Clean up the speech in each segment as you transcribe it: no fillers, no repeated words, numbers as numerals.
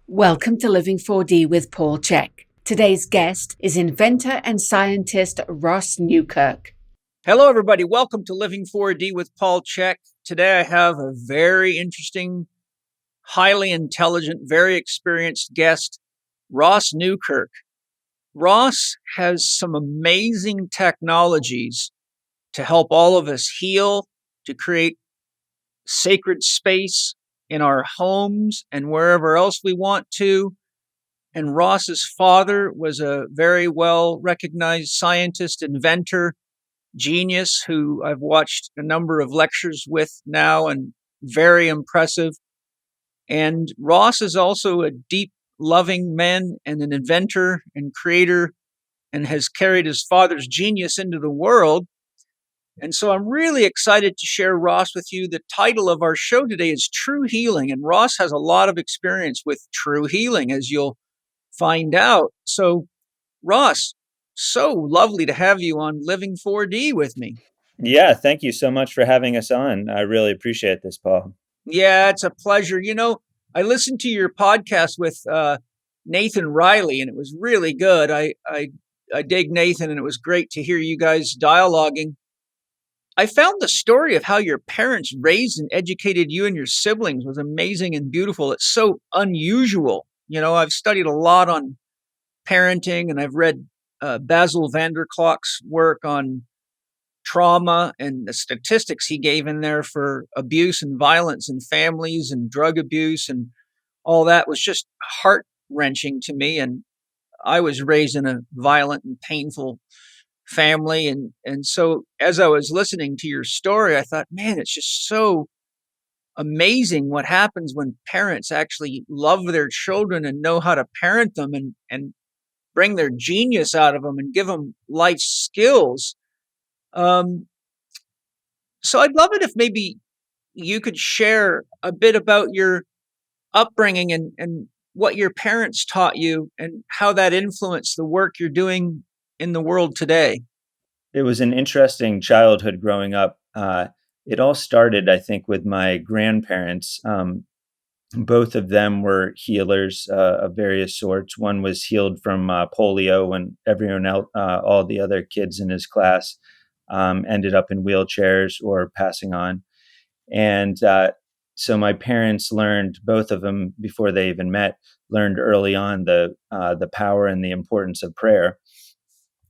Welcome to Living 4D with Paul Chek. Today's guest is inventor and scientist Ross Newkirk. Hello, everybody. Welcome to Living 4D with Paul Chek. Today I have a very interesting, highly intelligent, very experienced guest, Ross Newkirk. Ross has some amazing technologies to help all of us heal, to create sacred space in our homes and wherever else we want to. And Ross's father was a very well recognized scientist, inventor, genius who I've watched a number of lectures with now and very impressive. And Ross is also a deep, loving man and an inventor and creator and has carried his father's genius into the world. And so I'm really excited to share Ross with you. The title of our show today is True Healing, and Ross has a lot of experience with true healing, as you'll find out. So, Ross, so lovely to have you on Living 4D with me. Yeah, thank you so much for having us on. I really appreciate this, Paul. Yeah, it's a pleasure. I listened to your podcast with Nathan Riley, and it was really good. I dig Nathan, and it was great to hear you guys dialoguing. I found the story of how your parents raised and educated you and your siblings was amazing and beautiful. It's so unusual. I've studied a lot on parenting, and I've read Basil Vanderklok's work on trauma and the statistics he gave in there for abuse and violence in families and drug abuse and all that was just heart wrenching to me. And I was raised in a violent and painful family. And so as I was listening to your story, I thought, man, it's just so amazing what happens when parents actually love their children and know how to parent them and bring their genius out of them and give them life skills. So I'd love it if maybe you could share a bit about your upbringing and what your parents taught you and how that influenced the work you're doing in the world today. It was an interesting childhood growing up. It all started, I think, with my grandparents. Both of them were healers of various sorts. One was healed from polio, and everyone else, all the other kids in his class, ended up in wheelchairs or passing on. And so my parents learned, both of them before they even met, learned early on the power and the importance of prayer.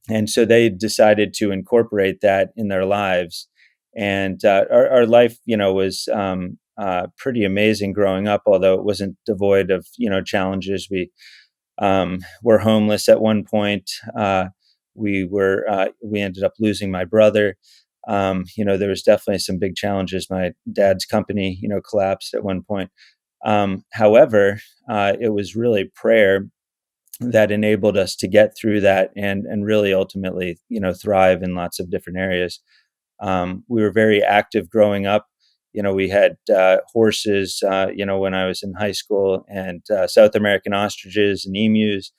And so they decided to incorporate that in their lives. And our life, was pretty amazing growing up, although it wasn't devoid of, challenges. We were homeless at one point. We ended up losing my brother. There was definitely some big challenges. My dad's company, collapsed at one point. However, it was really prayer that enabled us to get through that and really ultimately, thrive in lots of different areas. We were very active growing up. We had horses, when I was in high school, and South American ostriches and emus,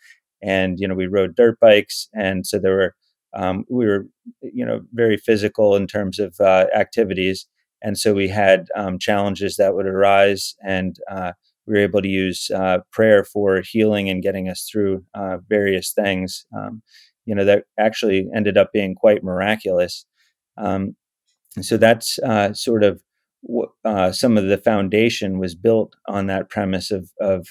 and we rode dirt bikes, and so we were very physical in terms of activities, and so we had challenges that would arise, and we were able to use prayer for healing and getting us through various things. That actually ended up being quite miraculous. So that's sort of some of the foundation was built on that premise of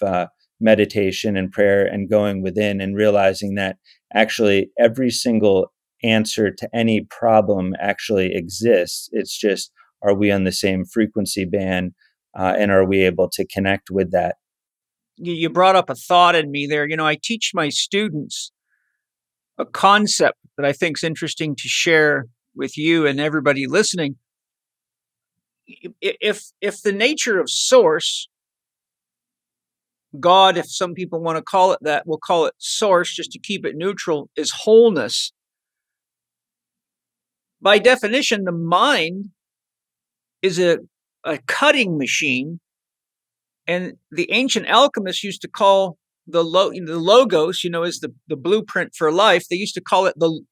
meditation and prayer and going within and realizing that actually every single answer to any problem actually exists. It's just, are we on the same frequency band, and are we able to connect with that? You brought up a thought in me there. I teach my students a concept that I think is interesting to share with you and everybody listening. If the nature of source, God, if some people want to call it that, we'll call it source just to keep it neutral, is wholeness. By definition, the mind is a cutting machine, and the ancient alchemists used to call the logos, is the blueprint for life. They used to call it the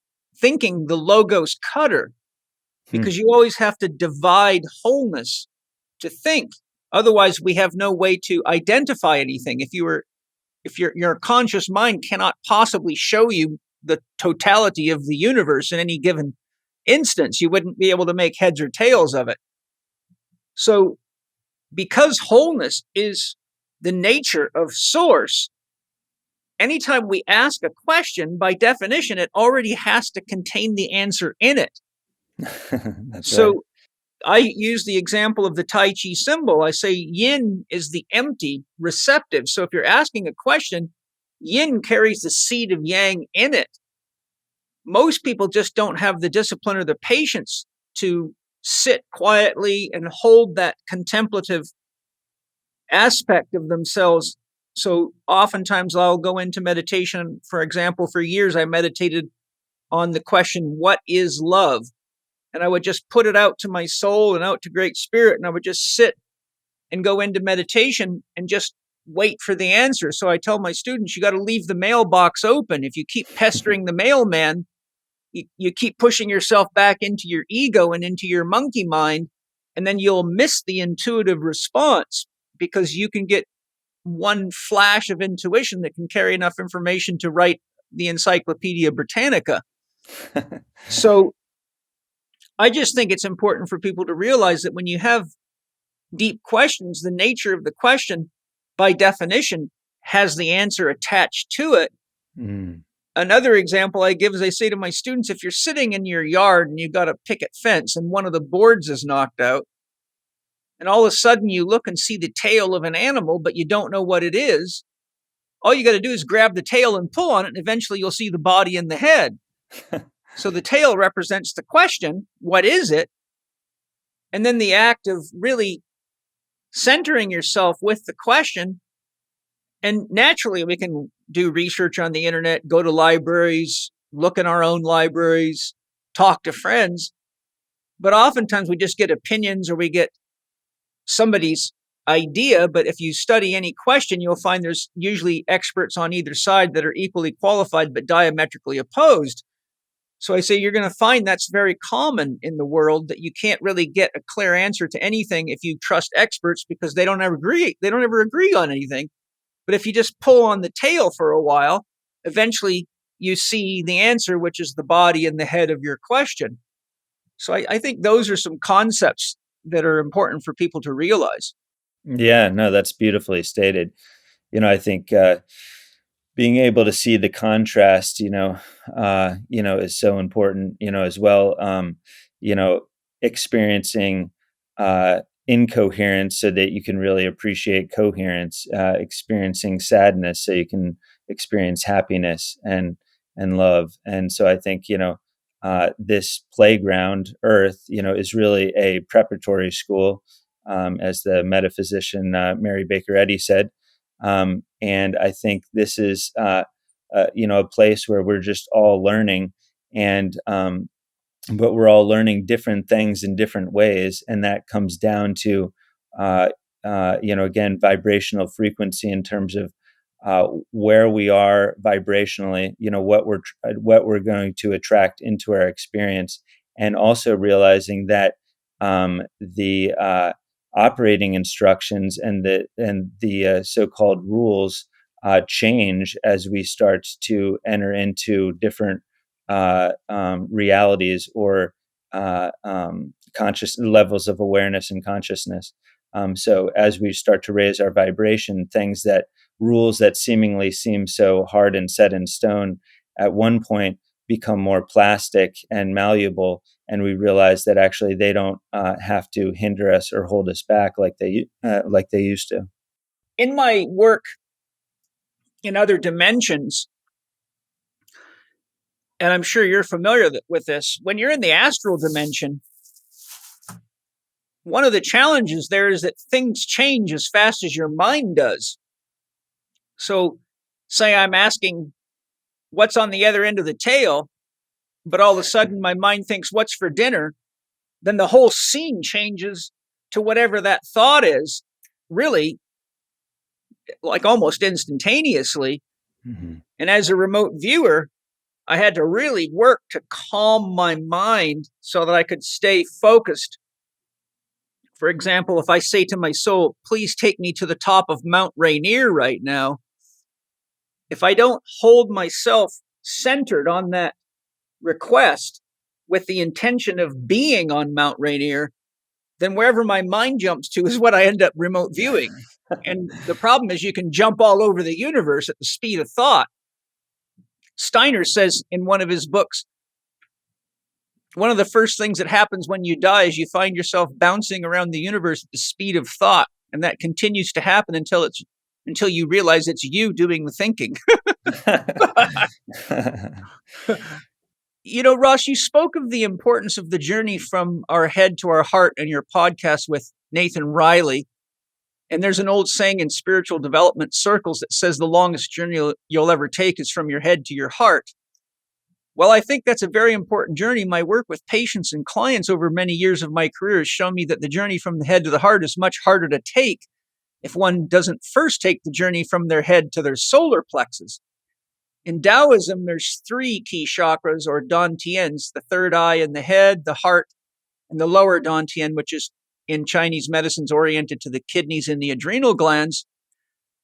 logos cutter, because you always have to divide wholeness to think. Otherwise, we have no way to identify anything. If you were if your conscious mind cannot possibly show you the totality of the universe in any given instance, you wouldn't be able to make heads or tails of it. So because wholeness is the nature of source, anytime we ask a question, by definition, it already has to contain the answer in it. That's So right. I use the example of the Tai Chi symbol. I say yin is the empty receptive. So if you're asking a question, yin carries the seed of yang in it. Most people just don't have the discipline or the patience to sit quietly and hold that contemplative aspect of themselves. So oftentimes I'll go into meditation. For example, for years I meditated on the question, what is love? And I would just put it out to my soul and out to Great Spirit, and I would just sit and go into meditation and just wait for the answer. So I tell my students, you got to leave the mailbox open. If you keep pestering the mailman, you keep pushing yourself back into your ego and into your monkey mind, and then you'll miss the intuitive response, because you can get one flash of intuition that can carry enough information to write the Encyclopedia Britannica. So I just think it's important for people to realize that when you have deep questions, the nature of the question, by definition, has the answer attached to it. Mm. Another example I give is I say to my students, if you're sitting in your yard and you've got a picket fence and one of the boards is knocked out, and all of a sudden you look and see the tail of an animal, but you don't know what it is, all you got to do is grab the tail and pull on it, and eventually you'll see the body and the head. So the tail represents the question, what is it? And then the act of really centering yourself with the question. And naturally, we can do research on the internet, go to libraries, look in our own libraries, talk to friends. But oftentimes we just get opinions or we get somebody's idea. But if you study any question, you'll find there's usually experts on either side that are equally qualified but diametrically opposed. So I say you're going to find that's very common in the world, that you can't really get a clear answer to anything if you trust experts, because they don't ever agree. They don't ever agree on anything. But if you just pull on the tail for a while, eventually you see the answer, which is the body and the head of your question. So I think those are some concepts that are important for people to realize. Yeah, no, that's beautifully stated. I think being able to see the contrast, is so important, as well. You know, experiencing incoherence so that you can really appreciate coherence, experiencing sadness so you can experience happiness and love. And so I think, this playground, Earth, is really a preparatory school, as the metaphysician Mary Baker Eddy said. And I think this is, a place where we're just all learning, and but we're all learning different things in different ways, and that comes down to, again, vibrational frequency in terms of where we are vibrationally. What we're going to attract into our experience, and also realizing that the operating instructions and the so-called rules change as we start to enter into different realities, or conscious levels of awareness and consciousness. So as we start to raise our vibration, rules that seemingly seem so hard and set in stone at one point become more plastic and malleable, and we realize that actually they don't have to hinder us or hold us back like they used to. In my work in other dimensions, and I'm sure you're familiar with this, when you're in the astral dimension, one of the challenges there is that things change as fast as your mind does. So say I'm asking what's on the other end of the tail, but all of a sudden my mind thinks what's for dinner, then the whole scene changes to whatever that thought is, really, like almost instantaneously. Mm-hmm. And as a remote viewer, I had to really work to calm my mind so that I could stay focused. For example, if I say to my soul, please take me to the top of Mount Rainier right now, if I don't hold myself centered on that request with the intention of being on Mount Rainier, then wherever my mind jumps to is what I end up remote viewing. And the problem is you can jump all over the universe at the speed of thought. Steiner says in one of his books, one of the first things that happens when you die is you find yourself bouncing around the universe at the speed of thought. And that continues to happen until you realize it's you doing the thinking. You know, Ross, you spoke of the importance of the journey from our head to our heart in your podcast with Nathan Riley. And there's an old saying in spiritual development circles that says the longest journey you'll ever take is from your head to your heart. Well, I think that's a very important journey. My work with patients and clients over many years of my career has shown me that the journey from the head to the heart is much harder to take if one doesn't first take the journey from their head to their solar plexus. In Taoism, there's 3 key chakras or dantians, the third eye in the head, the heart, and the lower dantian, which is in Chinese medicines oriented to the kidneys and the adrenal glands.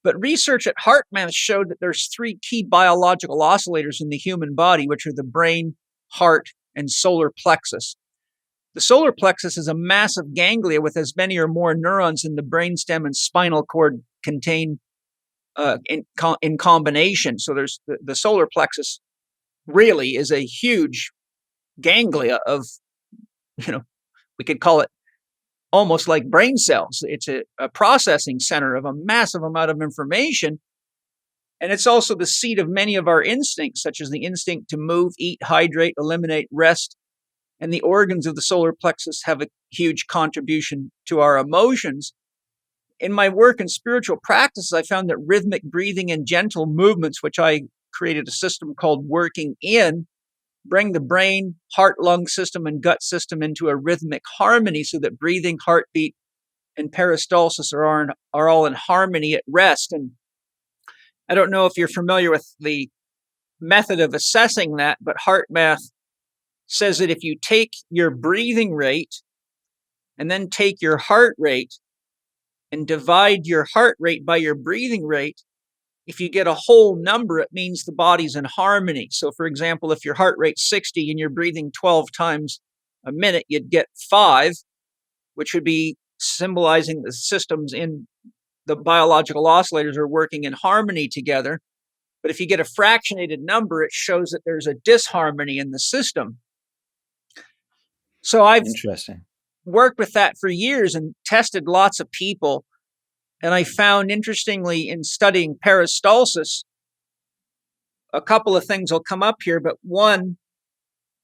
But research at HeartMath showed that there's 3 key biological oscillators in the human body, which are the brain, heart, and solar plexus. The solar plexus is a massive ganglia with as many or more neurons in the brainstem and spinal cord contained in combination. So there's the solar plexus really is a huge ganglia of, we could call it almost like brain cells. It's a processing center of a massive amount of information. And it's also the seat of many of our instincts, such as the instinct to move, eat, hydrate, eliminate, rest. And the organs of the solar plexus have a huge contribution to our emotions. In my work in spiritual practices, I found that rhythmic breathing and gentle movements, which I created a system called Working In, bring the brain, heart, lung system, and gut system into a rhythmic harmony so that breathing, heartbeat, and peristalsis are all in harmony at rest. And I don't know if you're familiar with the method of assessing that, but HeartMath says that if you take your breathing rate and then take your heart rate and divide your heart rate by your breathing rate, if you get a whole number, it means the body's in harmony. So, for example, if your heart rate's 60 and you're breathing 12 times a minute, you'd get 5, which would be symbolizing the systems in the biological oscillators are working in harmony together. But if you get a fractionated number, it shows that there's a disharmony in the system. So I've worked with that for years and tested lots of people. And I found, interestingly, in studying peristalsis, a couple of things will come up here. But one,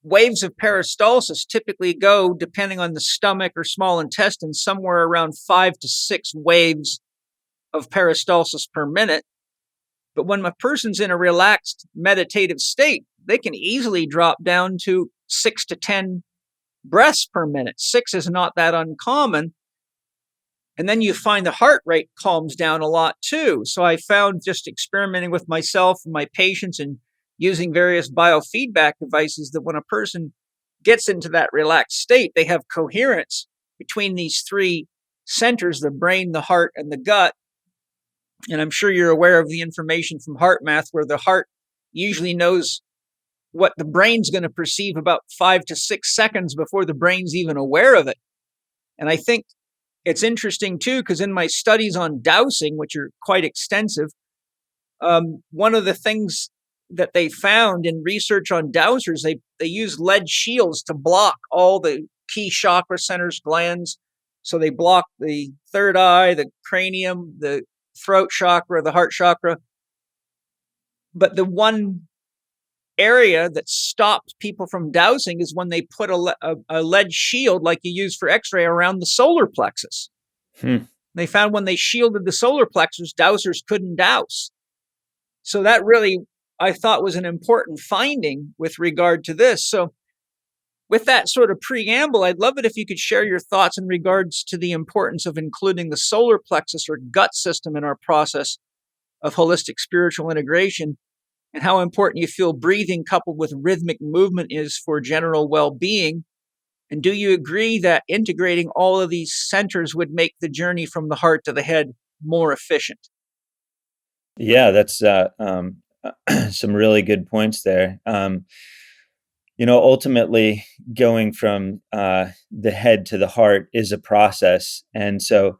waves of peristalsis typically go, depending on the stomach or small intestine, somewhere around 5 to 6 waves of peristalsis per minute. But when a person's in a relaxed meditative state, they can easily drop down to 6 to 10 breaths per minute. 6 is not that uncommon. And then you find the heart rate calms down a lot too. So I found, just experimenting with myself and my patients and using various biofeedback devices, that when a person gets into that relaxed state, they have coherence between these 3 centers, the brain, the heart, and the gut. And I'm sure you're aware of the information from HeartMath, where the heart usually knows what the brain's going to perceive about 5 to 6 seconds before the brain's even aware of it. And I think it's interesting too, because in my studies on dowsing, which are quite extensive, one of the things that they found in research on dowsers, they use lead shields to block all the key chakra centers, glands. So they block the third eye, the cranium, the throat chakra, the heart chakra. But the one area that stops people from dowsing is when they put a lead shield, like you use for x-ray, around the solar plexus. They found when they shielded the solar plexus, dowsers couldn't douse. So that really, I thought, was an important finding with regard to this. So with that sort of preamble, I'd love it if you could share your thoughts in regards to the importance of including the solar plexus or gut system in our process of holistic spiritual integration, and how important you feel breathing coupled with rhythmic movement is for general well-being. And do you agree that integrating all of these centers would make the journey from the heart to the head more efficient? Yeah, that's some really good points there. Ultimately, going from the head to the heart is a process, and so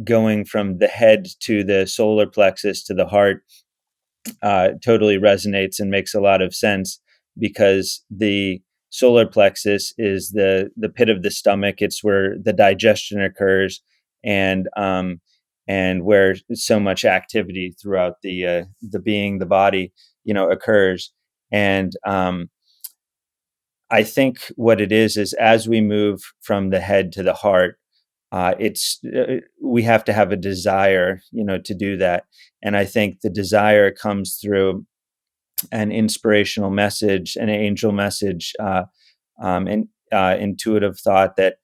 going from the head to the solar plexus to the heart totally resonates and makes a lot of sense, because the solar plexus is the pit of the stomach. It's where the digestion occurs, and where so much activity throughout the being, the body, occurs. And I think what it is as we move from the head to the heart, it's we have to have a desire, to do that. And I think the desire comes through an inspirational message, an angel message, and intuitive thought that,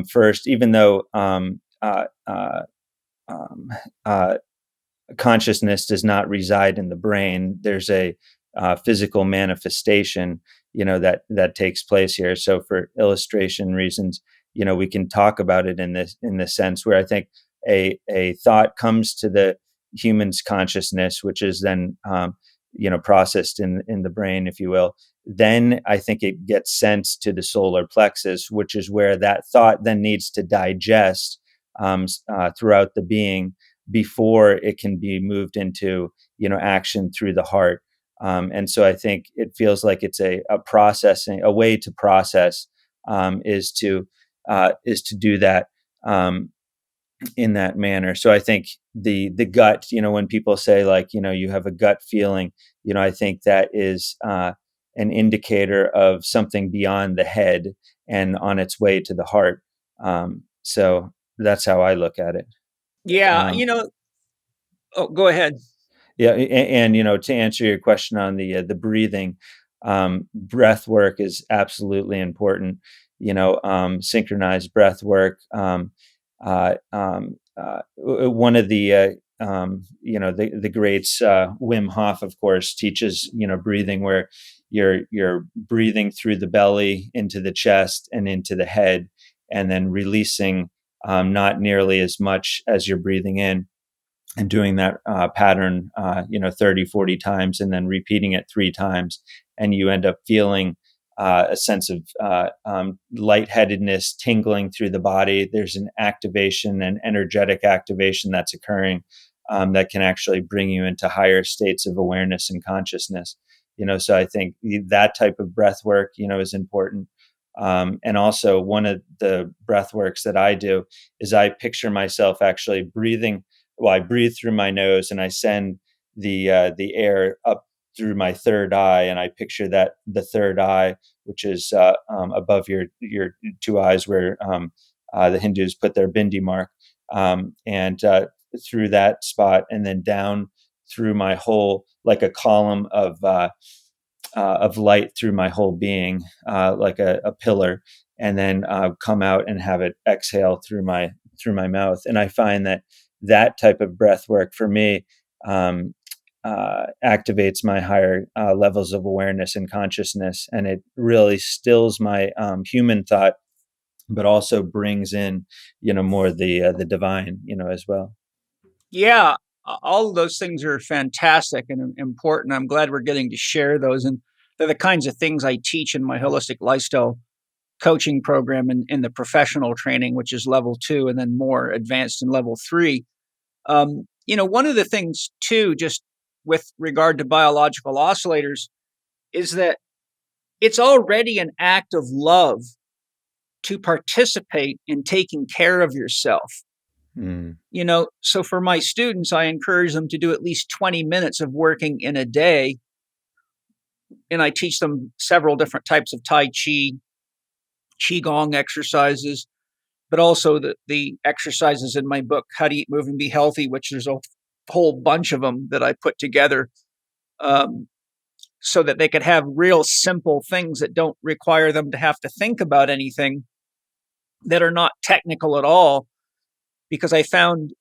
first, even though um, uh, consciousness does not reside in the brain, there's a physical manifestation, that takes place here. So, for illustration reasons, we can talk about it in this sense, where I think a thought comes to the human's consciousness, which is then processed in the brain, if you will. Then I think it gets sent to the solar plexus, which is where that thought then needs to digest throughout the being before it can be moved into action through the heart. And so I think it feels like it's a processing, a way to process, is to do that in that manner. So I think the gut, when people say, like, you have a gut feeling, I think that is an indicator of something beyond the head and on its way to the heart. So that's how I look at it. Yeah, Um, oh, go ahead. Yeah, and to answer your question on the breathing, breath work is absolutely important. Synchronized breath work. One of the greats, Wim Hof, of course, teaches breathing, where you're breathing through the belly into the chest and into the head, and then releasing not nearly as much as you're breathing in, and doing that pattern 30, 40 times, and then repeating it 3 times, and you end up feeling a sense of lightheadedness tingling through the body. There's an activation, an energetic activation that's occurring, that can actually bring you into higher states of awareness and consciousness. So I think that type of breath work is important. And also, one of the breath works that I do is I picture myself actually breathing. Well, I breathe through my nose, and I send the air up through my third eye, and I picture that the third eye, which is above your 2 eyes, where the Hindus put their bindi mark, and through that spot, and then down through my whole, like a column of light through my whole being, like a pillar, and then come out and have it exhale through my mouth. And I find that type of breath work for me activates my higher levels of awareness and consciousness, and it really stills my human thought, but also brings in more the divine as well. Yeah, all of those things are fantastic and important. I'm glad we're getting to share those, and they're the kinds of things I teach in my holistic lifestyle coaching program, and in the professional training, which is level 2, and then more advanced in level 3. One of the things too, just with regard to biological oscillators, is that it's already an act of love to participate in taking care of yourself. Mm. So for my students, I encourage them to do at least 20 minutes of working in a day. And I teach them several different types of Tai Chi, Qigong exercises, but also the exercises in my book, How to Eat, Move, and Be Healthy, which there's a whole bunch of them that I put together, so that they could have real simple things that don't require them to have to think about anything, that are not technical at all. Because I found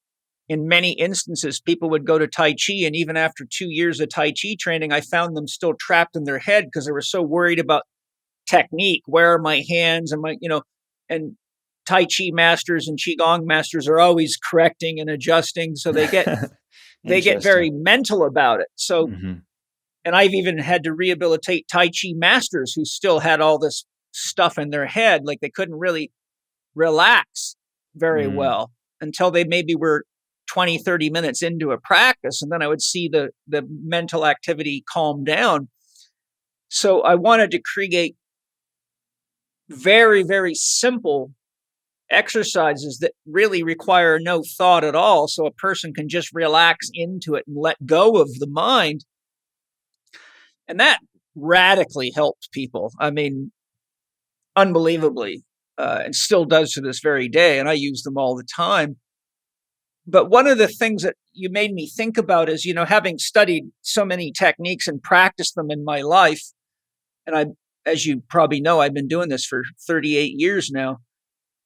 in many instances, people would go to Tai Chi, and even after 2 years of Tai Chi training, I found them still trapped in their head because they were so worried about technique. Where are my hands? And Tai Chi masters and Qigong masters are always correcting and adjusting. So they get they get very mental about it. So, and I've even had to rehabilitate Tai Chi masters who still had all this stuff in their head, like they couldn't really relax very well until they maybe were 20, 30 minutes into a practice. And then I would see the mental activity calm down. So I wanted to create very, very simple exercises that really require no thought at all. So a person can just relax into it and let go of the mind. And that radically helped people. I mean, unbelievably, and still does to this very day. And I use them all the time. But one of the things that you made me think about is, having studied so many techniques and practiced them in my life, and as you probably know, I've been doing this for 38 years now.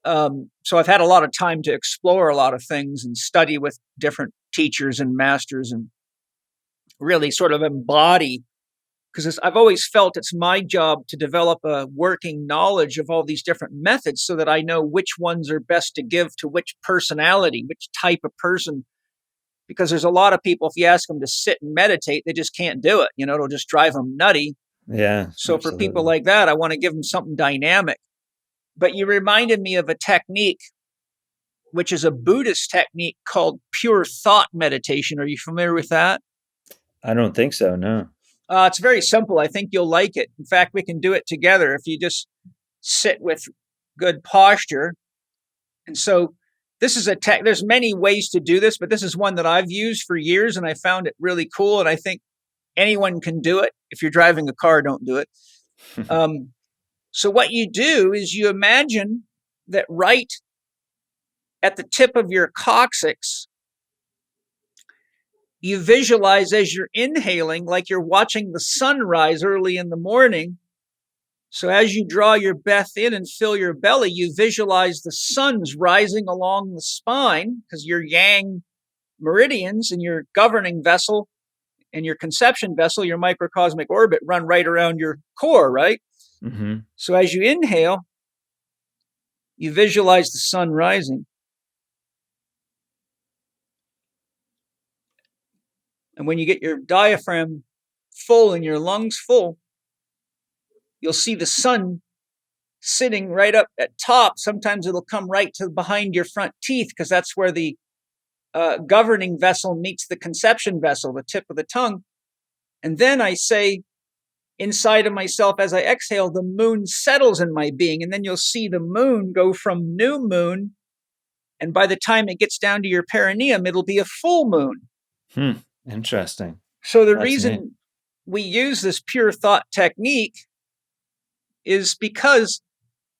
So I've had a lot of time to explore a lot of things and study with different teachers and masters and really sort of embody, because I've always felt it's my job to develop a working knowledge of all these different methods so that I know which ones are best to give to which personality, which type of person. Because there's a lot of people, if you ask them to sit and meditate, they just can't do it. It'll just drive them nutty. Yeah. So absolutely. For people like that, I want to give them something dynamic. But you reminded me of a technique, which is a Buddhist technique called pure thought meditation. Are you familiar with that? I don't think so, no. It's very simple. I think you'll like it. In fact, we can do it together if you just sit with good posture. And so this is there's many ways to do this, but this is one that I've used for years and I found it really cool. And I think anyone can do it. If you're driving a car, don't do it. So what you do is you imagine that right at the tip of your coccyx, you visualize as you're inhaling like you're watching the sunrise early in the morning. So as you draw your breath in and fill your belly, you visualize the sun's rising along the spine because your yang meridians and your governing vessel and your conception vessel, your microcosmic orbit, run right around your core, right? Mm-hmm. So as you inhale, you visualize the sun rising. And when you get your diaphragm full and your lungs full, you'll see the sun sitting right up at top. Sometimes it'll come right to behind your front teeth because that's where the governing vessel meets the conception vessel, the tip of the tongue. And then I say inside of myself as I exhale, the moon settles in my being. And then you'll see the moon go from new moon. And by the time it gets down to your perineum, it'll be a full moon. Interesting. So the reason we use this pure thought technique is because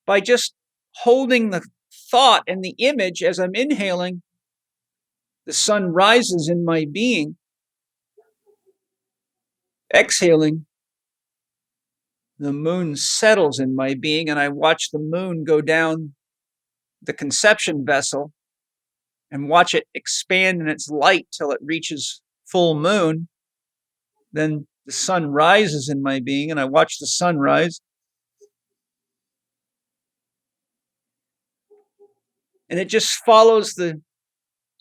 by just holding the thought and the image as I'm inhaling, the sun rises in my being. Exhaling, the moon settles in my being, and I watch the moon go down the conception vessel and watch it expand in its light till it reaches full moon. Then the sun rises in my being, and I watch the sun rise. And it just follows the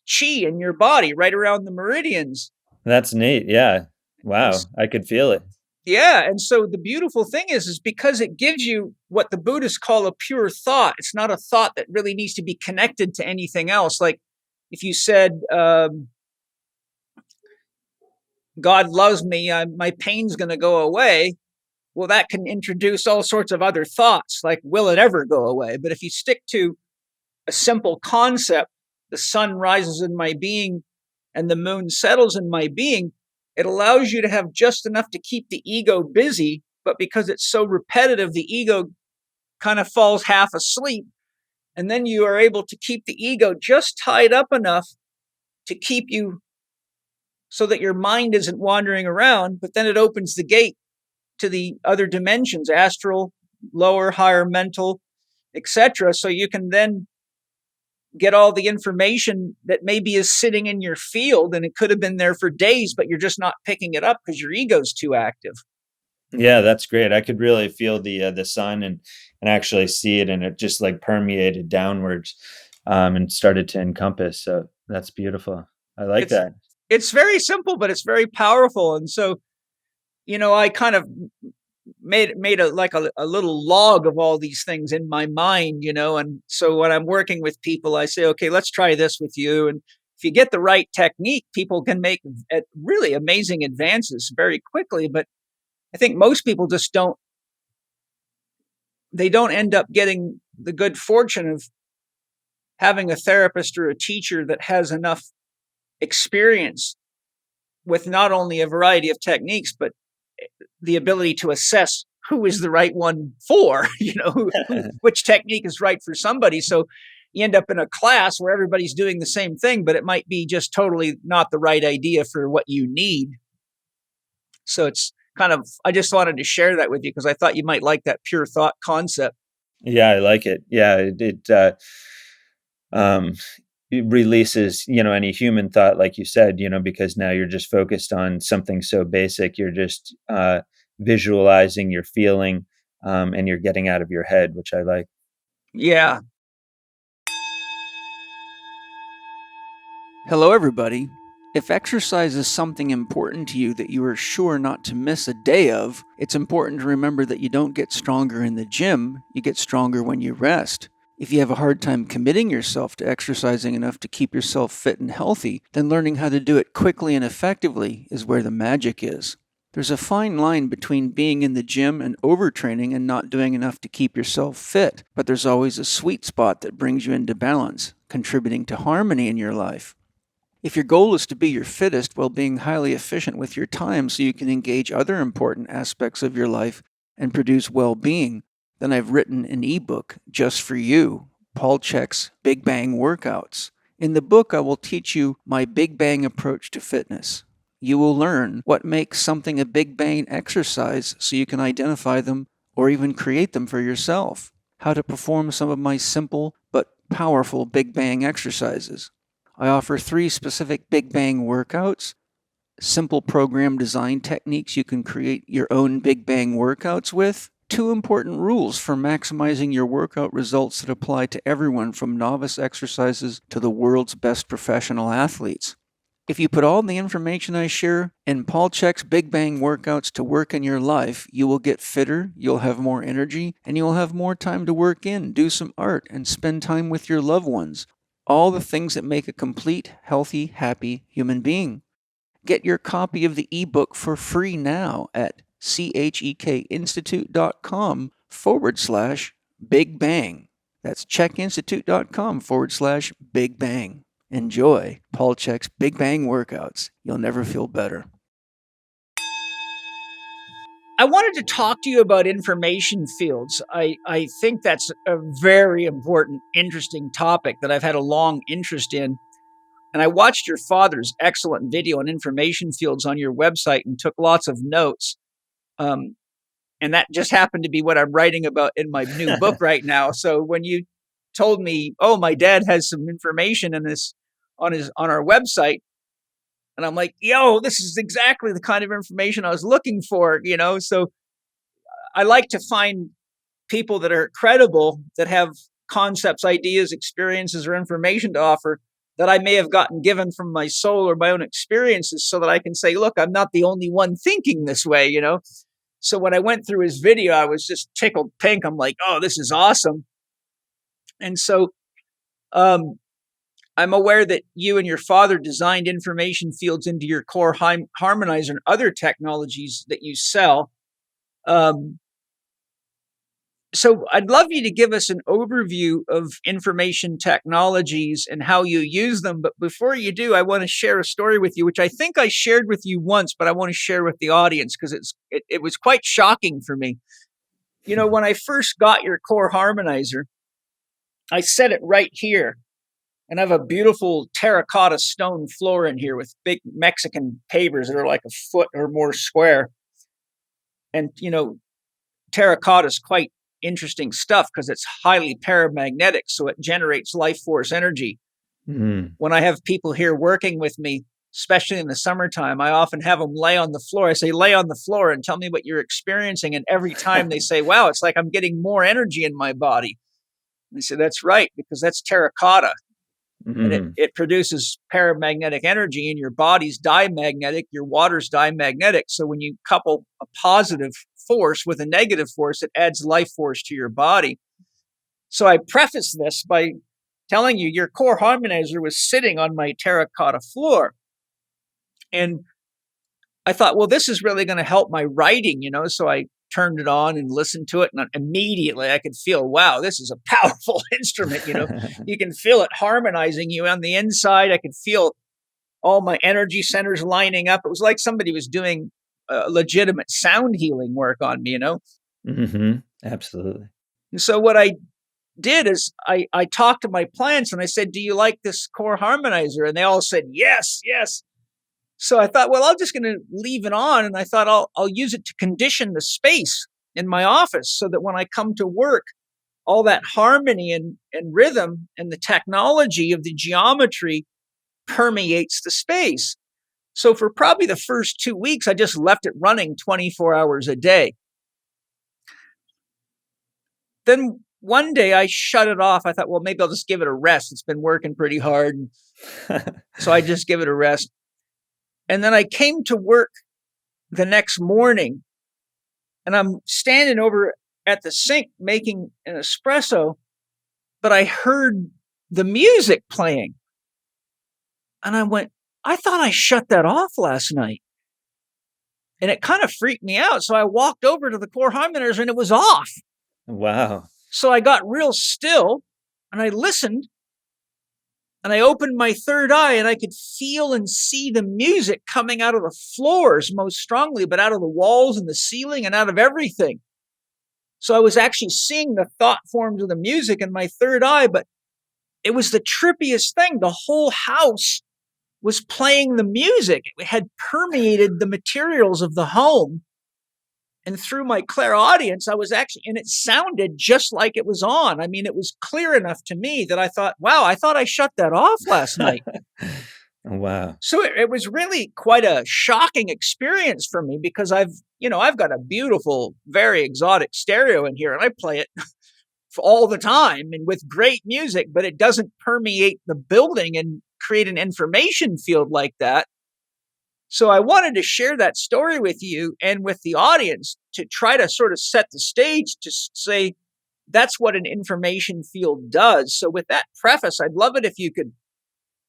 chi in your body right around the meridians. That's neat. Yeah. Wow. I could feel it. Yeah. And so the beautiful thing is because it gives you what the Buddhists call a pure thought. It's not a thought that really needs to be connected to anything else. Like if you said, God loves me, my pain's going to go away. Well, that can introduce all sorts of other thoughts, like, will it ever go away? But if you stick to a simple concept, the sun rises in my being and the moon settles in my being, it allows you to have just enough to keep the ego busy. But because it's so repetitive, the ego kind of falls half asleep. And then you are able to keep the ego just tied up enough to keep you so that your mind isn't wandering around, but then it opens the gate to the other dimensions, astral, lower, higher mental, etc. So you can then get all the information that maybe is sitting in your field and it could have been there for days, but you're just not picking it up because your ego's too active. Yeah, that's great. I could really feel the sun and actually see it, and it just like permeated downwards and started to encompass. So that's beautiful. I like that. it's very simple, but it's very powerful. And so, I kind of made a little log of all these things in my mind, and so when I'm working with people, I say, okay, let's try this with you. And if you get the right technique, people can make really amazing advances very quickly. But I think most people just don't end up getting the good fortune of having a therapist or a teacher that has enough experience with not only a variety of techniques, but the ability to assess who is the right one for, which technique is right for somebody. So you end up in a class where everybody's doing the same thing, but it might be just totally not the right idea for what you need. So it's I just wanted to share that with you because I thought you might like that pure thought concept. Yeah, I like it. Yeah, it releases, any human thought, like you said, because now you're just focused on something so basic. You're just visualizing, you're feeling, and you're getting out of your head, which I like. Yeah. Hello, everybody. If exercise is something important to you that you are sure not to miss a day of, it's important to remember that you don't get stronger in the gym, you get stronger when you rest. If you have a hard time committing yourself to exercising enough to keep yourself fit and healthy, then learning how to do it quickly and effectively is where the magic is. There's a fine line between being in the gym and overtraining and not doing enough to keep yourself fit, but there's always a sweet spot that brings you into balance, contributing to harmony in your life. If your goal is to be your fittest while being highly efficient with your time so you can engage other important aspects of your life and produce well-being, then I've written an ebook just for you, Paul Chek's Big Bang Workouts. In the book, I will teach you my Big Bang approach to fitness. You will learn what makes something a Big Bang exercise so you can identify them or even create them for yourself, how to perform some of my simple but powerful Big Bang exercises. I offer 3 specific Big Bang workouts, simple program design techniques you can create your own Big Bang workouts with, 2 important rules for maximizing your workout results that apply to everyone from novice exercises to the world's best professional athletes. If you put all the information I share in Paul Chek's Big Bang workouts to work in your life, you will get fitter, you'll have more energy, and you'll have more time to work in, do some art, and spend time with your loved ones. All the things that make a complete, healthy, happy human being. Get your copy of the ebook for free now at chekinstitute.com/Big Bang. That's chekinstitute.com/Big Bang. Enjoy Paul Chek's Big Bang workouts. You'll never feel better. I wanted to talk to you about information fields. I think that's a very important, interesting topic that I've had a long interest in. And I watched your father's excellent video on information fields on your website and took lots of notes. And that just happened to be what I'm writing about in my new book right now. So when you told me, oh, my dad has some information in this on our website, and I'm like, yo, this is exactly the kind of information I was looking for, So I like to find people that are credible, that have concepts, ideas, experiences, or information to offer that I may have given from my soul or my own experiences so that I can say, look, I'm not the only one thinking this way, So when I went through his video, I was just tickled pink. I'm like, oh, this is awesome. And so I'm aware that you and your father designed information fields into your core Harmonizer and other technologies that you sell. So I'd love you to give us an overview of information technologies and how you use them. But before you do, I want to share a story with you, which I think I shared with you once, but I want to share with the audience because it was quite shocking for me. When I first got your core Harmonizer, I set it right here. And I have a beautiful terracotta stone floor in here with big Mexican pavers that are like a foot or more square. And, terracotta is quite interesting stuff because it's highly paramagnetic, so it generates life force energy. When I have people here working with me, especially in the summertime, I often have them lay on the floor. I say, lay on the floor and tell me what you're experiencing. And every time they say, wow, it's like I'm getting more energy in my body. And I say, that's right, because that's terracotta. and Mm. it produces paramagnetic energy, and your body's diamagnetic, your water's diamagnetic. So when you couple a positive force with a negative force, it adds life force to your body. So I preface this by telling you your core harmonizer was sitting on my terracotta floor. And I thought, well, this is really going to help my writing, So I turned it on and listened to it. And immediately I could feel, wow, this is a powerful instrument. You can feel it harmonizing you on the inside. I could feel all my energy centers lining up. It was like somebody was doing legitimate sound healing work on me, Mm-hmm. Absolutely. And so what I did is I talked to my plants and I said, do you like this core harmonizer? And they all said, yes, yes. So I thought, well, I'm just going to leave it on. And I thought I'll use it to condition the space in my office so that when I come to work, all that harmony and rhythm and the technology of the geometry permeates the space. So for probably the first 2 weeks, I just left it running 24 hours a day. Then one day I shut it off. I thought, well, maybe I'll just give it a rest. It's been working pretty hard. So I just give it a rest. And then I came to work the next morning and I'm standing over at the sink making an espresso, but I heard the music playing. And I went, I thought I shut that off last night. And it kind of freaked me out. So I walked over to the core harmonizer and it was off. Wow. So I got real still and I listened. And I opened my third eye and I could feel and see the music coming out of the floors most strongly, but out of the walls and the ceiling and out of everything. So I was actually seeing the thought forms of the music in my third eye, but it was the trippiest thing. The whole house was playing the music. It had permeated the materials of the home. And through my clairaudience, I was actually, and it sounded just like it was on. I mean, it was clear enough to me that I thought, wow, I thought I shut that off last night. Wow. So it was really quite a shocking experience for me because I've got a beautiful, very exotic stereo in here and I play it all the time and with great music, but it doesn't permeate the building and create an information field like that. So I wanted to share that story with you and with the audience to try to sort of set the stage to say that's what an information field does. So with that preface, I'd love it if you could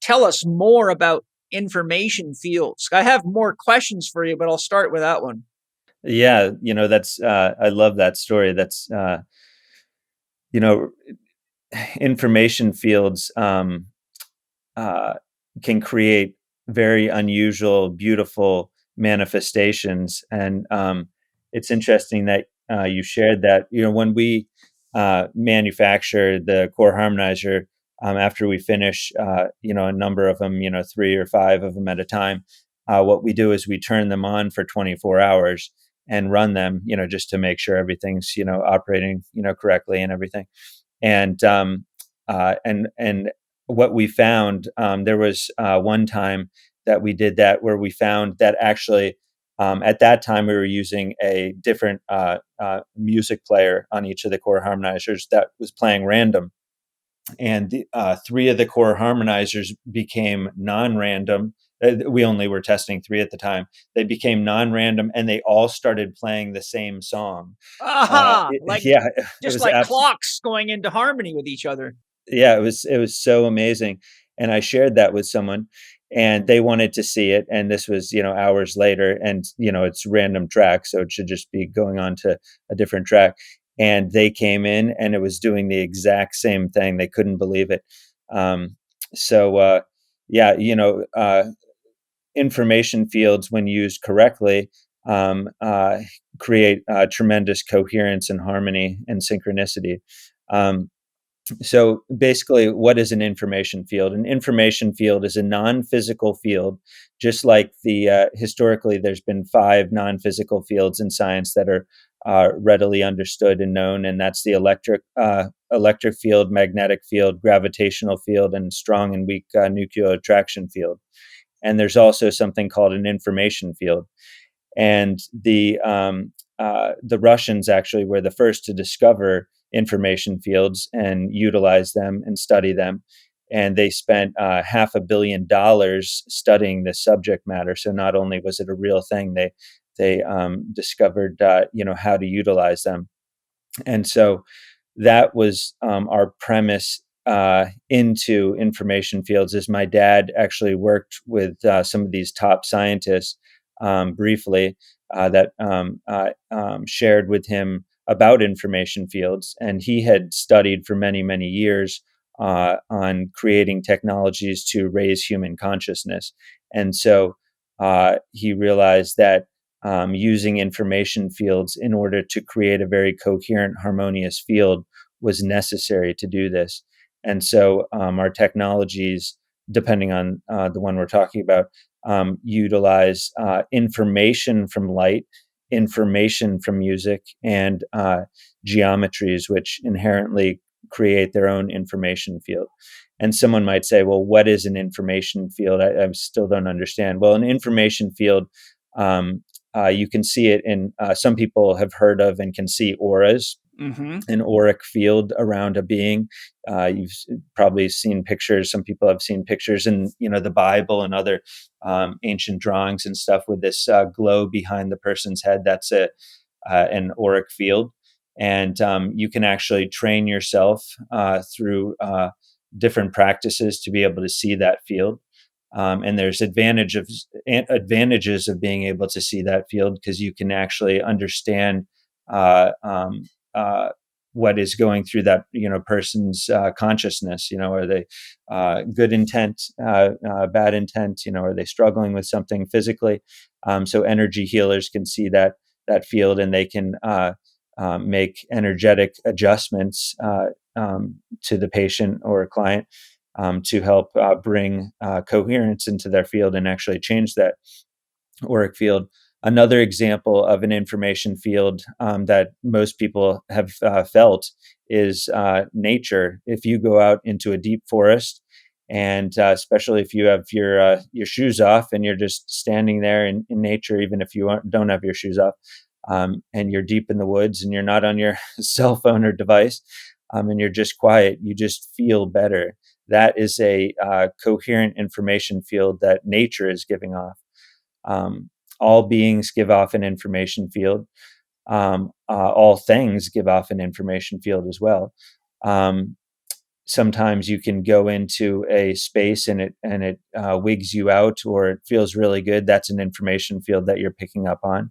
tell us more about information fields. I have more questions for you, but I'll start with that one. Yeah, that's I love that story. That's information fields can create very unusual, beautiful manifestations. And it's interesting that you shared that. When we manufacture the core harmonizer, after we finish, a number of them, 3 or 5 of them at a time, what we do is we turn them on for 24 hours and run them, just to make sure everything's, operating, correctly and everything. And what we found, there was one time that we did that where we found that actually at that time we were using a different music player on each of the core harmonizers that was playing random. And 3 of the core harmonizers became non-random. We only were testing 3 at the time. They became non-random and they all started playing the same song. Just like clocks going into harmony with each other. Yeah, it was so amazing. And I shared that with someone and they wanted to see it. And this was, hours later and, it's random track. So it should just be going on to a different track. And they came in and it was doing the exact same thing. They couldn't believe it. Information fields, when used correctly, create tremendous coherence and harmony and synchronicity. So basically, what is an information field? An information field is a non-physical field, just like historically there's been 5 non-physical fields in science that are readily understood and known, and that's the electric field, magnetic field, gravitational field, and strong and weak nuclear attraction field. And there's also something called an information field. And the Russians actually were the first to discover information fields and utilize them and study them. and they spent $500 million studying this subject matter. So not only was it a real thing, they discovered how to utilize them. And so that was our premise into information fields. Is my dad actually worked with some of these top scientists briefly that shared with him about information fields, and he had studied for many, many years on creating technologies to raise human consciousness. And so he realized that using information fields in order to create a very coherent, harmonious field was necessary to do this. And so our technologies, depending on the one we're talking about, utilize information from light, information from music, and geometries, which inherently create their own information field. And someone might say, well, what is an information field? I still don't understand. Well, an information field, you can see it in, some people have heard of and can see auras, an auric field around a being. You've probably seen pictures. Some people have seen pictures in, the Bible and other ancient drawings and stuff with this glow behind the person's head. That's an auric field. And you can actually train yourself through different practices to be able to see that field. And there's advantages of being able to see that field, because you can actually understand what is going through that person's consciousness. Are they good intent, bad intent? Are they struggling with something physically? So energy healers can see that field, and they can make energetic adjustments to the patient or client to help bring coherence into their field and actually change that auric field. Another example of an information field that most people have felt is nature. If you go out into a deep forest, and especially if you have your shoes off and you're just standing there in nature, even if you don't have your shoes off, and you're deep in the woods and you're not on your cell phone or device, and you're just quiet, you just feel better. That is a coherent information field that nature is giving off. All beings give off an information field. All things give off an information field as well. Sometimes you can go into a space and it wigs you out, or it feels really good. That's an information field that you're picking up on.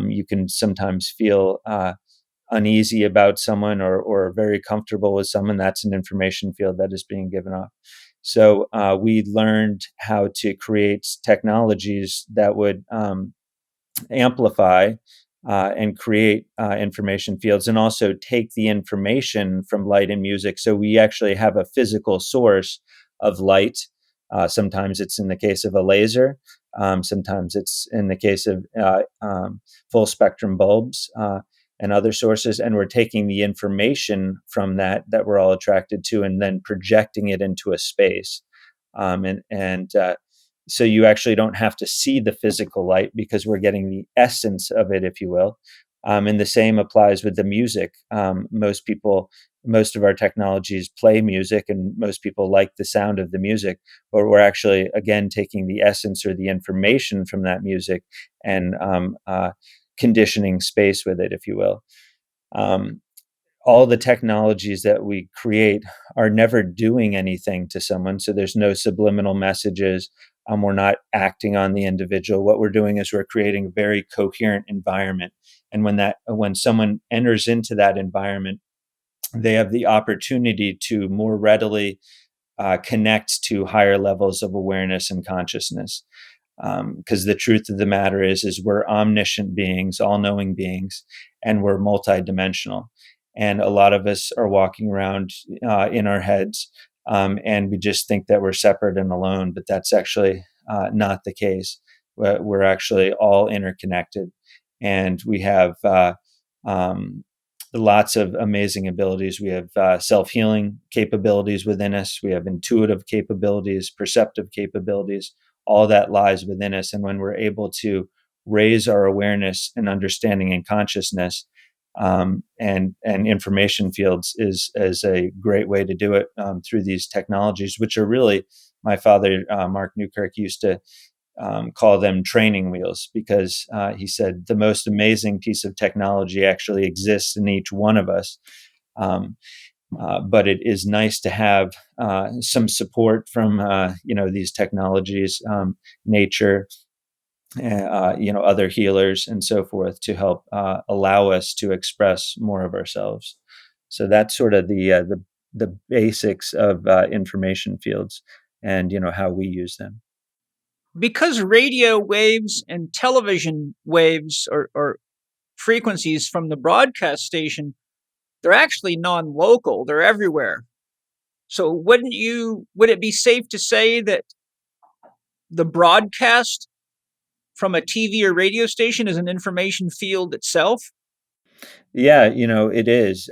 You can sometimes feel uneasy about someone or very comfortable with someone. That's an information field that is being given off. So we learned how to create technologies that would amplify and create information fields, and also take the information from light and music. So we actually have a physical source of light. Sometimes it's in the case of a laser. Sometimes it's in the case of full spectrum bulbs and other sources. And we're taking the information from that we're all attracted to, and then projecting it into a space. So you actually don't have to see the physical light, because we're getting the essence of it, if you will. And the same applies with the music. Most of our technologies play music, and most people like the sound of the music, but we're actually, again, taking the essence or the information from that music and conditioning space with it, if you will. All the technologies that we create are never doing anything to someone. So there's no subliminal messages. We're not acting on the individual. What we're doing is we're creating a very coherent environment. And when someone enters into that environment, they have the opportunity to more readily connect to higher levels of awareness and consciousness. Because the truth of the matter is we're omniscient beings, all-knowing beings, and we're multidimensional. And a lot of us are walking around in our heads, and we just think that we're separate and alone, but that's actually not the case. We're actually all interconnected, and we have lots of amazing abilities. We have self-healing capabilities within us. We have intuitive capabilities, perceptive capabilities. All that lies within us. And when we're able to raise our awareness and understanding and consciousness, and information fields is a great way to do it through these technologies, which are really, my father, Mark Newkirk, used to call them training wheels, because he said the most amazing piece of technology actually exists in each one of us. But it is nice to have some support from these technologies, nature, other healers, and so forth, to help allow us to express more of ourselves. So that's sort of the basics of information fields, and how we use them. Because radio waves and television waves or frequencies from the broadcast station, they're actually non-local. They're everywhere. So would it be safe to say that the broadcast from a TV or radio station is an information field itself? Yeah, it is.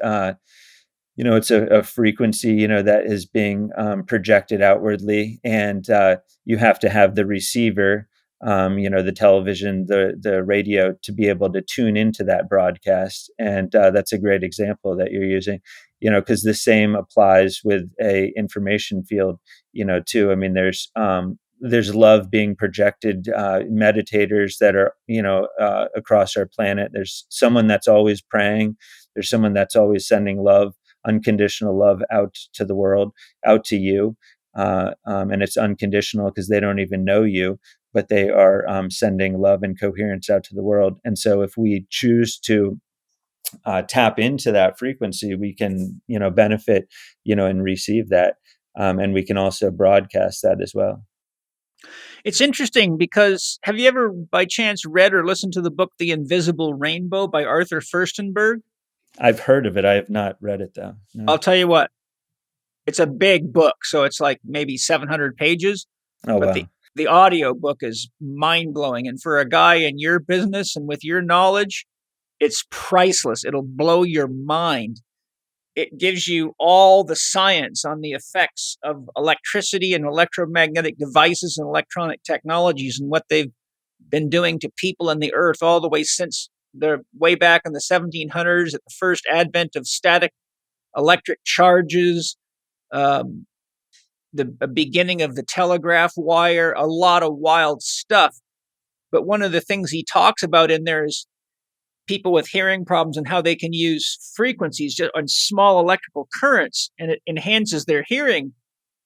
It's a frequency, that is being projected outwardly, and you have to have the receiver, the television, the radio, to be able to tune into that broadcast. And that's a great example that you're using, because the same applies with a information field, too. I mean, there's love being projected, meditators that are, across our planet. There's someone that's always praying. There's someone that's always sending love, unconditional love, out to the world, out to you. And it's unconditional because they don't even know you, but they are sending love and coherence out to the world. And so if we choose to tap into that frequency, we can, benefit, and receive that. And we can also broadcast that as well. It's interesting because have you ever by chance read or listened to the book The Invisible Rainbow by Arthur Ferstenberg? I've heard of it. I have not read it, though. No. I'll tell you what, it's a big book. So it's like maybe 700 pages. Oh, but wow. the audio book is mind-blowing. And for a guy in your business and with your knowledge, it's priceless. It'll blow your mind. It gives you all the science on the effects of electricity and electromagnetic devices and electronic technologies and what they've been doing to people and the earth all the way since the way back in the 1700s at the first advent of static electric charges, the beginning of the telegraph wire, a lot of wild stuff. But one of the things he talks about in there is people with hearing problems and how they can use frequencies just on small electrical currents, and it enhances their hearing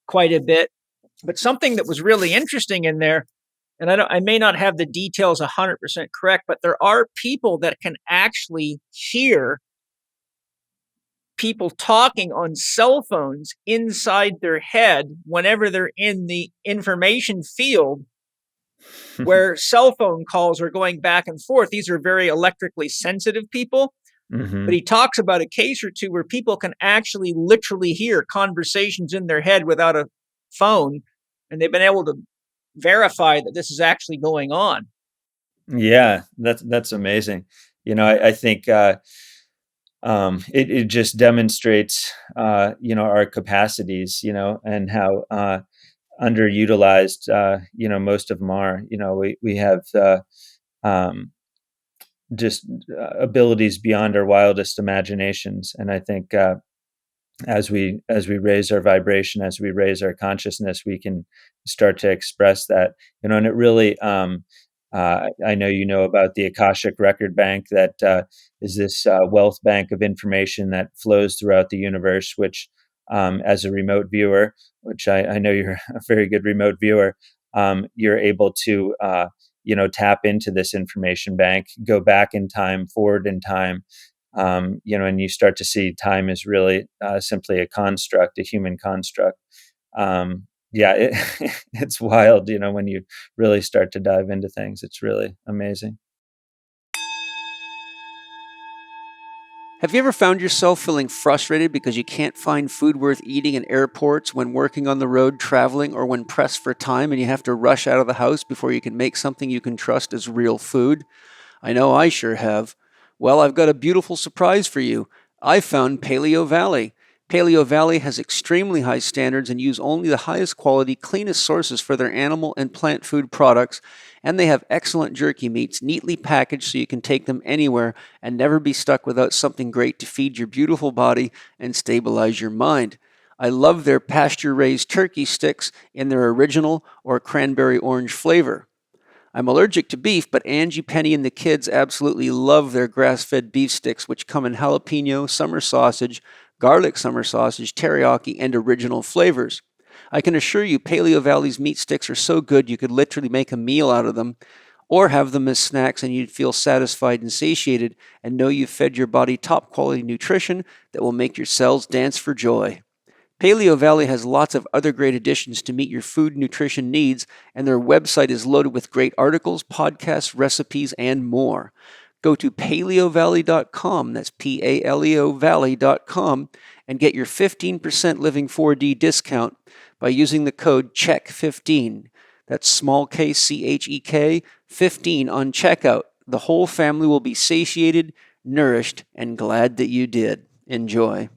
quite a bit. But something that was really interesting in there, and I may not have the details 100% correct, but there are people that can actually hear people talking on cell phones inside their head whenever they're in the information field where cell phone calls are going back and forth. These are very electrically sensitive people. Mm-hmm. But he talks about a case or two where people can actually literally hear conversations in their head without a phone, and they've been able to verify that this is actually going on. Yeah, that's amazing. I think it just demonstrates our capacities, and how underutilized most of them are. We have just abilities beyond our wildest imaginations, and I think as we raise our vibration, as we raise our consciousness, we can start to express that. And it really, I know about the Akashic Record Bank, that is this wealth bank of information that flows throughout the universe, which as a remote viewer, which I know you're a very good remote viewer, you're able to tap into this information bank, go back in time, forward in time, and you start to see time is really simply a construct, a human construct. It's wild, when you really start to dive into things. It's really amazing. Have you ever found yourself feeling frustrated because you can't find food worth eating in airports, when working on the road, traveling, or when pressed for time and you have to rush out of the house before you can make something you can trust as real food? I know I sure have. Well, I've got a beautiful surprise for you. I found Paleo Valley. Paleo Valley has extremely high standards and use only the highest quality, cleanest sources for their animal and plant food products, and they have excellent jerky meats, neatly packaged so you can take them anywhere and never be stuck without something great to feed your beautiful body and stabilize your mind. I love their pasture-raised turkey sticks in their original or cranberry orange flavor. I'm allergic to beef, but Angie, Penny, and the kids absolutely love their grass-fed beef sticks, which come in jalapeno, summer sausage, garlic summer sausage, teriyaki, and original flavors. I can assure you Paleo Valley's meat sticks are so good you could literally make a meal out of them, or have them as snacks and you'd feel satisfied and satiated and know you've fed your body top quality nutrition that will make your cells dance for joy. Paleo Valley has lots of other great additions to meet your food nutrition needs, and their website is loaded with great articles, podcasts, recipes, and more. Go to paleovalley.com, that's P-A-L-E-O Valley.com, and get your 15% Living 4D discount by using the code CHEK15. That's small k, C-H-E-K, 15 on checkout. The whole family will be satiated, nourished, and glad that you did. Enjoy.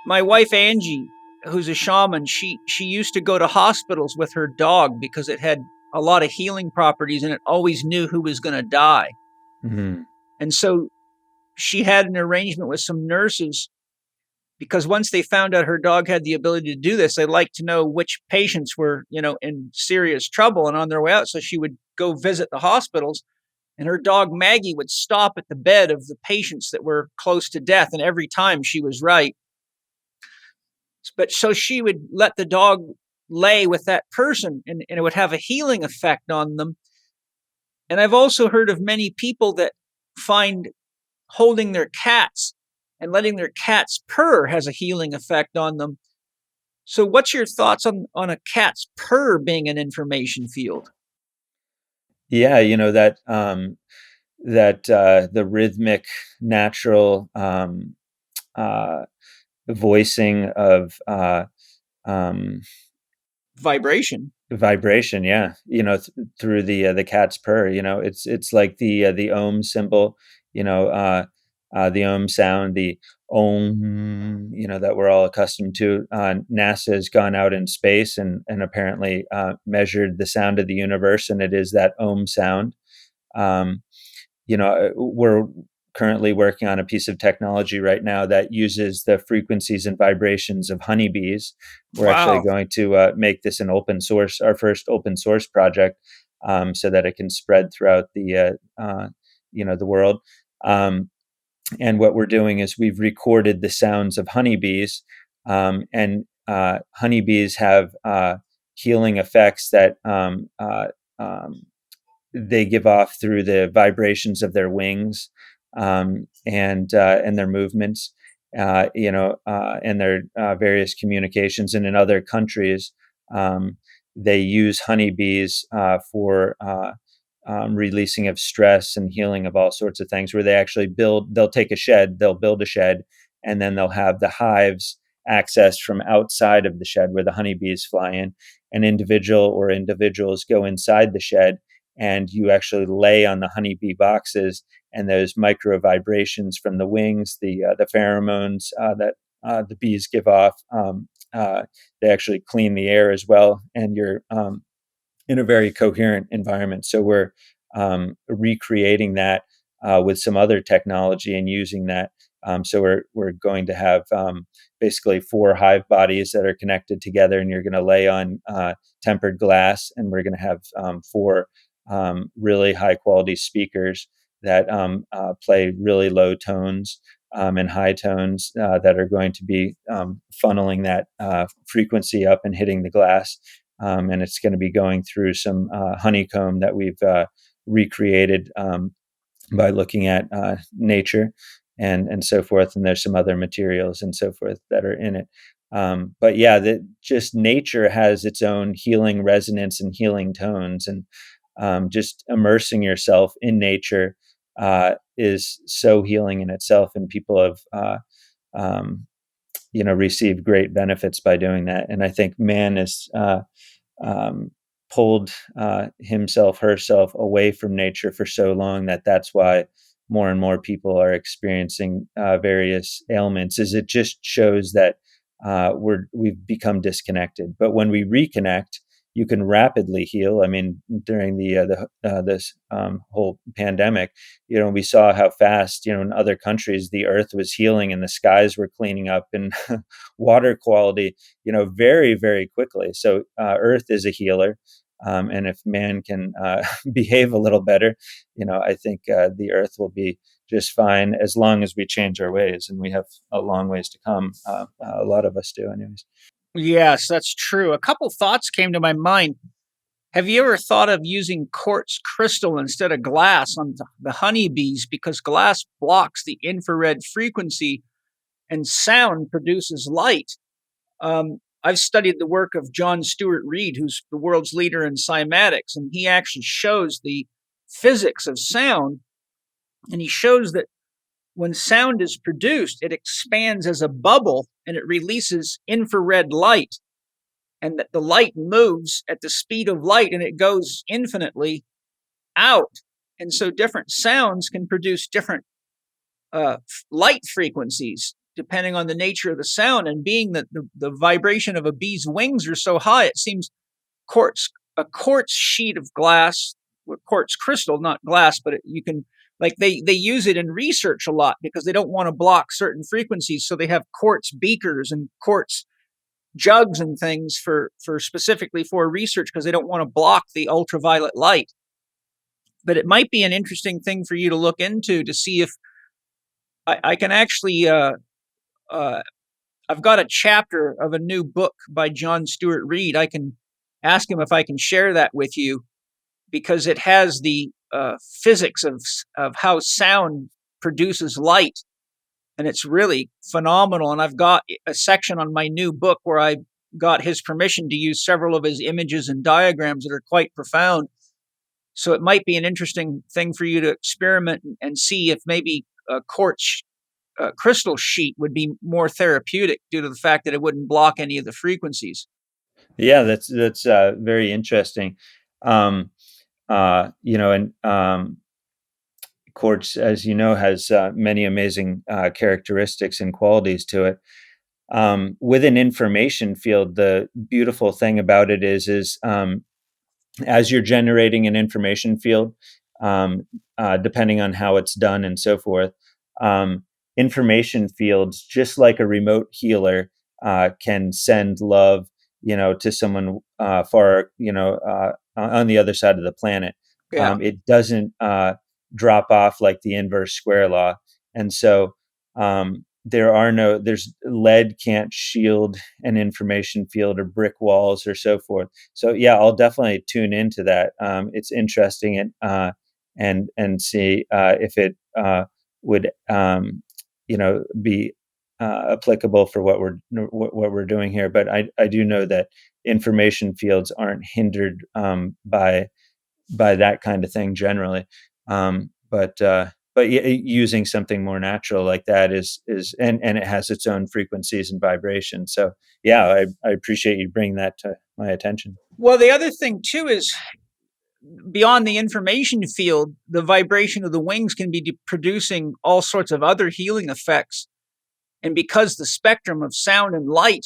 My wife Angie, who's a shaman, she used to go to hospitals with her dog because it had a lot of healing properties and it always knew who was going to die. Mm-hmm. And so she had an arrangement with some nurses because once they found out her dog had the ability to do this, they liked to know which patients were, in serious trouble and on their way out. So she would go visit the hospitals, and her dog Maggie would stop at the bed of the patients that were close to death. And every time she was right. But so she would let the dog lay with that person and it would have a healing effect on them. And I've also heard of many people that find holding their cats and letting their cats purr has a healing effect on them. So what's your thoughts on a cat's purr being an information field? Yeah, the rhythmic, natural voicing of Vibration. vibration, yeah, through the cat's purr. It's like the ohm symbol, the ohm sound, the ohm, that we're all accustomed to. NASA has gone out in space and apparently measured the sound of the universe, and it is that ohm sound. um, we're currently working on a piece of technology right now that uses the frequencies and vibrations of honeybees. We're actually Wow. going to make this an open source, our first open source project, so that it can spread throughout the world. And what we're doing is we've recorded the sounds of honeybees, and honeybees have healing effects that they give off through the vibrations of their wings, and their movements, and their various communications. And in other countries, they use honeybees for releasing of stress and healing of all sorts of things. Where they'll take a shed, they'll build a shed, and then they'll have the hives accessed from outside of the shed where the honeybees fly in. An individual or individuals go inside the shed, and you actually lay on the honeybee boxes, and those micro vibrations from the wings, the pheromones that the bees give off, they actually clean the air as well, and you're in a very coherent environment. So we're recreating that with some other technology and using that. So we're going to have basically 4 hive bodies that are connected together, and you're going to lay on tempered glass, and we're going to have 4 really high quality speakers that play really low tones and high tones that are going to be funneling that frequency up and hitting the glass. And it's going to be going through some honeycomb that we've recreated by looking at nature and so forth. And there's some other materials and so forth that are in it. But yeah, just nature has its own healing resonance and healing tones, and just immersing yourself in nature is so healing in itself. And people have received great benefits by doing that. And I think man is pulled himself, herself away from nature for so long that's why more and more people are experiencing various ailments, is it just shows that we've become disconnected. But when we reconnect, you can rapidly heal. I mean, during this whole pandemic, we saw how fast, in other countries, the earth was healing and the skies were cleaning up and water quality, very, very quickly. So earth is a healer. And if man can behave a little better, I think the earth will be just fine as long as we change our ways. And we have a long ways to come. A lot of us do, anyways. Yes, that's true. A couple thoughts came to my mind. Have you ever thought of using quartz crystal instead of glass on the honeybees? Because glass blocks the infrared frequency and sound produces light. I've studied the work of John Stuart Reid, who's the world's leader in cymatics, and he actually shows the physics of sound. And he shows that when sound is produced, it expands as a bubble and it releases infrared light, and that the light moves at the speed of light and it goes infinitely out. And so different sounds can produce different light frequencies depending on the nature of the sound. And being that the vibration of a bee's wings are so high, it seems a quartz sheet of glass, quartz crystal, not glass, but you can, like they use it in research a lot because they don't want to block certain frequencies. So they have quartz beakers and quartz jugs and things for specifically for research because they don't want to block the ultraviolet light. But it might be an interesting thing for you to look into to see if I can actually, I've got a chapter of a new book by John Stuart Reid. I can ask him if I can share that with you because it has the physics of how sound produces light. And it's really phenomenal. And I've got a section on my new book where I got his permission to use several of his images and diagrams that are quite profound. So it might be an interesting thing for you to experiment and see if maybe a quartz crystal sheet would be more therapeutic due to the fact that it wouldn't block any of the frequencies. Yeah, that's very interesting. And quartz, as you know, has many amazing characteristics and qualities to it. With an information field, the beautiful thing about it is as you're generating an information field, depending on how it's done and so forth, information fields, just like a remote healer, can send love, to someone far, on the other side of the planet. Yeah. It doesn't drop off like the inverse square law. And so there's lead can't shield an information field or brick walls or so forth. So yeah, I'll definitely tune into that. It's interesting and see if it would be applicable for what we're doing here. But I do know that information fields aren't hindered by that kind of thing generally. But using something more natural like that is and it has its own frequencies and vibrations. So yeah, I appreciate you bringing that to my attention. Well, the other thing too is beyond the information field, the vibration of the wings can be producing all sorts of other healing effects. And because the spectrum of sound and light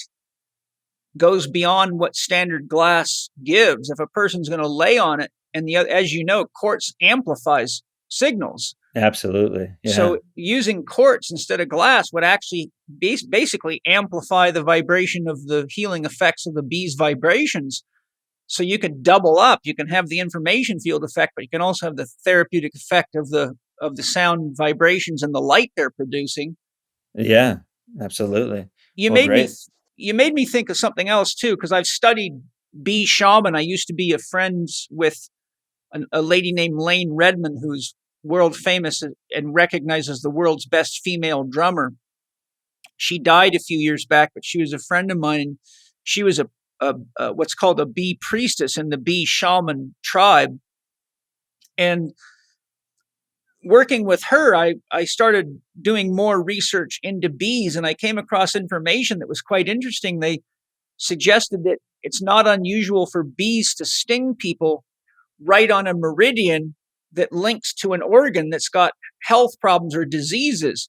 goes beyond what standard glass gives, if a person's going to lay on it, and as you know, quartz amplifies signals. Absolutely. Yeah. So using quartz instead of glass would actually basically amplify the vibration of the healing effects of the bee's vibrations. So you could double up. You can have the information field effect, but you can also have the therapeutic effect of the sound vibrations and the light they're producing. Yeah, absolutely. You made me think of something else too, because I've studied bee shaman. I used to be friends with a lady named Lane Redmond, who's world famous and recognized as the world's best female drummer. She died a few years back, but she was a friend of mine, and she was a what's called a bee priestess in the bee shaman tribe. And working with her, I started doing more research into bees, and I came across information that was quite interesting. They suggested that it's not unusual for bees to sting people right on a meridian that links to an organ that's got health problems or diseases.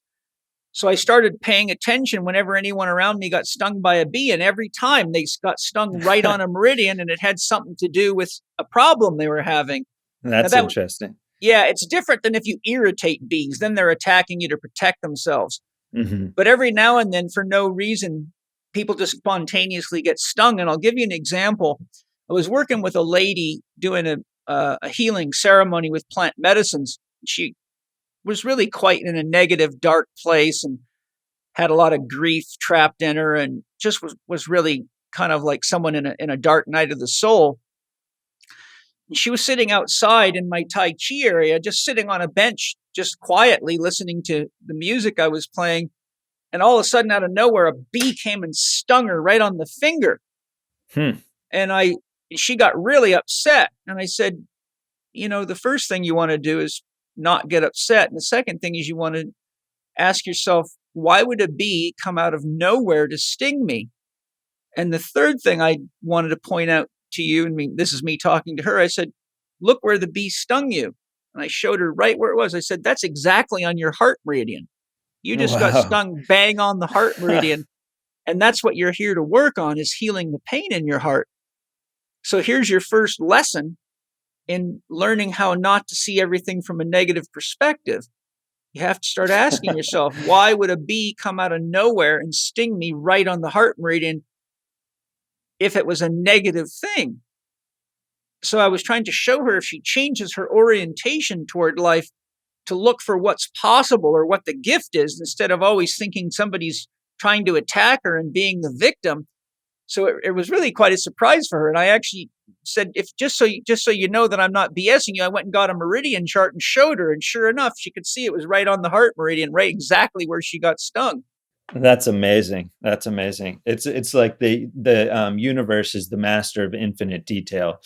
So I started paying attention whenever anyone around me got stung by a bee, and every time they got stung right on a meridian, and it had something to do with a problem they were having. That's interesting. Yeah, it's different than if you irritate bees. Then they're attacking you to protect themselves. Mm-hmm. But every now and then, for no reason, people just spontaneously get stung. And I'll give you an example. I was working with a lady doing a healing ceremony with plant medicines. She was really quite in a negative, dark place and had a lot of grief trapped in her, and just was really kind of like someone in a dark night of the soul. And she was sitting outside in my Tai Chi area, just sitting on a bench, just quietly listening to the music I was playing. And all of a sudden, out of nowhere, a bee came and stung her right on the finger. And she got really upset. And I said, the first thing you want to do is not get upset. And the second thing is you want to ask yourself, why would a bee come out of nowhere to sting me? And the third thing I wanted to point out to you, and this is me talking to her, I said, look where the bee stung you. And I showed her right where it was. I said, that's exactly on your heart meridian. You just got stung bang on the heart meridian. And that's what you're here to work on, is healing the pain in your heart. So here's your first lesson in learning how not to see everything from a negative perspective. You have to start asking yourself, why would a bee come out of nowhere and sting me right on the heart meridian if it was a negative thing? So I was trying to show her, if she changes her orientation toward life to look for what's possible or what the gift is, instead of always thinking somebody's trying to attack her and being the victim. So it was really quite a surprise for her. And I actually said, just so you know that I'm not BSing you, I went and got a meridian chart and showed her. And sure enough, she could see it was right on the heart meridian, right exactly where she got stung. That's amazing. That's amazing. It's like the universe is the master of infinite detail.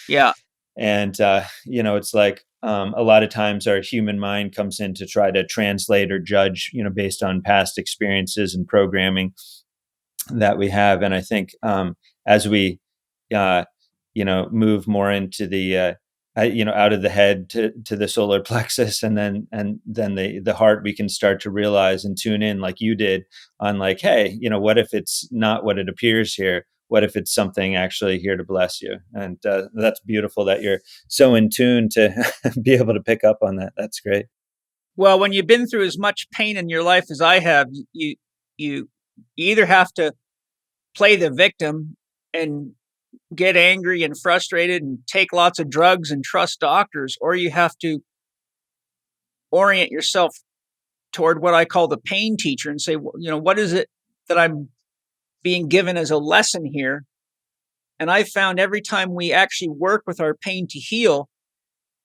Yeah. And, it's like a lot of times our human mind comes in to try to translate or judge, based on past experiences and programming that we have. And I think as we, move more into the, out of the head to the solar plexus, and then the heart, we can start to realize and tune in, like you did, on like, hey, what if it's not what it appears here? What if it's something actually here to bless you? And that's beautiful that you're so in tune to be able to pick up on that. That's great. Well, when you've been through as much pain in your life as I have, you either have to play the victim and get angry and frustrated and take lots of drugs and trust doctors, or you have to orient yourself toward what I call the pain teacher and say, what is it that I'm being given as a lesson here? And I found every time we actually work with our pain to heal,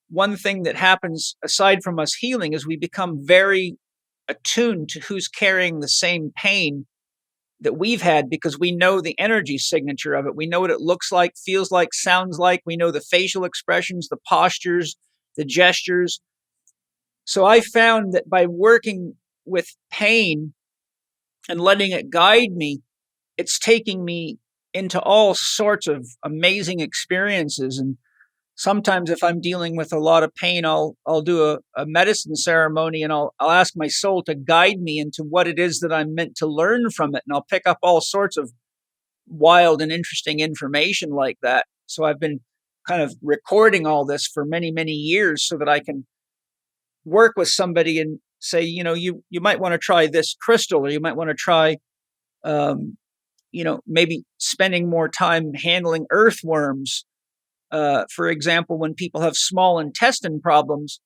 one thing that happens aside from us healing is we become very attuned to who's carrying the same pain that we've had, because we know the energy signature of it. We know what it looks like, feels like, sounds like. We know the facial expressions, the postures, the gestures. So I found that by working with pain and letting it guide me, it's taking me into all sorts of amazing experiences. And sometimes if I'm dealing with a lot of pain, I'll do a medicine ceremony, and I'll ask my soul to guide me into what it is that I'm meant to learn from it. And I'll pick up all sorts of wild and interesting information like that. So I've been kind of recording all this for many, many years so that I can work with somebody and say, you might want to try this crystal, or you might want to try, maybe spending more time handling earthworms. For example, when people have small intestine problems,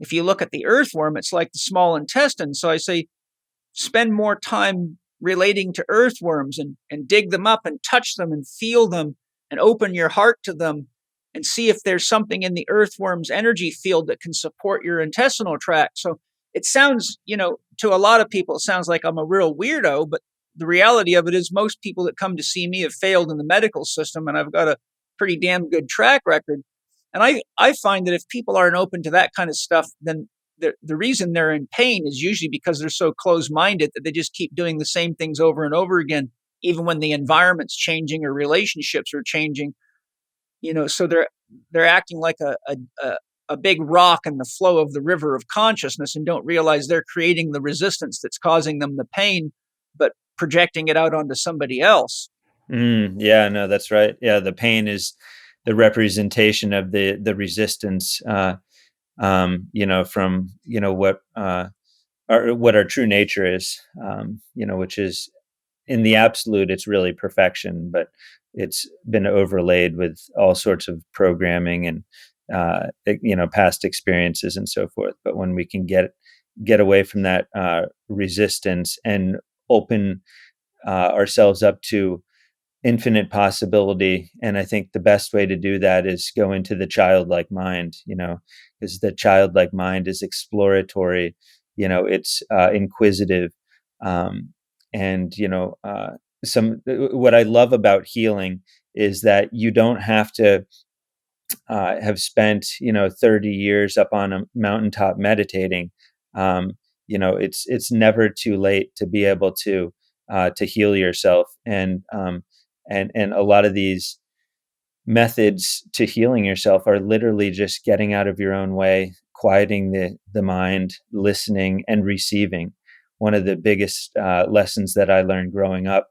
if you look at the earthworm, it's like the small intestine. So I say, spend more time relating to earthworms and dig them up and touch them and feel them and open your heart to them and see if there's something in the earthworm's energy field that can support your intestinal tract. So it sounds, to a lot of people, it sounds like I'm a real weirdo, but the reality of it is most people that come to see me have failed in the medical system, and I've got a pretty damn good track record. And I find that if people aren't open to that kind of stuff, then the reason they're in pain is usually because they're so close-minded that they just keep doing the same things over and over again, even when the environment's changing or relationships are changing. So they're acting like a big rock in the flow of the river of consciousness and don't realize they're creating the resistance that's causing them the pain, but projecting it out onto somebody else. Yeah, no, that's right. Yeah, the pain is the representation of the resistance, from what our true nature is, which is, in the absolute, it's really perfection, but it's been overlaid with all sorts of programming and past experiences and so forth. But when we can get away from that resistance and open ourselves up to infinite possibility, and I think the best way to do that is go into the childlike mind, because the childlike mind is exploratory, it's inquisitive, and what I love about healing is that you don't have to have spent 30 years up on a mountaintop meditating. It's never too late to be able to heal yourself, and a lot of these methods to healing yourself are literally just getting out of your own way, quieting the mind, listening, and receiving. One of the biggest lessons that I learned growing up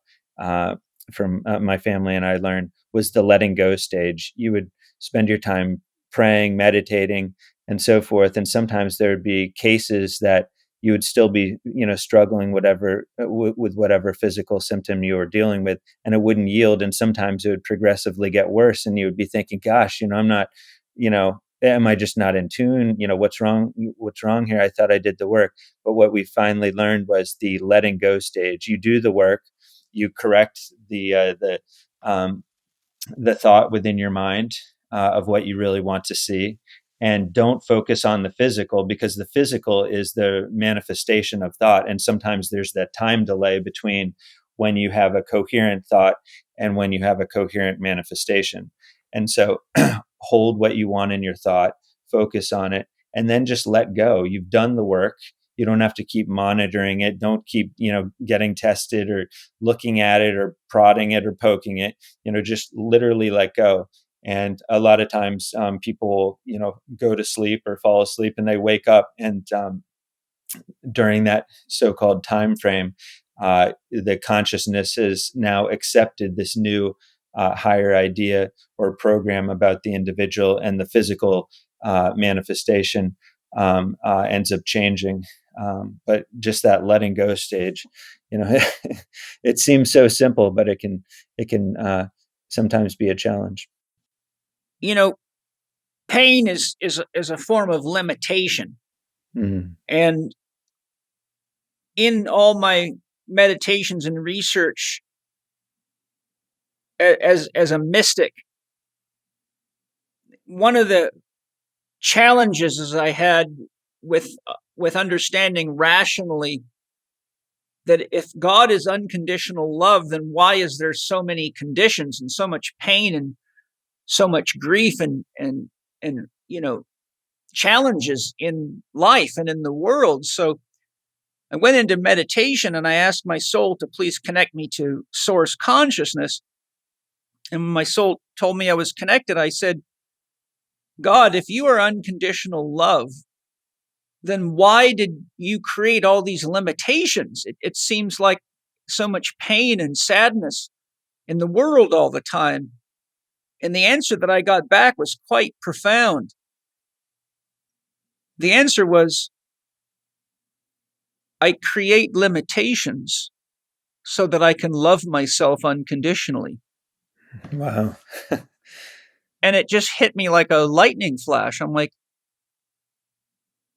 from my family and I learned was the letting go stage. You would spend your time praying, meditating, and so forth, and sometimes there would be cases that you would still be, struggling with whatever physical symptom you were dealing with, and it wouldn't yield. And sometimes it would progressively get worse, and you would be thinking, "Gosh, I'm not, am I just not in tune? What's wrong? What's wrong here? I thought I did the work." But what we finally learned was the letting go stage. You do the work, you correct the thought within your mind of what you really want to see. And don't focus on the physical, because the physical is the manifestation of thought. And sometimes there's that time delay between when you have a coherent thought and when you have a coherent manifestation. And so hold what you want in your thought, focus on it, and then just let go. You've done the work. You don't have to keep monitoring it. Don't keep, getting tested or looking at it or prodding it or poking it. Just literally let go. And a lot of times people, go to sleep or fall asleep, and they wake up, and during that so-called time frame, the consciousness has now accepted this new higher idea or program about the individual, and the physical manifestation ends up changing. But just that letting go stage, it seems so simple, but it can sometimes be a challenge. Pain is a form of limitation. Mm-hmm. And in all my meditations and research as a mystic, one of the challenges as I had with understanding rationally that if God is unconditional love, then why is there so many conditions and so much pain and so much grief and challenges in life and in the world? So I went into meditation and I asked my soul to please connect me to source consciousness. And when my soul told me I was connected, I said, "God, if you are unconditional love, then why did you create all these limitations? It seems like so much pain and sadness in the world all the time." And the answer that I got back was quite profound. The answer was, I create limitations so that I can love myself unconditionally. Wow. And it just hit me like a lightning flash. I'm like,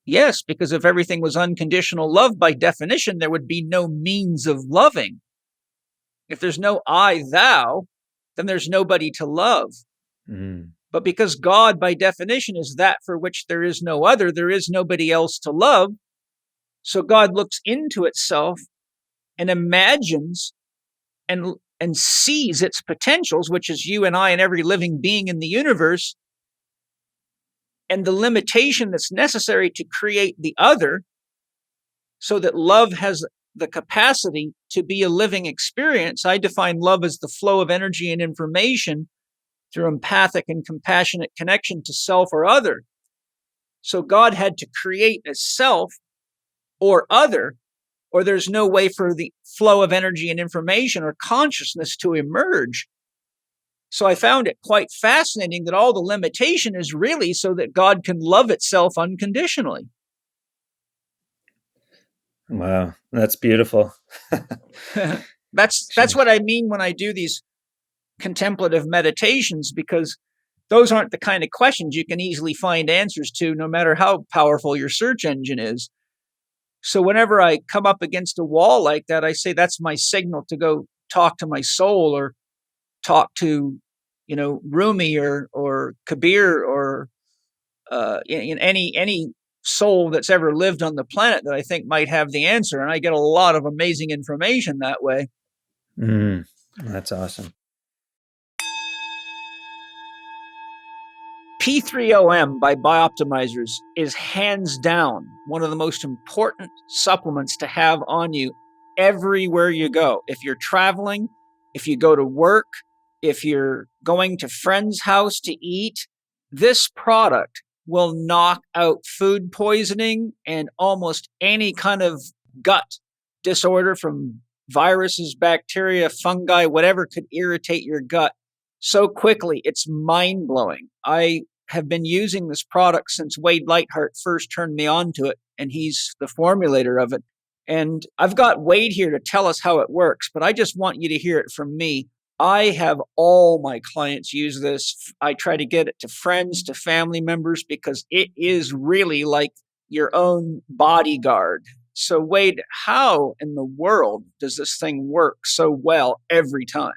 yes, because if everything was unconditional love, by definition, there would be no means of loving. If there's no I, thou, then there's nobody to love. Mm. But because God, by definition, is that for which there is no other, there is nobody else to love. So God looks into itself and imagines and sees its potentials, which is you and I and every living being in the universe, and the limitation that's necessary to create the other, so that love has the capacity to be a living experience. I define love as the flow of energy and information through empathic and compassionate connection to self or other. So God had to create a self or other, or there's no way for the flow of energy and information or consciousness to emerge. So I found it quite fascinating that all the limitation is really so that God can love itself unconditionally. Wow, that's beautiful. That's what I mean when I do these contemplative meditations, because those aren't the kind of questions you can easily find answers to, no matter how powerful your search engine is. So whenever I come up against a wall like that, I say that's my signal to go talk to my soul, or talk to, Rumi or Kabir, or in any soul that's ever lived on the planet that I think might have the answer. And I get a lot of amazing information that way. That's awesome. P3OM by Bioptimizers is hands down one of the most important supplements to have on you everywhere you go. If you're traveling, if you go to work, if you're going to friend's house to eat, this product will knock out food poisoning and almost any kind of gut disorder, from viruses, bacteria, fungi, whatever could irritate your gut so quickly. It's mind-blowing. I have been using this product since Wade Lightheart first turned me on to it, and he's the formulator of it. And I've got Wade here to tell us how it works, but I just want you to hear it from me. I have all my clients use this. I try to get it to friends, to family members, because it is really like your own bodyguard. So Wade, how in the world does this thing work so well every time?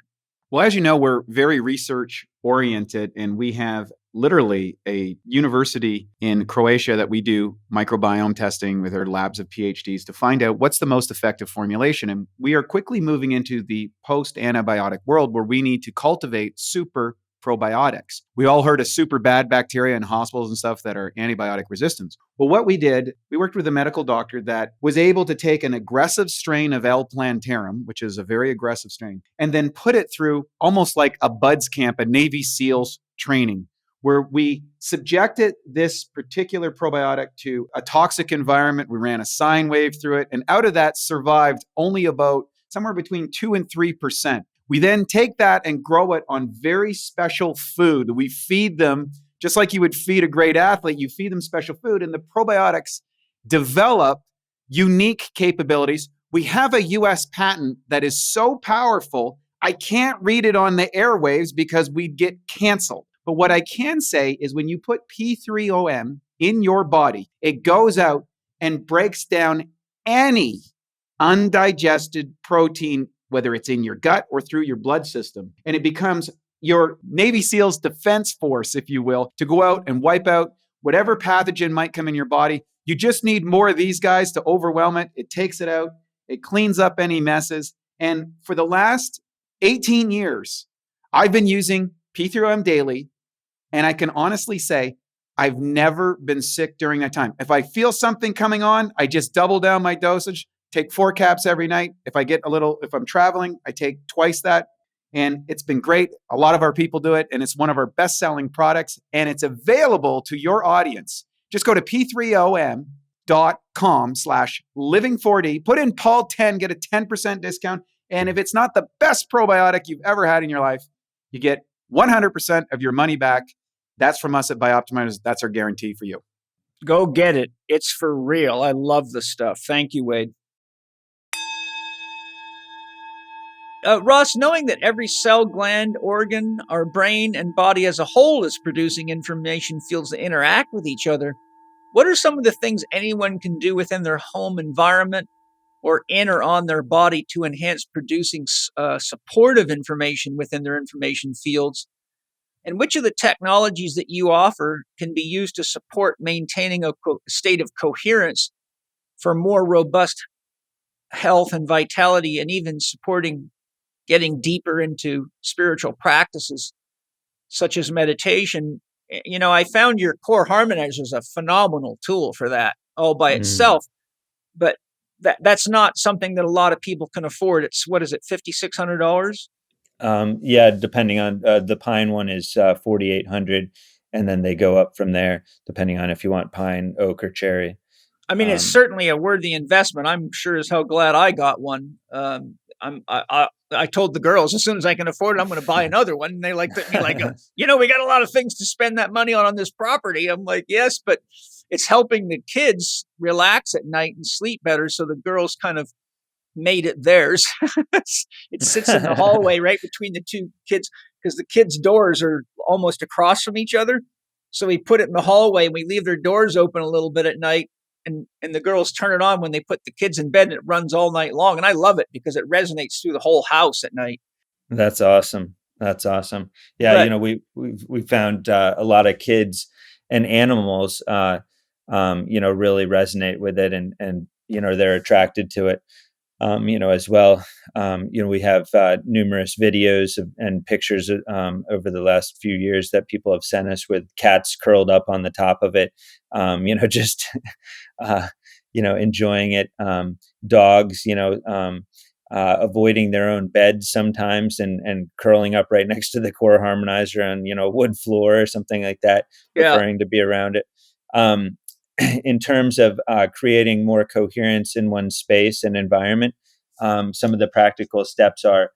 Well, as you know, we're very research oriented, and we have literally a university in Croatia that we do microbiome testing with our labs of PhDs to find out what's the most effective formulation. And we are quickly moving into the post-antibiotic world where we need to cultivate super probiotics. We all heard of super bad bacteria in hospitals and stuff that are antibiotic resistant. Well, what we did, we worked with a medical doctor that was able to take an aggressive strain of L. plantarum, which is a very aggressive strain, and then put it through almost like a BUDS camp, a Navy SEALs training, where we subjected this particular probiotic to a toxic environment. We ran a sine wave through it, and out of that survived only about somewhere between 2 and 3%. We then take that and grow it on very special food. We feed them just like you would feed a great athlete. You feed them special food, and the probiotics develop unique capabilities. We have a US patent that is so powerful, I can't read it on the airwaves because we'd get canceled. But what I can say is when you put P3OM in your body, it goes out and breaks down any undigested protein, whether it's in your gut or through your blood system. And it becomes your Navy SEALs defense force, if you will, to go out and wipe out whatever pathogen might come in your body. You just need more of these guys to overwhelm it. It takes it out. It cleans up any messes. And for the last 18 years, I've been using P3OM daily. And I can honestly say, I've never been sick during that time. If I feel something coming on, I just double down my dosage, take 4 caps every night. If I'm traveling, I take twice that. And it's been great. A lot of our people do it, and it's one of our best-selling products, and it's available to your audience. Just go to p3om.com/living4d, put in Paul10, get a 10% discount. And if it's not the best probiotic you've ever had in your life, you get 100% of your money back. That's from us at Bioptimizers. That's our guarantee for you. Go get it. It's for real. I love the stuff. Thank you, Wade. Ross, knowing that every cell, gland, organ, our brain, and body as a whole is producing information fields that interact with each other, what are some of the things anyone can do within their home environment or in or on their body to enhance producing supportive information within their information fields? And which of the technologies that you offer can be used to support maintaining a state of coherence for more robust health and vitality, and even supporting getting deeper into spiritual practices such as meditation? I found your core harmonizer is a phenomenal tool for that all by itself, but that's not something that a lot of people can afford. It's, what is it, $5,600? Yeah, depending on the Pine one is 4,800, and then they go up from there, depending on if you want pine, oak, or cherry. I mean, it's certainly a worthy investment. I'm sure as hell glad I got one. I told the girls, as soon as I can afford it, I'm going to buy another one. And they looked at me like, we got a lot of things to spend that money on this property. I'm like, yes, but it's helping the kids relax at night and sleep better. So the girls kind of made it theirs. It sits in the hallway right between the two kids, because the kids' doors are almost across from each other. So we put it in the hallway and we leave their doors open a little bit at night. And the girls turn it on when they put the kids in bed, and it runs all night long. And I love it because it resonates through the whole house at night. That's awesome. That's awesome. Yeah, Right. we found a lot of kids and animals, really resonate with it, and they're attracted to it. As well. We have numerous videos and pictures over the last few years that people have sent us with cats curled up on the top of it, just, enjoying it. Dogs, avoiding their own beds sometimes and curling up right next to the core harmonizer on, wood floor or something like that, Yeah. preferring to be around it. Um, in terms of creating more coherence in one's space and environment, some of the practical steps are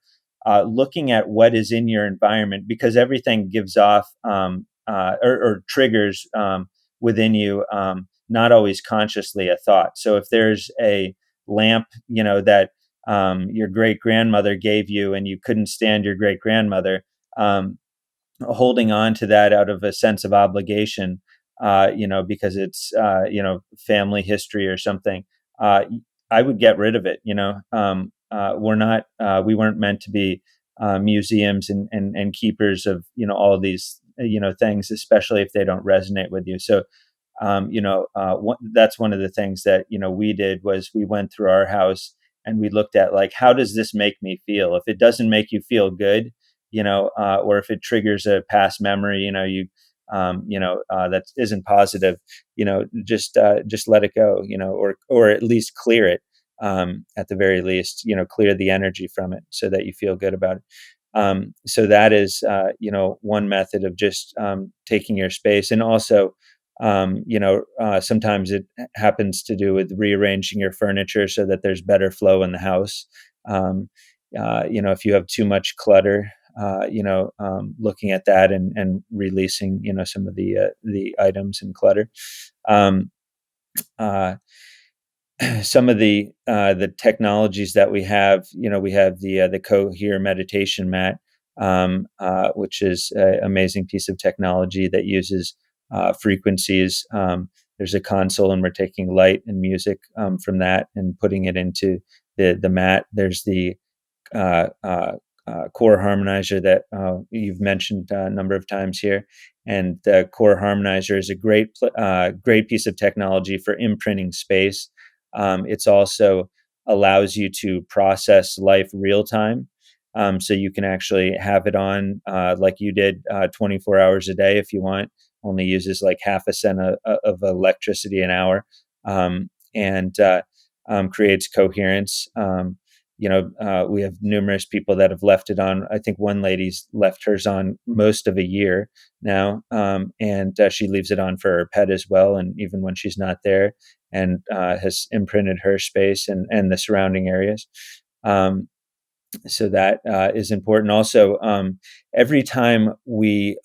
looking at what is in your environment, because everything gives off or triggers within you, not always consciously a thought. So if there's a lamp, that your great grandmother gave you and you couldn't stand your great grandmother, holding on to that out of a sense of obligation, because it's, family history or something, I would get rid of it. We weren't meant to be museums and keepers of, all of these, things, especially if they don't resonate with you. So, that's one of the things that, we did was we went through our house and we looked at, like, how does this make me feel? If it doesn't make you feel good, or if it triggers a past memory, that isn't positive, just let it go, or at least clear it, at the very least, clear the energy from it so that you feel good about it. So that is, one method of just taking your space. And also, sometimes it happens to do with rearranging your furniture so that there's better flow in the house. If you have too much clutter, looking at that and releasing, some of the items and clutter. Um, uh, some of the technologies that we have, we have the Cohere meditation mat, which is an amazing piece of technology that uses frequencies. There's a console, and we're taking light and music from that and putting it into the mat. There's the core harmonizer that you've mentioned a number of times here, and the core harmonizer is a great piece of technology for imprinting space. It's also allows you to process life real time. So you can actually have it on, like you did, 24 hours a day if you want. Only uses like half a cent of electricity an hour, and creates coherence. We have numerous people that have left it on. I think one lady's left hers on most of a year now, and she leaves it on for her pet as well, and even when she's not there, and has imprinted her space and the surrounding areas. So that is important. Also, every time we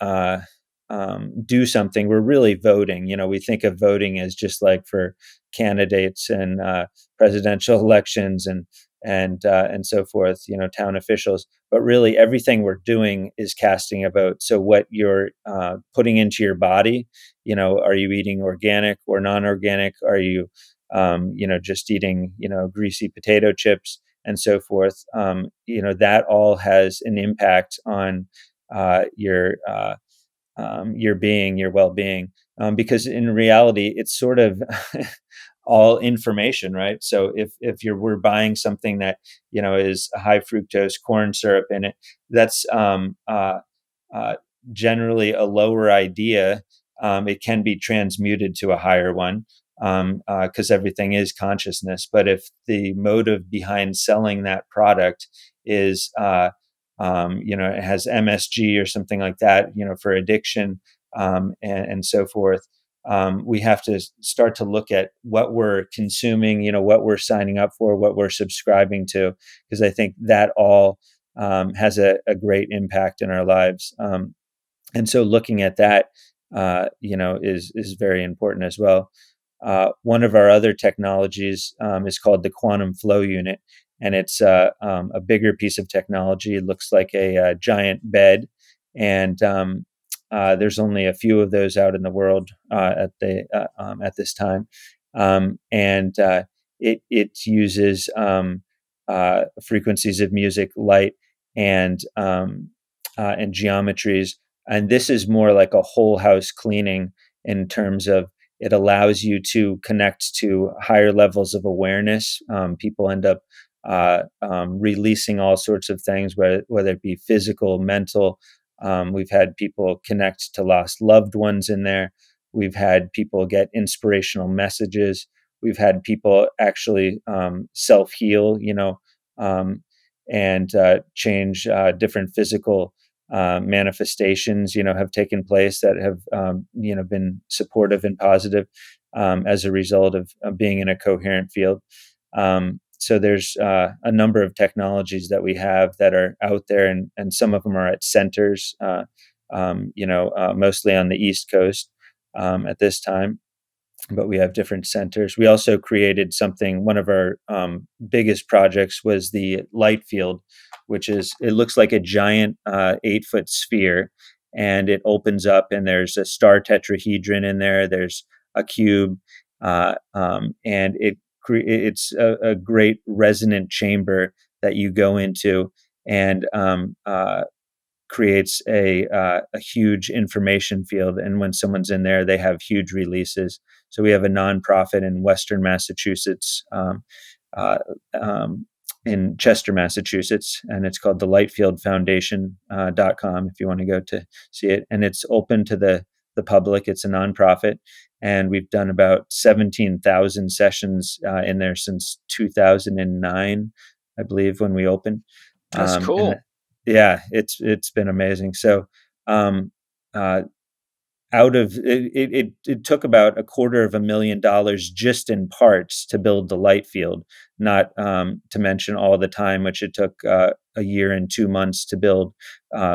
do something, we're really voting. We think of voting as just like for candidates and presidential elections and so forth. Town officials, but really everything we're doing is casting a vote. So what you're putting into your body, are you eating organic or non-organic? Are you, just eating, greasy potato chips and so forth? That all has an impact on your being, your well-being, because in reality, it's sort of all information, right? So if we're buying something that is high fructose corn syrup in it, that's uh, generally a lower idea. It can be transmuted to a higher one, because everything is consciousness. But if the motive behind selling that product is, it has MSG or something like that, for addiction, and so forth. We have to start to look at what we're consuming, what we're signing up for, what we're subscribing to, because I think that all has a great impact in our lives. And so looking at that, is very important as well. One of our other technologies is called the quantum flow unit, and it's a bigger piece of technology. It looks like a giant bed, and there's only a few of those out in the world at this time, and it uses frequencies of music, light, and geometries. And this is more like a whole house cleaning in terms of it allows you to connect to higher levels of awareness. People end up releasing all sorts of things, whether it be physical, mental. We've had people connect to lost loved ones in there. We've had people get inspirational messages. We've had people actually self-heal, and change different physical manifestations, have taken place that have, been supportive and positive as a result of being in a coherent field. So there's a number of technologies that we have that are out there, and some of them are at centers, mostly on the East Coast at this time. But we have different centers. We also created something. One of our biggest projects was the light field, it looks like a giant 8-foot sphere, and it opens up, and there's a star tetrahedron in there. There's a cube, and it's a great resonant chamber that you go into, and creates a huge information field. And when someone's in there, they have huge releases. So we have a nonprofit in Western Massachusetts, in Chester, Massachusetts, and it's called the lightfieldfoundation.com if you want to go to see it. And it's open to the public. It's a nonprofit. And we've done about 17,000 sessions in there since 2009, I believe, when we opened. That's cool. Yeah, it's been amazing. So, out of it took about $250,000 just in parts to build the light field, not to mention all the time, which it took a year and 2 months to build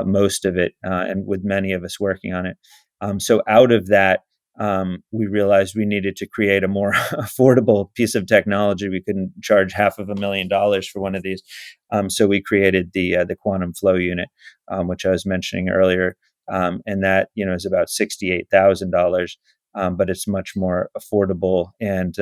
most of it, and with many of us working on it. So out of that, we realized we needed to create a more affordable piece of technology. We couldn't charge $500,000 for one of these. So we created the quantum flow unit, which I was mentioning earlier. And that, is about $68,000, but it's much more affordable and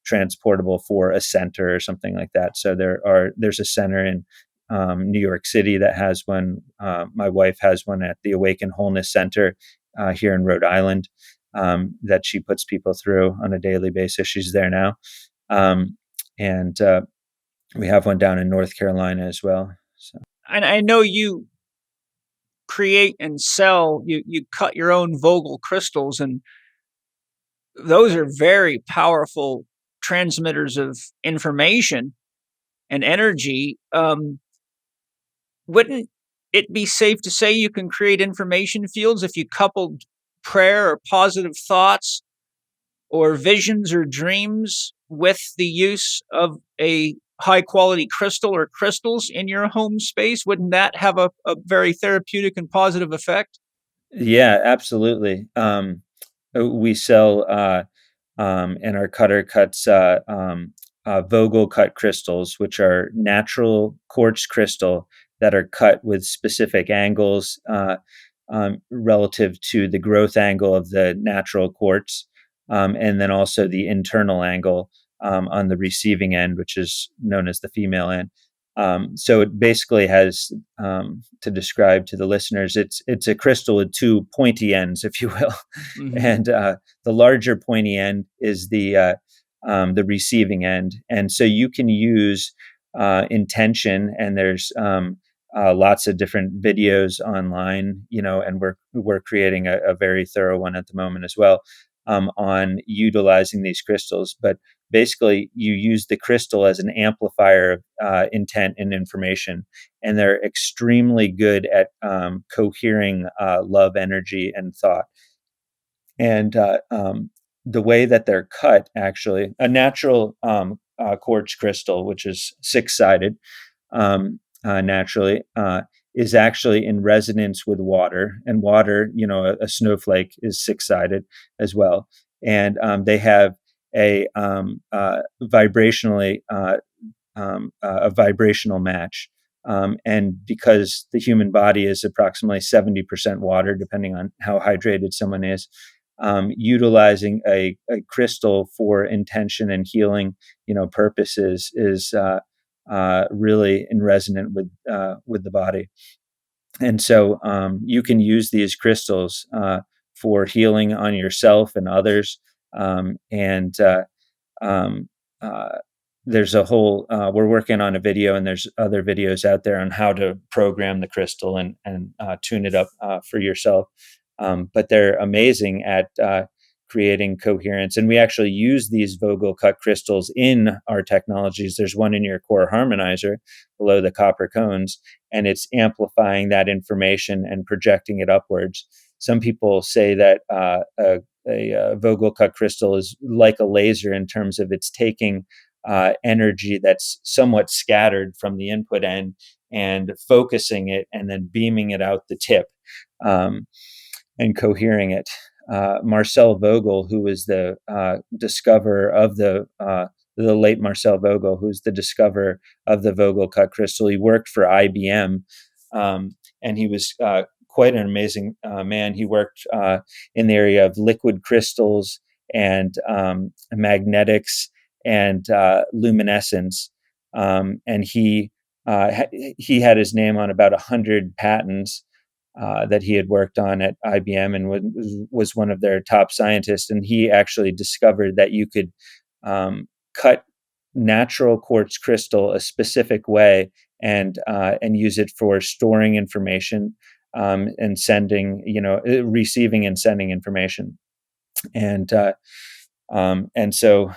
transportable for a center or something like that. So there's a center in New York City that has one. My wife has one at the Awaken Wholeness Center here in Rhode Island that she puts people through on a daily basis. She's there now, and we have one down in North Carolina as well. So. And I know you create and sell, you cut your own Vogel crystals, and those are very powerful transmitters of information and energy. Wouldn't it be safe to say you can create information fields if you coupled prayer or positive thoughts or visions or dreams with the use of a high quality crystal or crystals in your home space? Wouldn't that have a very therapeutic and positive effect? Yeah, absolutely. We sell in our cutter cuts Vogel Cut Crystals, which are natural quartz crystal that are cut with specific angles relative to the growth angle of the natural quartz, and then also the internal angle on the receiving end, which is known as the female end. So it basically has, to describe to the listeners, it's a crystal with two pointy ends, if you will, Mm-hmm. and the larger pointy end is the receiving end, and so you can use intention, and there's lots of different videos online, and we're creating a very thorough one at the moment as well, on utilizing these crystals. But basically, you use the crystal as an amplifier of intent and information, and they're extremely good at cohering love, energy, and thought. And the way that they're cut, actually, a natural quartz crystal, which is six-sided naturally, is actually in resonance with water. And water, a snowflake is six-sided as well. And they have a vibrationally a vibrational match. And because the human body is approximately 70% water, depending on how hydrated someone is, utilizing a crystal for intention and healing, purposes is really in resonant with the body. And so you can use these crystals for healing on yourself and others. And um, uh, there's a whole we're working on a video, and there's other videos out there on how to program the crystal and tune it up for yourself. But they're amazing at creating coherence, and we actually use these Vogel cut crystals in our technologies. There's one in your core harmonizer below the copper cones, and it's amplifying that information and projecting it upwards. Some people say that a Vogel cut crystal is like a laser in terms of it's taking energy that's somewhat scattered from the input end and focusing it and then beaming it out the tip and cohering it. Marcel Vogel, who was the discoverer of the late Marcel Vogel, who's the discoverer of the Vogel cut crystal, he worked for IBM, and he was quite an amazing man. He worked in the area of liquid crystals and magnetics and luminescence, and he had his name on about 100 patents that he had worked on at IBM, and was one of their top scientists. And he actually discovered that you could cut natural quartz crystal a specific way and use it for storing information and sending, receiving and sending information. And so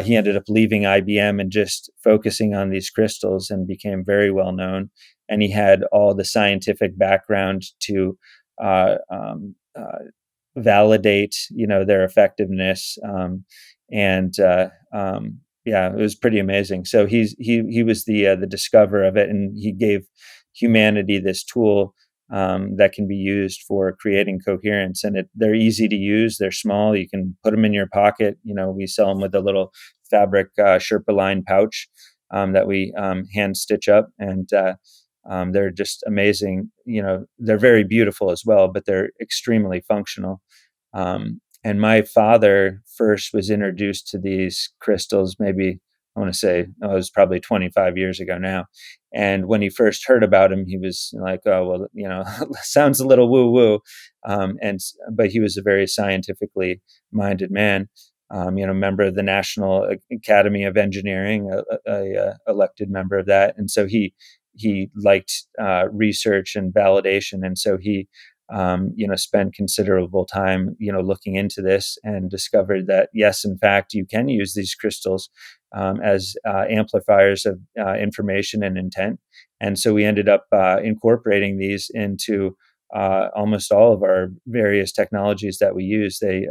he ended up leaving IBM and just focusing on these crystals, and became very well known. And he had all the scientific background to validate, their effectiveness. Yeah, it was pretty amazing. So he was the discoverer of it, and he gave humanity this tool that can be used for creating coherence. And they're easy to use. They're small. You can put them in your pocket. We sell them with a little fabric Sherpa line pouch that we hand stitch up, and they're just amazing. They're very beautiful as well, but they're extremely functional. And my father first was introduced to these crystals, maybe I want to say it was probably 25 years ago now. And when he first heard about him, he was like, "Oh, well, sounds a little woo-woo." But he was a very scientifically minded man, member of the National Academy of Engineering, a elected member of that. And so he liked research and validation. And so he spent considerable time, looking into this, and discovered that, yes, in fact, you can use these crystals as amplifiers of information and intent. And so we ended up incorporating these into almost all of our various technologies that we use. They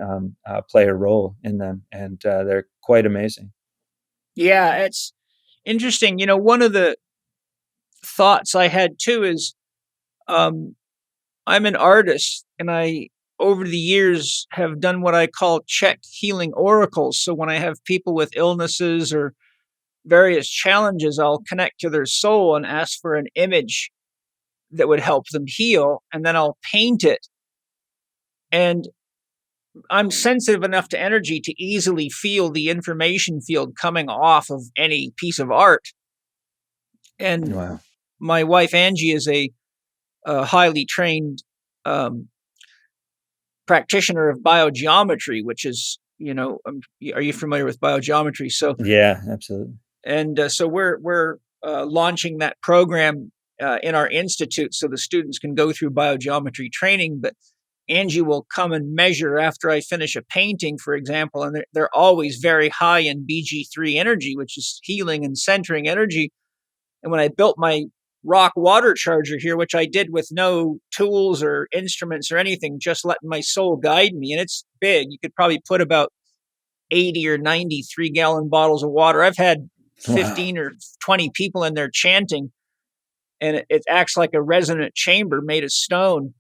play a role in them, and they're quite amazing. Yeah, it's interesting. One of the thoughts I had too is I'm an artist, and I, over the years, have done what I call Chek healing oracles. So when I have people with illnesses or various challenges, I'll connect to their soul and ask for an image that would help them heal, and then I'll paint it. And I'm sensitive enough to energy to easily feel the information field coming off of any piece of art. And Wow. my wife, Angie, is a highly trained practitioner of biogeometry, which is, are you familiar with biogeometry? So Yeah, absolutely. And so we're launching that program in our institute, so the students can go through biogeometry training. But Angie will come and measure after I finish a painting, for example, and they're always very high in BG3 energy, which is healing and centering energy. And when I built my rock water charger here, which I did with no tools or instruments or anything, just letting my soul guide me. And it's big. You could probably put about 80 or 90 3-gallon bottles of water. I've had 15 or 20 people in there chanting, and it acts like a resonant chamber made of stone.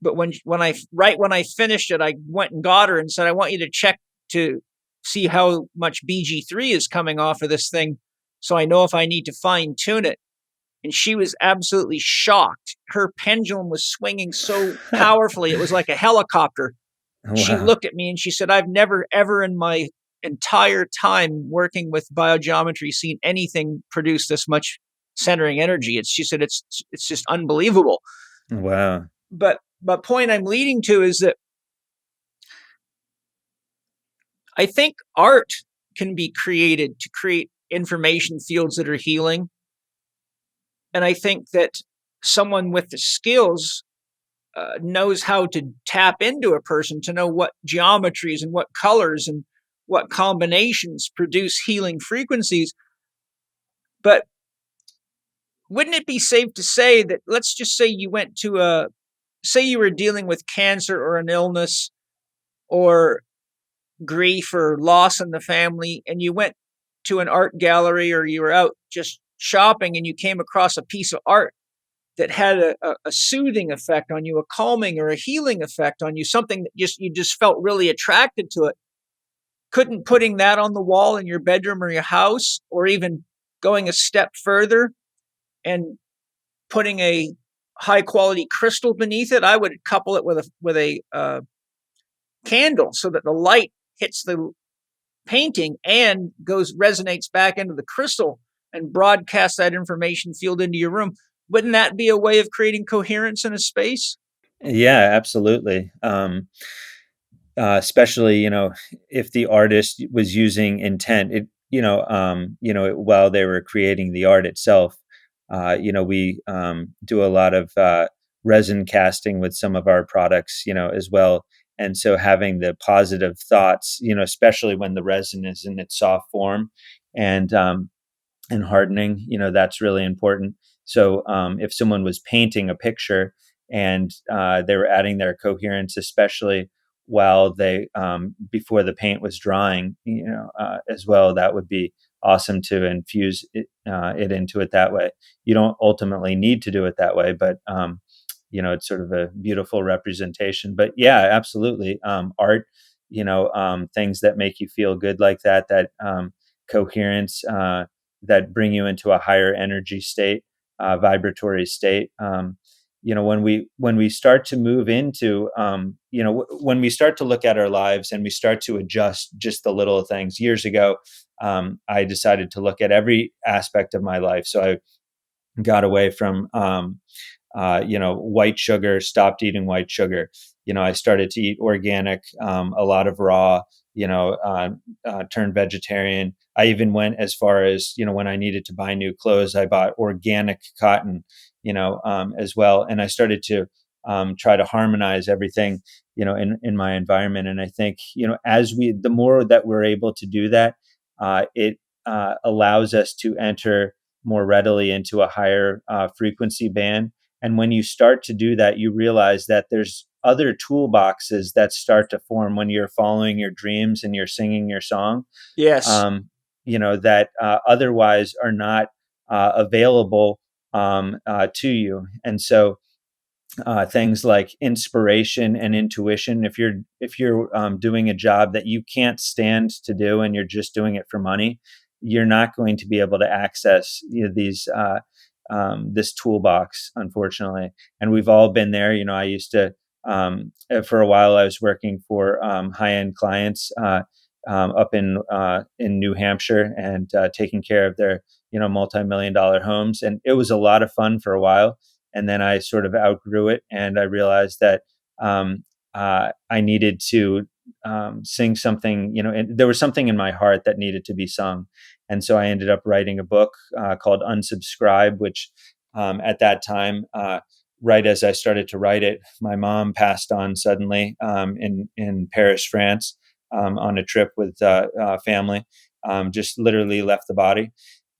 But when I finished it, I went and got her and said, I want you to check to see how much BG3 is coming off of this thing, so I know if I need to fine tune it. And she was absolutely shocked. Her pendulum was swinging so powerfully, it was like a helicopter. Wow. She looked at me and she said, I've never, ever in my entire time working with biogeometry seen anything produce this much centering energy. She said, it's just unbelievable. Wow. But point I'm leading to is that I think art can be created to create information fields that are healing. And I think that someone with the skills knows how to tap into a person to know what geometries and what colors and what combinations produce healing frequencies. But wouldn't it be safe to say that, let's just say you went to say you were dealing with cancer or an illness or grief or loss in the family, and you went to an art gallery or you were out just shopping and you came across a piece of art that had a soothing effect on you, a calming or a healing effect on you, something that you just felt really attracted to it. Couldn't putting that on the wall in your bedroom or your house, or even going a step further and putting a high quality crystal beneath it, I would couple it with a candle so that the light hits the painting and resonates back into the crystal and broadcasts that information field into your room. Wouldn't that be a way of creating coherence in a space? Yeah, absolutely. Especially, if the artist was using intent, while they were creating the art itself. We do a lot of resin casting with some of our products, as well. And so having the positive thoughts, especially when the resin is in its soft form and hardening, that's really important. So if someone was painting a picture and they were adding their coherence, especially while they before the paint was drying, as well, that would be awesome to infuse it into it that way. You don't ultimately need to do it that way, but it's sort of a beautiful representation. But yeah, absolutely, art, things that make you feel good like that coherence, that bring you into a higher energy state, vibratory state. When we start to move into, when we start to look at our lives and we start to adjust just the little things. Years ago, I decided to look at every aspect of my life. So I got away from, white sugar, stopped eating white sugar. I started to eat organic, a lot of raw, turned vegetarian. I even went as far as, when I needed to buy new clothes, I bought organic cotton, as well. And I started to try to harmonize everything, in my environment. And I think, the more that we're able to do that, it allows us to enter more readily into a higher frequency band. And when you start to do that, you realize that there's other toolboxes that start to form when you're following your dreams and you're singing your song. Yes. That otherwise are not available to you. And so things like inspiration and intuition, if you're doing a job that you can't stand to do and you're just doing it for money, you're not going to be able to access these this toolbox, unfortunately. And we've all been there. I used to, for a while, I was working for high-end clients up in New Hampshire and taking care of their, multi-million-dollar homes. And it was a lot of fun for a while. And then I sort of outgrew it, and I realized that I needed to sing something, and there was something in my heart that needed to be sung. And so I ended up writing a book called Unsubscribe, which at that time, right as I started to write it, my mom passed on suddenly in Paris, France, on a trip with family, just literally left the body.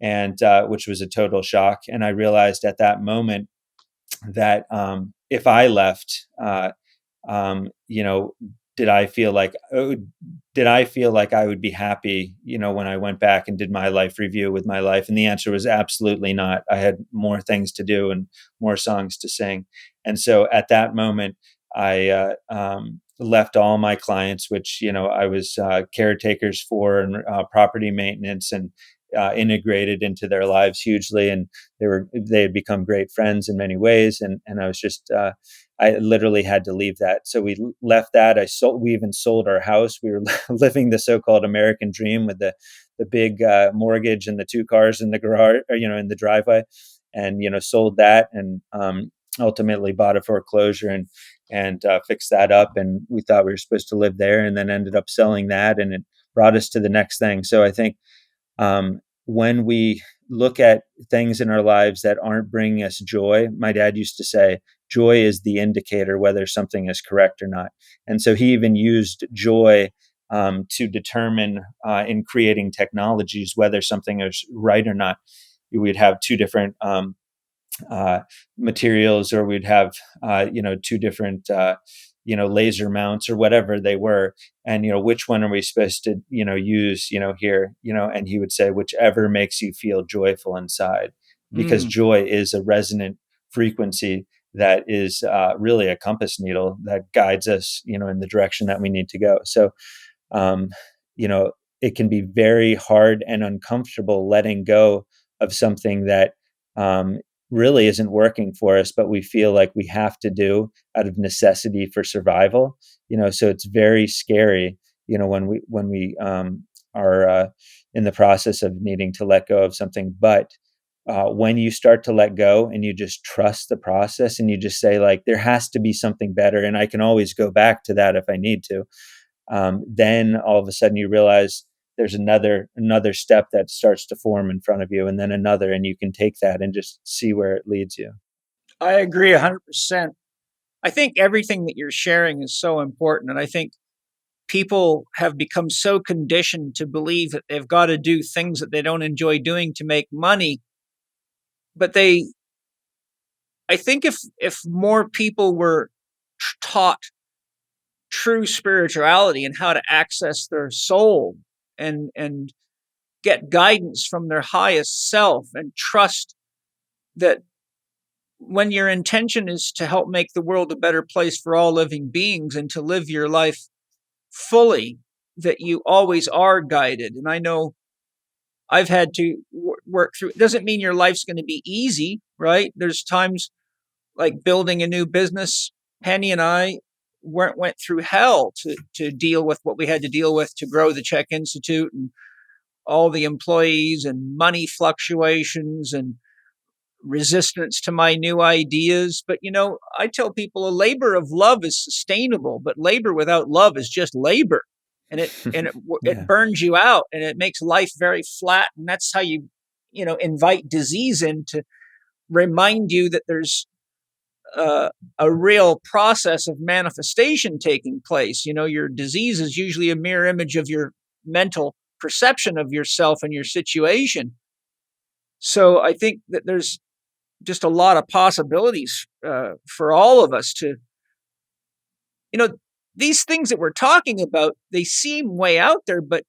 and which was a total shock. And I realized at that moment that if I left, you know, did I feel like I would be happy, you know, when I went back and did my life review with my life? And the answer was absolutely not. I had more things to do and more songs to sing. And so at that moment, I left all my clients, which, you know, I was caretakers for, and property maintenance, and integrated into their lives hugely. And they had become great friends in many ways. And I was just, I literally had to leave that. So we left that. We even sold our house. We were living the so-called American dream with the big mortgage and the 2 cars in the garage, or, you know, in the driveway, and, you know, sold that, and ultimately bought a foreclosure and fixed that up. And we thought we were supposed to live there, and then ended up selling that, and it brought us to the next thing. So I think when we look at things in our lives that aren't bringing us joy, my dad used to say, joy is the indicator whether something is correct or not. And so he even used joy to determine in creating technologies whether something is right or not. We'd have 2 different materials, or we'd have 2 different laser mounts or whatever they were, and, you know, which one are we supposed to, you know, use, you know, here, you know? And he would say, whichever makes you feel joyful inside, because joy is a resonant frequency that is really a compass needle that guides us, you know, in the direction that we need to go. So it can be very hard and uncomfortable letting go of something that really isn't working for us, but we feel like we have to do out of necessity for survival. You know, so it's very scary, you know, when we are in the process of needing to let go of something. But when you start to let go and you just trust the process, and you just say, like, there has to be something better, and I can always go back to that if I need to, then all of a sudden you realize there's another step that starts to form in front of you, and then another, and you can take that and just see where it leads you. I agree 100%. I think everything that you're sharing is so important. And I think people have become so conditioned to believe that they've got to do things that they don't enjoy doing to make money. But I think if more people were taught true spirituality and how to access their soul, and get guidance from their highest self, and trust that when your intention is to help make the world a better place for all living beings, and to live your life fully, that you always are guided. And I know I've had to work through. It doesn't mean your life's going to be easy, right? There's times like building a new business. Penny and I went through hell to deal with what we had to deal with to grow the Chek Institute, and all the employees, and money fluctuations, and resistance to my new ideas. But, you know, I tell people a labor of love is sustainable, but labor without love is just labor. And it Yeah. it burns you out, and it makes life very flat. And that's how you invite disease in, to remind you that there's a real process of manifestation taking place. You know, your disease is usually a mirror image of your mental perception of yourself and your situation. So I think that there's just a lot of possibilities for all of us to, these things that we're talking about, they seem way out there, but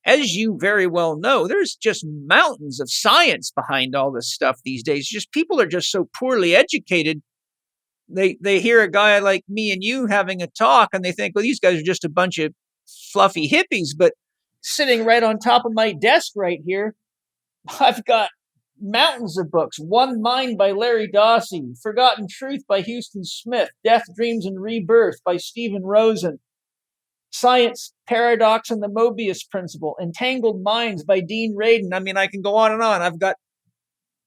as you very well know, there's just mountains of science behind all this stuff these days. Just people are just so poorly educated. They hear a guy like me and you having a talk, and they think, well, these guys are just a bunch of fluffy hippies. But sitting right on top of my desk right here, I've got mountains of books. One Mind by Larry Dossey, Forgotten Truth by Houston Smith, Death, Dreams, and Rebirth by Stephen Rosen, Science, Paradox, and the Mobius Principle, Entangled Minds by Dean Radin. I mean, I can go on and on. I've got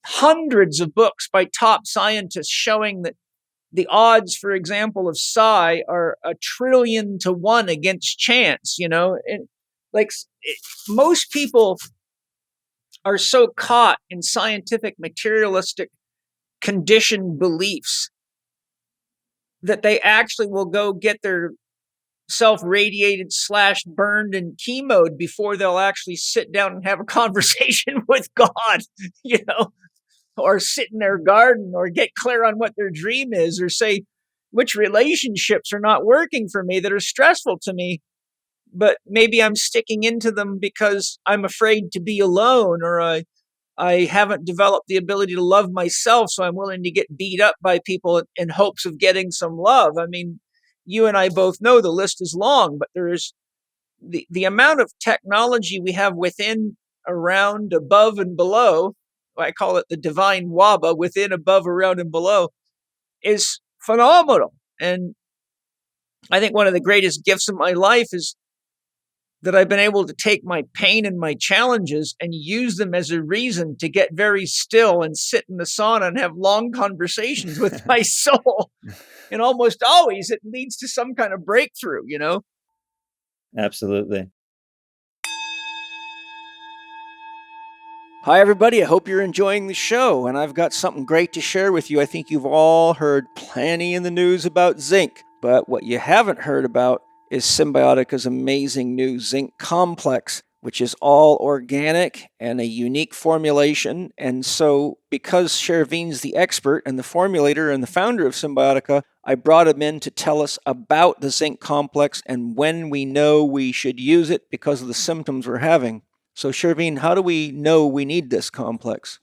hundreds of books by top scientists showing that the odds, for example, of psi are 1,000,000,000 to 1 against chance, And most people are so caught in scientific, materialistic, conditioned beliefs that they actually will go get their self-radiated / burned in key mode before they'll actually sit down and have a conversation with God, or sit in their garden, or get clear on what their dream is, or say which relationships are not working for me that are stressful to me. But maybe I'm sticking into them because I'm afraid to be alone, or I haven't developed the ability to love myself, so I'm willing to get beat up by people in hopes of getting some love. I mean, you and I both know the list is long, but there's the amount of technology we have within, around, above, and below. I call it the divine waba, within, above, around, and below, is phenomenal. And I think one of the greatest gifts of my life is that I've been able to take my pain and my challenges and use them as a reason to get very still and sit in the sauna and have long conversations with my soul. And almost always it leads to some kind of breakthrough, Absolutely. Hi, everybody. I hope you're enjoying the show, and I've got something great to share with you. I think you've all heard plenty in the news about zinc, but what you haven't heard about is Symbiotica's amazing new zinc complex, which is all organic and a unique formulation. And so, because Shervin's the expert and the formulator and the founder of Symbiotica, I brought him in to tell us about the zinc complex and when we know we should use it because of the symptoms we're having. So, Shervin, how do we know we need this complex?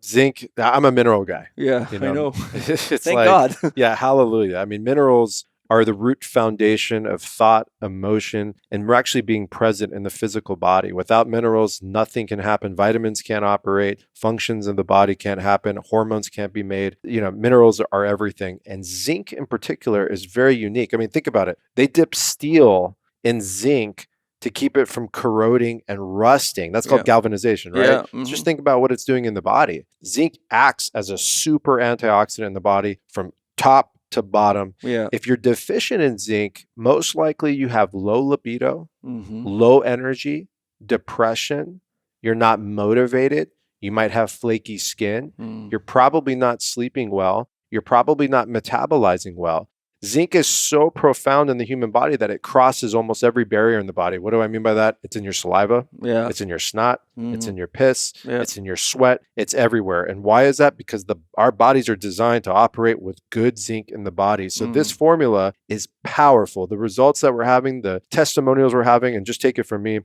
Zinc, I'm a mineral guy. Yeah, I know. It's Thank God. Yeah, hallelujah. I mean, minerals are the root foundation of thought, emotion, and we're actually being present in the physical body. Without minerals, nothing can happen. Vitamins can't operate. Functions in the body can't happen. Hormones can't be made. Minerals are everything. And zinc in particular is very unique. I mean, think about it. They dip steel in zinc to keep it from corroding and rusting. That's called galvanization, right? Yeah. Mm-hmm. Just think about what it's doing in the body. Zinc acts as a super antioxidant in the body from top to bottom. Yeah. If you're deficient in zinc, most likely you have low libido, Mm-hmm. low energy, depression. You're not motivated. You might have flaky skin. You're probably not sleeping well. You're probably not metabolizing well. Zinc is so profound in the human body that it crosses almost every barrier in the body. What do I mean by that? It's in your saliva. Yeah. It's in your snot. Mm-hmm. It's in your piss. Yeah. It's in your sweat. It's everywhere. And why is that? Because our bodies are designed to operate with good zinc in the body. So this formula is powerful. The results that we're having, the testimonials we're having, and just take it from me,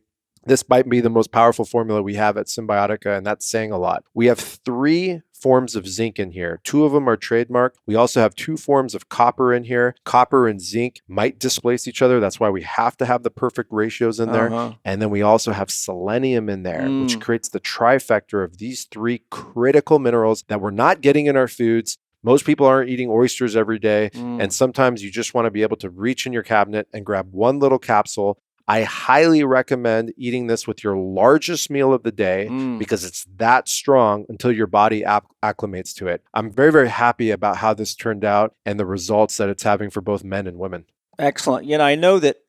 this might be the most powerful formula we have at Symbiotica, and that's saying a lot. We have 3 forms of zinc in here. 2 of them are trademarked. We also have 2 forms of copper in here. Copper and zinc might displace each other. That's why we have to have the perfect ratios in there. And then we also have selenium in there, which creates the trifecta of these 3 critical minerals that we're not getting in our foods. Most people aren't eating oysters every day. And sometimes you just want to be able to reach in your cabinet and grab one little capsule. I highly recommend eating this with your largest meal of the day because it's that strong until your body acclimates to it. I'm very, very happy about how this turned out and the results that it's having for both men and women. Excellent. I know that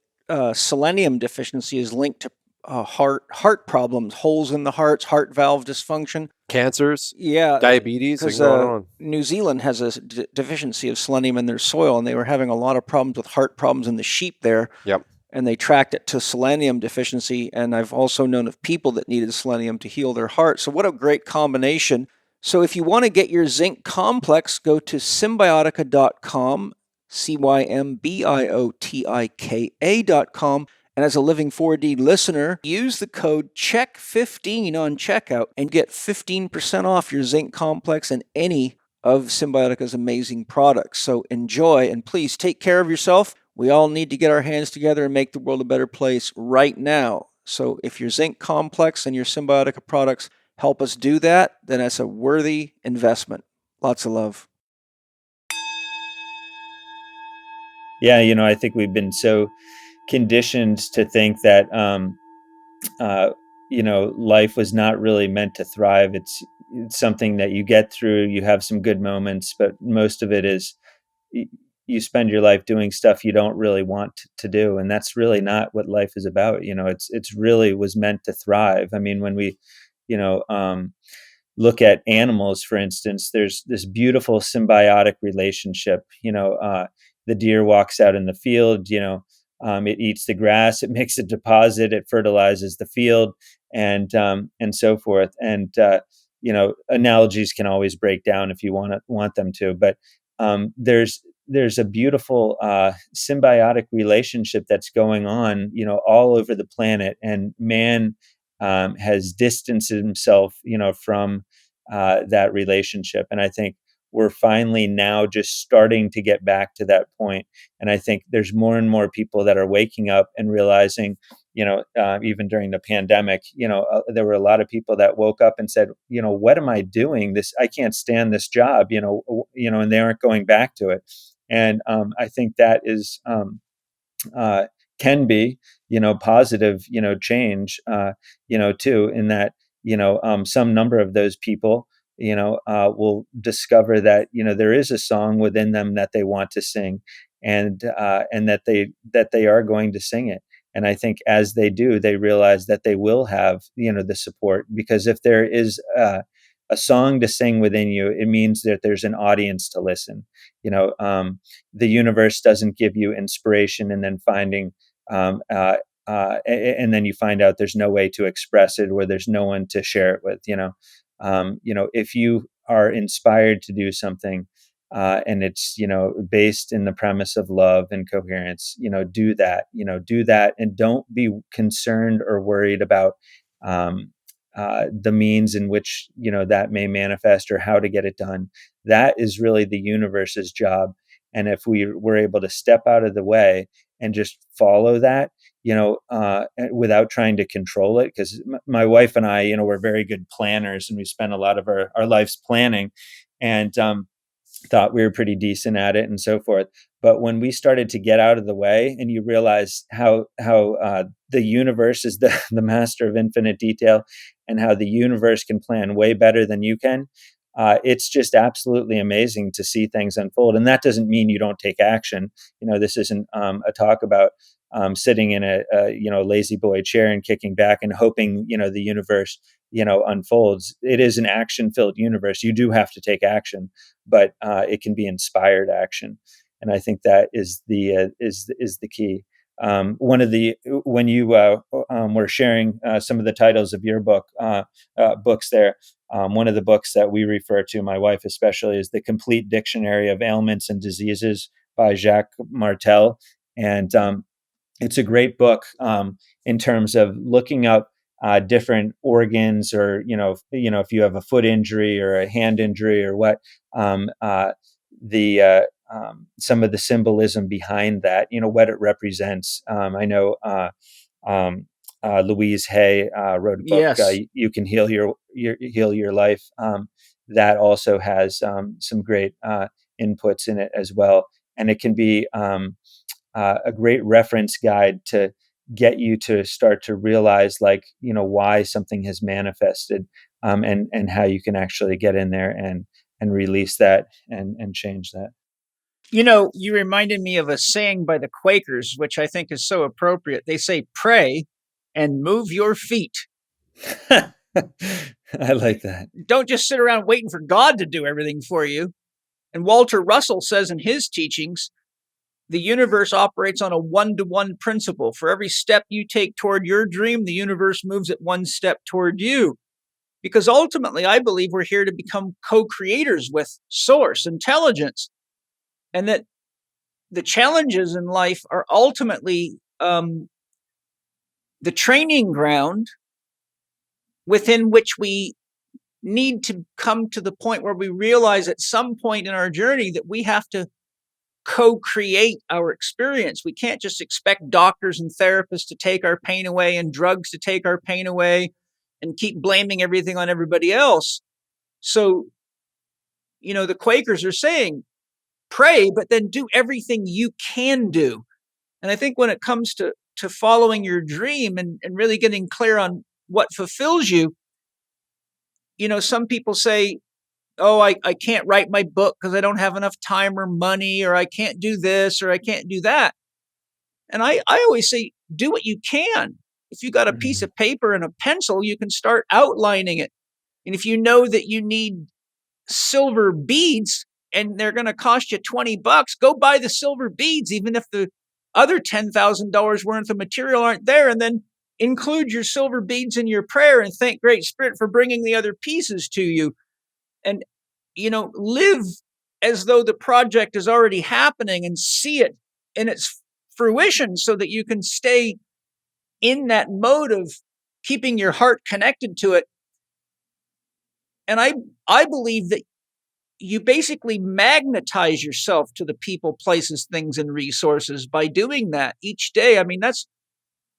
selenium deficiency is linked to heart problems, holes in the heart valve dysfunction. Cancers, yeah, diabetes, because going on. New Zealand has a deficiency of selenium in their soil, and they were having a lot of problems with heart problems in the sheep there. Yep. And they tracked it to selenium deficiency. And I've also known of people that needed selenium to heal their heart. So what a great combination. So if you want to get your zinc complex, go to symbiotica.com, Symbiotika.com. And as a Living 4D listener, use the code CHEK15 on checkout and get 15% off your zinc complex and any of Symbiotica's amazing products. So enjoy, and please take care of yourself. We all need to get our hands together and make the world a better place right now. So if your zinc complex and your Symbiotica products help us do that, then that's a worthy investment. Lots of love. Yeah, I think we've been so conditioned to think that, life was not really meant to thrive. It's something that you get through. You have some good moments, but most of it is you spend your life doing stuff you don't really want to do. And that's really not what life is about. It's really was meant to thrive. I mean, when we, look at animals, for instance, there's this beautiful symbiotic relationship. The deer walks out in the field, It eats the grass. It makes a deposit. It fertilizes the field, and so forth. And analogies can always break down if you want them to, but there's a beautiful symbiotic relationship that's going on, all over the planet, and man has distanced himself, from that relationship. And I think we're finally now just starting to get back to that point. And I think there's more and more people that are waking up and realizing, even during the pandemic, there were a lot of people that woke up and said, what am I doing? I can't stand this job, and they aren't going back to it. And I think that is can be, positive, change, too, in that, some number of those people, will discover that, there is a song within them that they want to sing, and that they are going to sing it. And I think as they do, they realize that they will have, the support, because if there is a song to sing within you, it means that there's an audience to listen. The universe doesn't give you inspiration and then finding, and then you find out there's no way to express it, or there's no one to share it with. If you are inspired to do something, and it's based in the premise of love and coherence, do that, and don't be concerned or worried about the means in which that may manifest or how to get it done. That is really the universe's job. And if we were able to step out of the way and just follow that, without trying to control it, because my wife and I, we're very good planners, and we spend a lot of our lives planning, and thought we were pretty decent at it and so forth. But when we started to get out of the way, and you realize how the universe is the master of infinite detail, and how the universe can plan way better than you can, it's just absolutely amazing to see things unfold. And that doesn't mean you don't take action. This isn't a talk about sitting in a lazy boy chair and kicking back and hoping the universe unfolds. It is an action-filled universe. You do have to take action, but it can be inspired action, and I think that is the key. When you were sharing some of the titles of your books there, one of the books that we refer to, my wife especially, is The Complete Dictionary of Ailments and Diseases by Jacques Martell, and it's a great book in terms of looking up different organs, or if you have a foot injury or a hand injury or what, some of the symbolism behind that, what it represents. I know Louise Hay wrote a book, Yes. You Can Heal Your Life. That also has some great inputs in it as well, and it can be a great reference guide to get you to start to realize, why something has manifested, and how you can actually get in there and release that and change that. You reminded me of a saying by the Quakers, which I think is so appropriate. They say, pray and move your feet. I like that. Don't just sit around waiting for God to do everything for you. And Walter Russell says in his teachings, the universe operates on a one-to-one principle. For every step you take toward your dream, the universe moves it one step toward you. Because ultimately, I believe we're here to become co-creators with source, intelligence. And that the challenges in life are ultimately the training ground within which we need to come to the point where we realize at some point in our journey that we have to co-create our experience. We can't just expect doctors and therapists to take our pain away and drugs to take our pain away and keep blaming everything on everybody else. So, the Quakers are saying, pray, but then do everything you can do. And I think when it comes to following your dream and really getting clear on what fulfills you, some people say, oh, I can't write my book because I don't have enough time or money, or I can't do this, or I can't do that. And I always say, do what you can. If you got a piece of paper and a pencil, you can start outlining it. And if you know that you need silver beads and they're going to cost you $20, go buy the silver beads, even if the other $10,000 worth of material aren't there. And then include your silver beads in your prayer and thank Great Spirit for bringing the other pieces to you. And, live as though the project is already happening and see it in its fruition so that you can stay in that mode of keeping your heart connected to it. And I believe that you basically magnetize yourself to the people, places, things, and resources by doing that each day. I mean,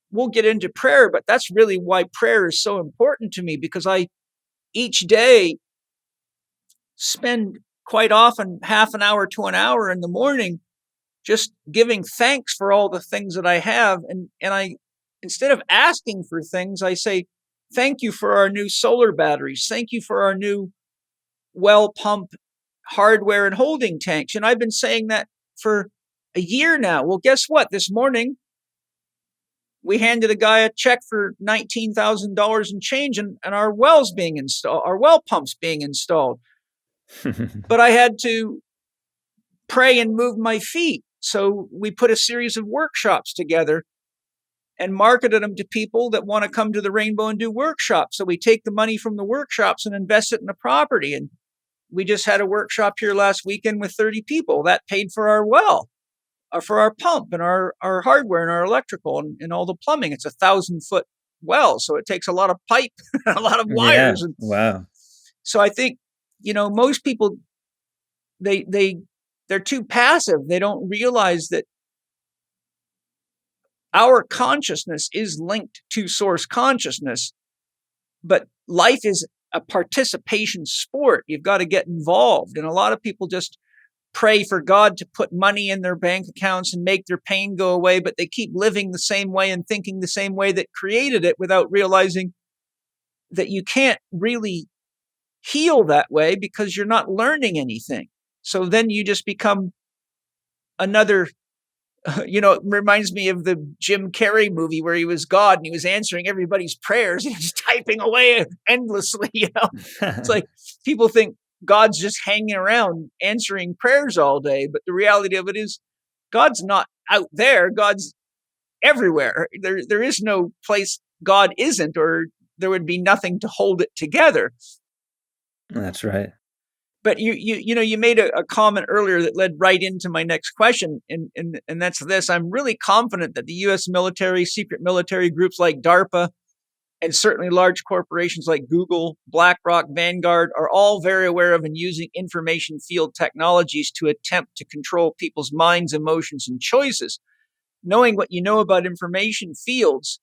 we'll get into prayer, but that's really why prayer is so important to me, because I each day spend quite often half an hour to an hour in the morning just giving thanks for all the things that I have. And I, instead of asking for things, I say, thank you for our new solar batteries. Thank you for our new well pump hardware and holding tanks. And I've been saying that for a year now. Well, guess what? This morning, we handed a guy a check for $19,000 and change, and our wells being installed, our well pumps being installed. But I had to pray and move my feet. So we put a series of workshops together and marketed them to people that want to come to the Rainbow and do workshops. So we take the money from the workshops and invest it in the property. And we just had a workshop here last weekend with 30 people. That paid for our well, for our pump and our hardware and our electrical and all the plumbing. It's 1,000-foot well, so it takes a lot of pipe and a lot of wires. Yeah. Wow. So I think, most people, they're too passive. They don't realize that our consciousness is linked to source consciousness, but life is a participation sport. You've got to get involved. And a lot of people just pray for God to put money in their bank accounts and make their pain go away, but they keep living the same way and thinking the same way that created it without realizing that you can't really heal that way because you're not learning anything. So then you just become another, it reminds me of the Jim Carrey movie where he was God and he was answering everybody's prayers. He was typing away endlessly, It's like people think God's just hanging around answering prayers all day. But the reality of it is God's not out there. God's everywhere. There is no place God isn't, or there would be nothing to hold it together. That's right. But you made a comment earlier that led right into my next question, and that's this. I'm really confident that the U.S. military, secret military groups like DARPA, and certainly large corporations like Google, BlackRock, Vanguard are all very aware of and using information field technologies to attempt to control people's minds, emotions, and choices. Knowing what you know about information fields,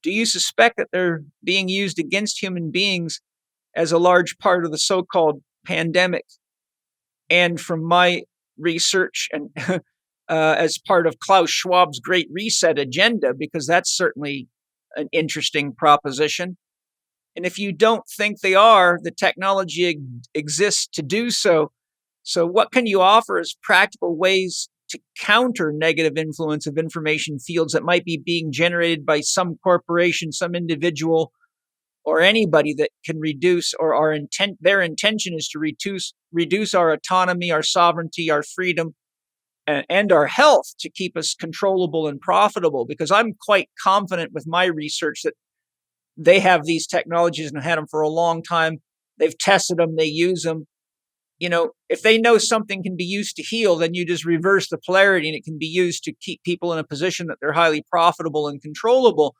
do you suspect that they're being used against human beings as a large part of the so-called pandemic? And from my research and as part of Klaus Schwab's Great Reset agenda, because that's certainly an interesting proposition. And if you don't think they are, the technology exists to do so. So what can you offer as practical ways to counter negative influence of information fields that might be being generated by some corporation, some individual, or anybody that can reduce, or their intention is to reduce our autonomy, our sovereignty, our freedom, and our health to keep us controllable and profitable? Because I'm quite confident with my research that they have these technologies and have had them for a long time. They've tested them, they use them. If they know something can be used to heal, then you just reverse the polarity and it can be used to keep people in a position that they're highly profitable and controllable.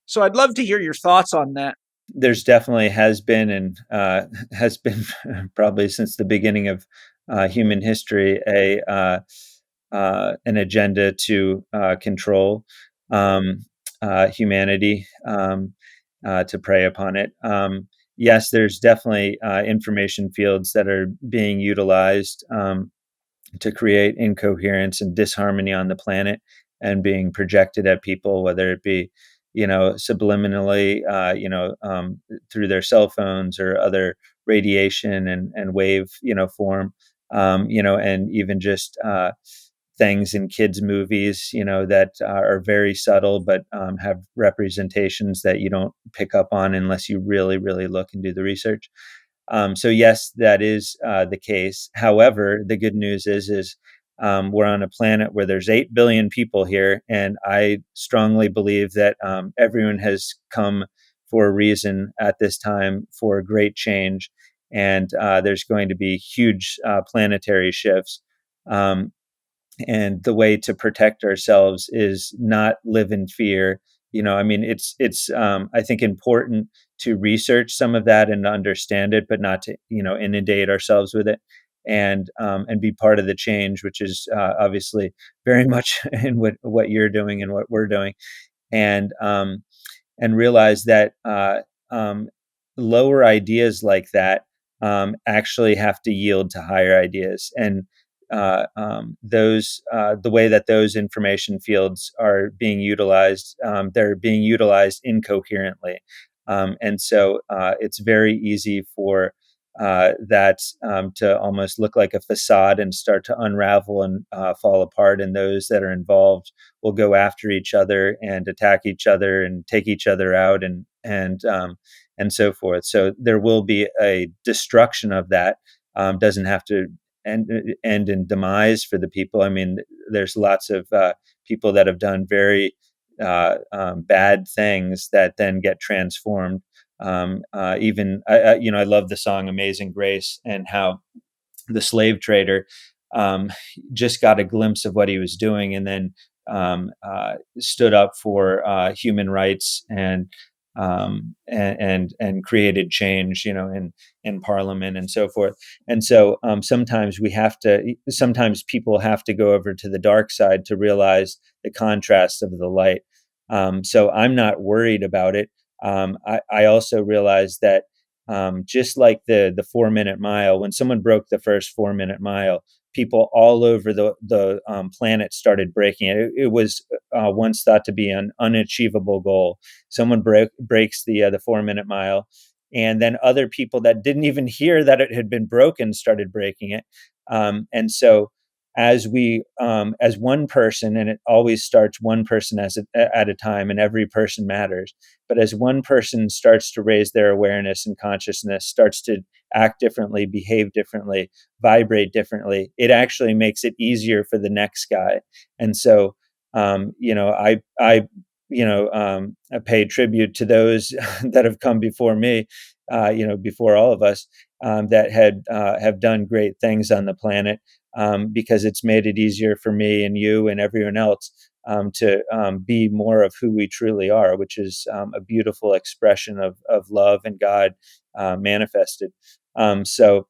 So I'd love to hear your thoughts on that. There's definitely has been and has been probably since the beginning of human history an agenda to control humanity, to prey upon it. Yes, there's definitely information fields that are being utilized to create incoherence and disharmony on the planet and being projected at people, whether it be subliminally, through their cell phones or other radiation and wave, form, and even just things in kids' movies, that are very subtle, but have representations that you don't pick up on unless you really, really look and do the research. So yes, that is the case. However, the good news is We're on a planet where there's 8 billion people here, and I strongly believe that everyone has come for a reason at this time for great change, and there's going to be huge planetary shifts. And the way to protect ourselves is not live in fear. I mean, it's I think important to research some of that and understand it, but not to inundate ourselves with it, and be part of the change, which is obviously very much in what you're doing and what we're doing, and realize that lower ideas like that actually have to yield to higher ideas, and the way that those information fields are being utilized, they're being utilized incoherently, and so it's very easy for that to almost look like a facade and start to unravel and fall apart. And those that are involved will go after each other and attack each other and take each other out, and so forth. So there will be a destruction of that. Doesn't have to end in demise for the people. I mean, there's lots of people that have done very bad things that then get transformed. I love the song "Amazing Grace" and how the slave trader just got a glimpse of what he was doing, and then stood up for human rights and created change, in Parliament and so forth. And so sometimes people have to go over to the dark side to realize the contrast of the light. So I'm not worried about it. I also realized that just like the 4-minute mile, when someone broke the first 4-minute mile, people all over the planet started breaking it. It was once thought to be an unachievable goal. Someone breaks the 4-minute mile, and then other people that didn't even hear that it had been broken started breaking it. And so as one person, and it always starts one person at a time, and every person matters. But as one person starts to raise their awareness and consciousness, starts to act differently, behave differently, vibrate differently, it actually makes it easier for the next guy. And so, I pay tribute to those that have come before me, before all of us, that have done great things on the planet, because it's made it easier for me and you and everyone else to be more of who we truly are, which is a beautiful expression of love and God manifested. So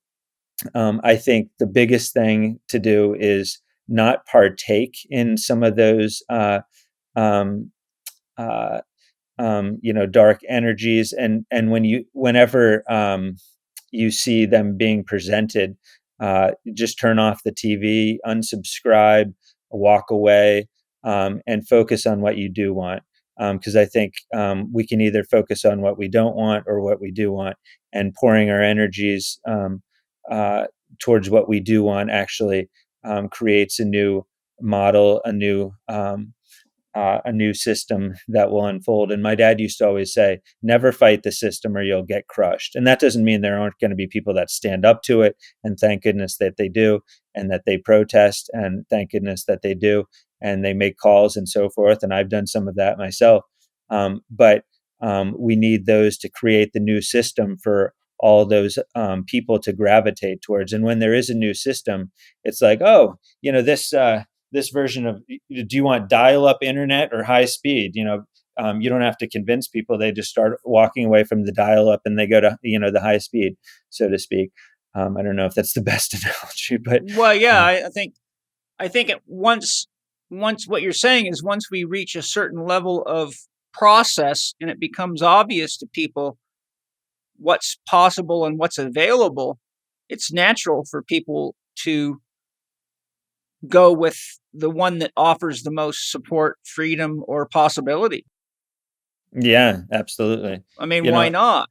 I think the biggest thing to do is not partake in some of those um, uh, dark energies, and whenever you see them being presented, just turn off the TV, unsubscribe, walk away, and focus on what you do want. Because I think we can either focus on what we don't want or what we do want, and pouring our energies towards what we do want actually creates a new model, a new system that will unfold. And my dad used to always say, never fight the system or you'll get crushed. And that doesn't mean there aren't going to be people that stand up to it. And thank goodness that they do, and that they protest, and thank goodness that they do, and they make calls and so forth. And I've done some of that myself. But we need those to create the new system for all those people to gravitate towards. And when there is a new system, it's like, oh, this version of, do you want dial-up internet or high speed? You don't have to convince people. They just start walking away from the dial-up and they go to, the high speed, so to speak. I don't know if that's the best analogy, but well, yeah, I think once what you're saying is, once we reach a certain level of process and it becomes obvious to people what's possible and what's available, it's natural for people to go with the one that offers the most support, freedom, or possibility. yeah, absolutely. I mean, why not?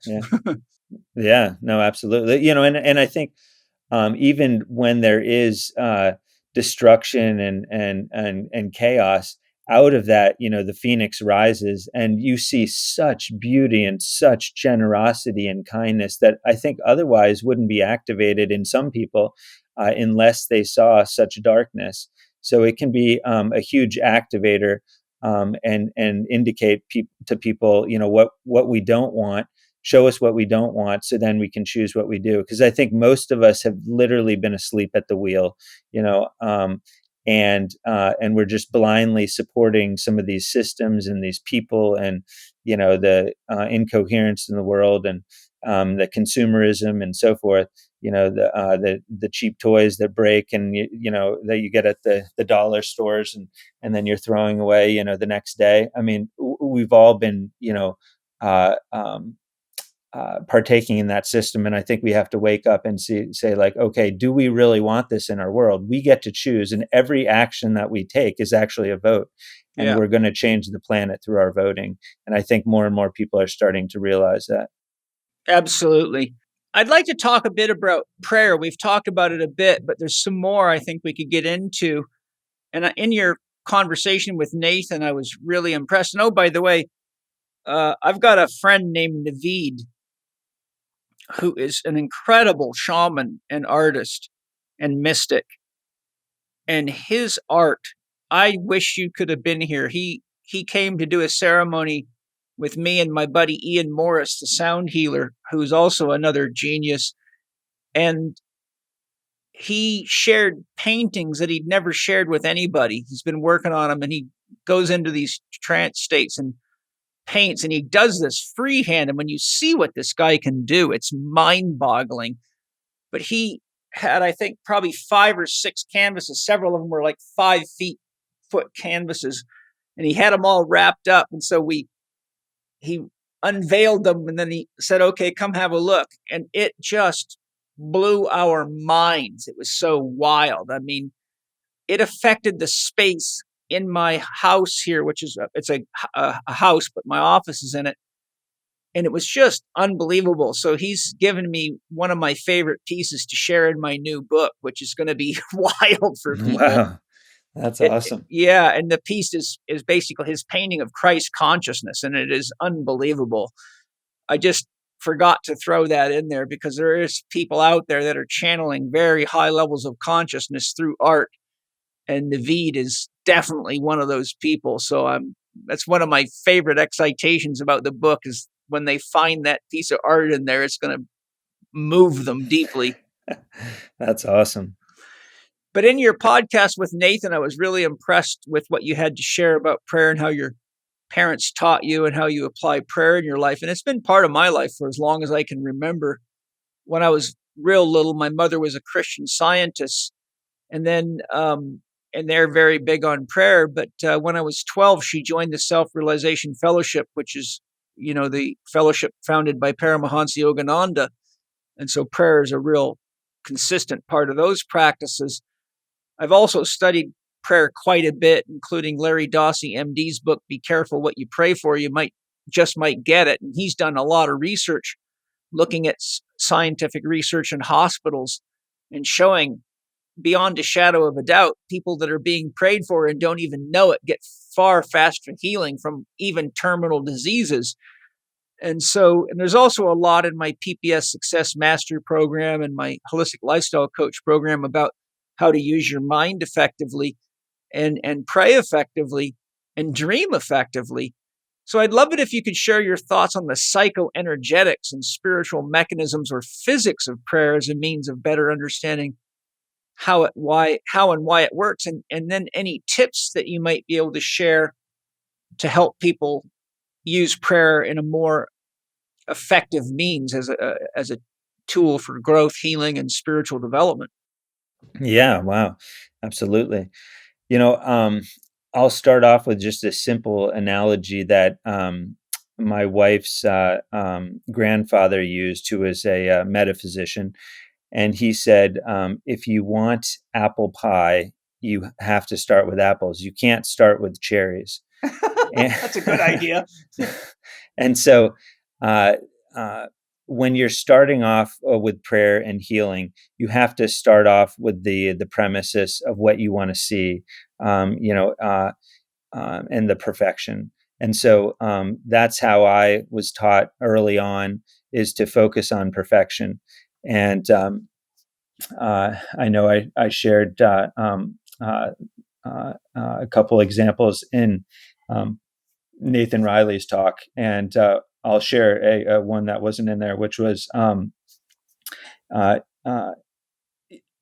Yeah, no, absolutely. And I think even when there is destruction and chaos, out of that, the phoenix rises, and you see such beauty and such generosity and kindness that I think otherwise wouldn't be activated in some people. unless they saw such darkness. So it can be a huge activator, and indicate to people, what we don't want, show us what we don't want, so then we can choose what we do. Because I think most of us have literally been asleep at the wheel, and we're just blindly supporting some of these systems and these people, and the incoherence in the world, and the consumerism and so forth. The cheap toys that break, and that you get at the dollar stores, and then you're throwing away the next day. I mean, we've all been partaking in that system, and I think we have to wake up and say like, okay, do we really want this in our world? We get to choose, and every action that we take is actually a vote, and Yeah. we're going to change the planet through our voting. And I think more and more people are starting to realize that. Absolutely. I'd like to talk a bit about prayer. We've talked about it a bit, but there's some more I think we could get into. And in your conversation with Nathan, I was really impressed. And oh, by the way, I've got a friend named Naveed, who is an incredible shaman and artist and mystic. And his art, I wish you could have been here. He came to do a ceremony with me and my buddy Ian Morris, the sound healer, who's also another genius. And he shared paintings that he'd never shared with anybody. He's been working on them, and he goes into these trance states and paints, and he does this freehand. And when you see what this guy can do, it's mind-boggling. But he had, I think, probably 5 or 6 canvases. Several of them were like 5-foot canvases, and he had them all wrapped up. And so he unveiled them, and then he said, okay, come have a look. And it just blew our minds. It was so wild. I mean, it affected the space in my house here, which is it's a house, but my office is in it. And it was just unbelievable. So he's given me one of my favorite pieces to share in my new book, which is going to be wild for people. Wow, that's awesome. Yeah, and the piece is basically his painting of Christ consciousness, and it is unbelievable. I just forgot to throw that in there because there is people out there that are channeling very high levels of consciousness through art, and Naveed is definitely one of those people. So that's one of my favorite excitations about the book, is when they find that piece of art in there, it's going to move them deeply. That's awesome. But in your podcast with Nathan, I was really impressed with what you had to share about prayer and how your parents taught you and how you apply prayer in your life. And it's been part of my life for as long as I can remember. When I was real little, my mother was a Christian Scientist, and then and they're very big on prayer. But when I was 12, she joined the Self-Realization Fellowship, which is, the fellowship founded by Paramahansa Yogananda. And so prayer is a real consistent part of those practices. I've also studied prayer quite a bit, including Larry Dossey, MD's book, Be Careful What You Pray For. You might get it. And he's done a lot of research looking at scientific research in hospitals and showing beyond a shadow of a doubt, people that are being prayed for and don't even know it get far faster healing from even terminal diseases. And there's also a lot in my PPS Success Mastery program and my Holistic Lifestyle Coach program about how to use your mind effectively and pray effectively and dream effectively. So I'd love it if you could share your thoughts on the psychoenergetics and spiritual mechanisms or physics of prayer as a means of better understanding how and why it works, and then any tips that you might be able to share to help people use prayer in a more effective means as a tool for growth, healing, and spiritual development. Yeah, wow, absolutely. I'll start off with just a simple analogy that my wife's grandfather used, who was a metaphysician. And he said, if you want apple pie, you have to start with apples. You can't start with cherries. That's a good idea. And so when you're starting off with prayer and healing, you have to start off with the premises of what you want to see, and the perfection. And so that's how I was taught early on, is to focus on perfection. And I know I shared a couple examples in Nathan Riley's talk, and I'll share a one that wasn't in there, which was uh, uh,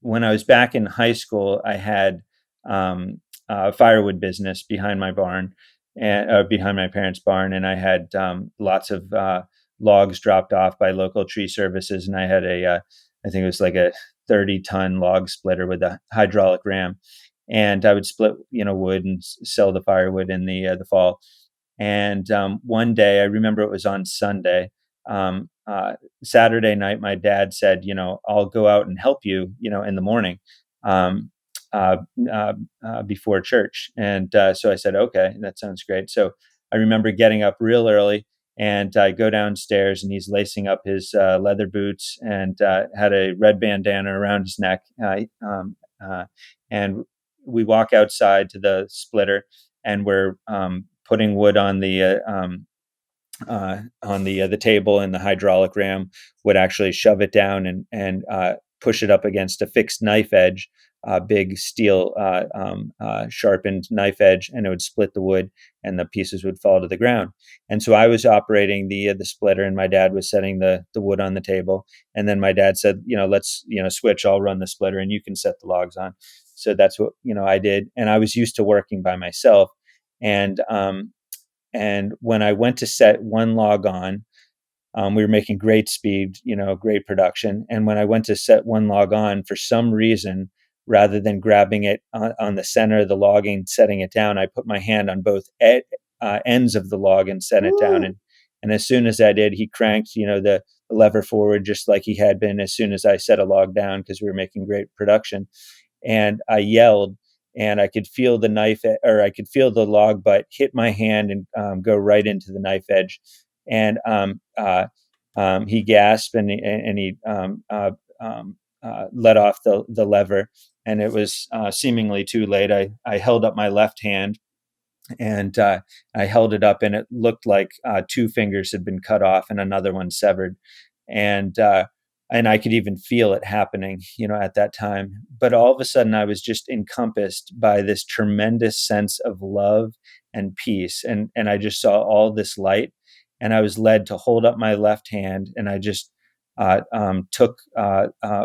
when I was back in high school. I had a firewood business behind my barn, and behind my parents' barn, and I had lots of logs dropped off by local tree services, and I had I think it was like a 30-ton log splitter with a hydraulic ram, and I would split wood and sell the firewood in the fall. And one day, I remember it was on Sunday, Saturday night, my dad said, I'll go out and help you, in the morning, um, uh, before church. And so I said, okay, that sounds great. So I remember getting up real early, and I go downstairs, and he's lacing up his leather boots, and had a red bandana around his neck. And we walk outside to the splitter, and we're putting wood on the table, and the hydraulic ram would actually shove it down and push it up against a fixed knife edge, big steel sharpened knife edge, and it would split the wood, and the pieces would fall to the ground. And so I was operating the splitter, and my dad was setting the wood on the table. And then my dad said, let's switch. I'll run the splitter, and you can set the logs on. So that's what I did, and I was used to working by myself. And when I went to set one log on, we were making great speed, great production. And when I went to set one log on, for some reason, rather than grabbing it on the center of the log and setting it down, I put my hand on both ends of the log and set it down. And as soon as I did, he cranked, the lever forward, just like he had been as soon as I set a log down, because we were making great production. And I yelled, and I could feel the I could feel the log butt hit my hand and go right into the knife edge. And he gasped, and he let off the lever, and it was seemingly too late. I held up my left hand, and I held it up, and it looked like two fingers had been cut off and another one severed. And I could even feel it happening, at that time. But all of a sudden, I was just encompassed by this tremendous sense of love and peace, and I just saw all this light, and I was led to hold up my left hand, and I just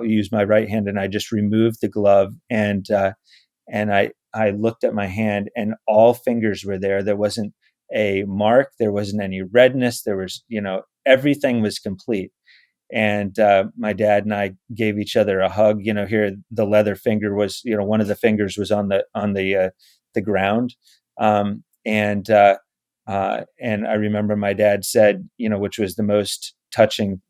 used my right hand, and I just removed the glove, and I looked at my hand, and all fingers were there. There wasn't a mark. There wasn't any redness. There was, everything was complete. And my dad and I gave each other a hug. Here the leather finger was, one of the fingers was on the ground, and I remember my dad said, which was the most touching,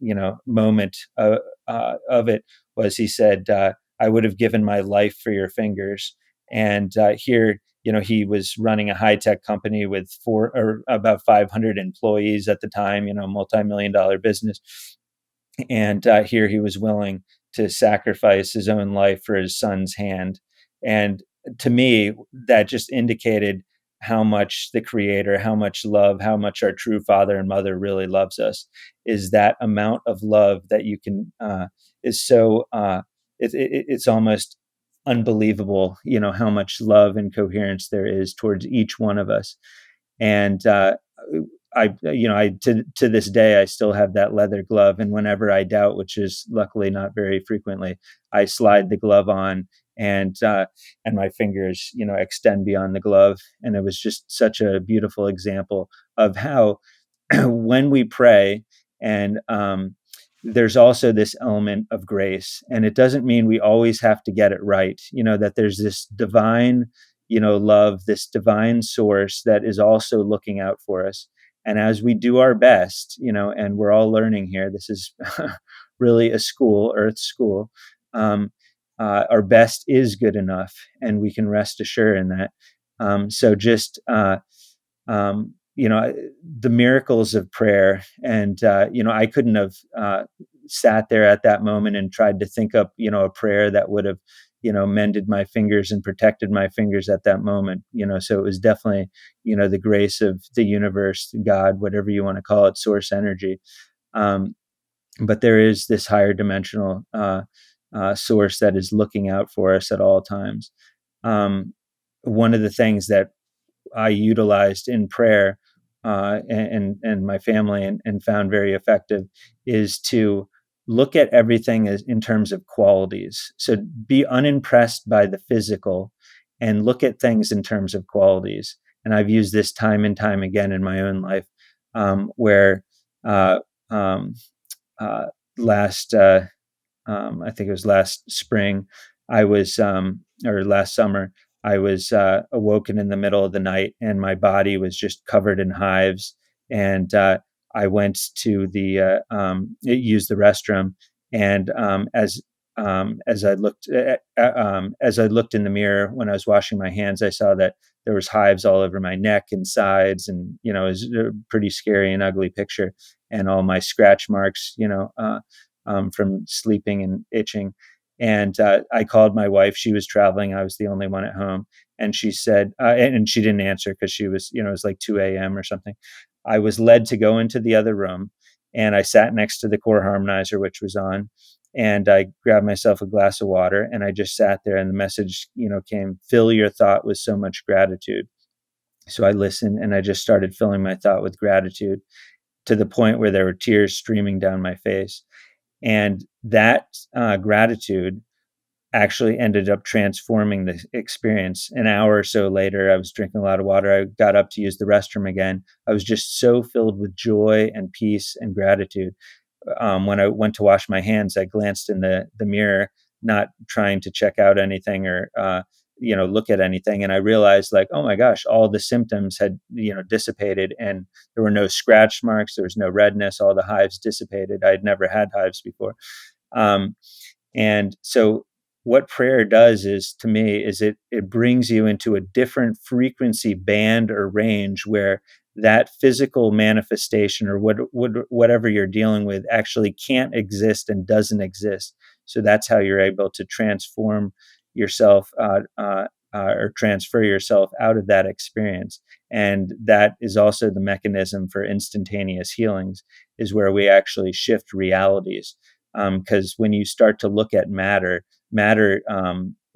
moment of it, was he said, "I would have given my life for your fingers." And here, he was running a high-tech company with about 500 employees at the time, multi-million-dollar business. And here he was willing to sacrifice his own life for his son's hand. And to me, that just indicated how much the Creator, how much love, how much our true Father and Mother really loves us, is that amount of love that you can, is so, it's almost unbelievable, how much love and coherence there is towards each one of us. And to this day, I still have that leather glove, and whenever I doubt, which is luckily not very frequently, I slide the glove on, and my fingers, extend beyond the glove. And it was just such a beautiful example of how when we pray, and there's also this element of grace, and it doesn't mean we always have to get it right. That there's this divine, love, this divine source that is also looking out for us. And as we do our best, and we're all learning here, this is really a school, Earth school. Our best is good enough, and we can rest assured in that. So just, the miracles of prayer. And, I couldn't have sat there at that moment and tried to think up, a prayer that would have, mended my fingers and protected my fingers at that moment. So it was definitely, the grace of the universe, God, whatever you want to call it, source energy. But there is this higher dimensional source that is looking out for us at all times. One of the things that I utilized in prayer and my family and found very effective is to look at everything as in terms of qualities. So be unimpressed by the physical and look at things in terms of qualities. And I've used this time and time again in my own life, where last I think it was last spring, I was or last summer, I was awoken in the middle of the night, and my body was just covered in hives. And I went to the use the restroom, and as I looked in the mirror when I was washing my hands, I saw that there was hives all over my neck and sides, and it was a pretty scary and ugly picture, and all my scratch marks, from sleeping and itching. And I called my wife. She was traveling. I was the only one at home. And she said, and she didn't answer because she was, it was like 2 a.m. or something. I was led to go into the other room, and I sat next to the core harmonizer, which was on. And I grabbed myself a glass of water, and I just sat there, and the message, came, fill your thought with so much gratitude. So I listened, and I just started filling my thought with gratitude to the point where there were tears streaming down my face. And that gratitude actually ended up transforming the experience. An hour or so later, I was drinking a lot of water. I got up to use the restroom again. I was just so filled with joy and peace and gratitude. When I went to wash my hands, I glanced in the mirror, not trying to check out anything or look at anything, and I realized, like, oh my gosh, all the symptoms had dissipated, and there were no scratch marks, there was no redness, all the hives dissipated. I had never had hives before. And so what prayer does is, to me, is it brings you into a different frequency band or range where that physical manifestation or whatever you're dealing with actually can't exist and doesn't exist. So that's how you're able to transform yourself or transfer yourself out of that experience. And that is also the mechanism for instantaneous healings, is where we actually shift realities. Because when you start to look at matter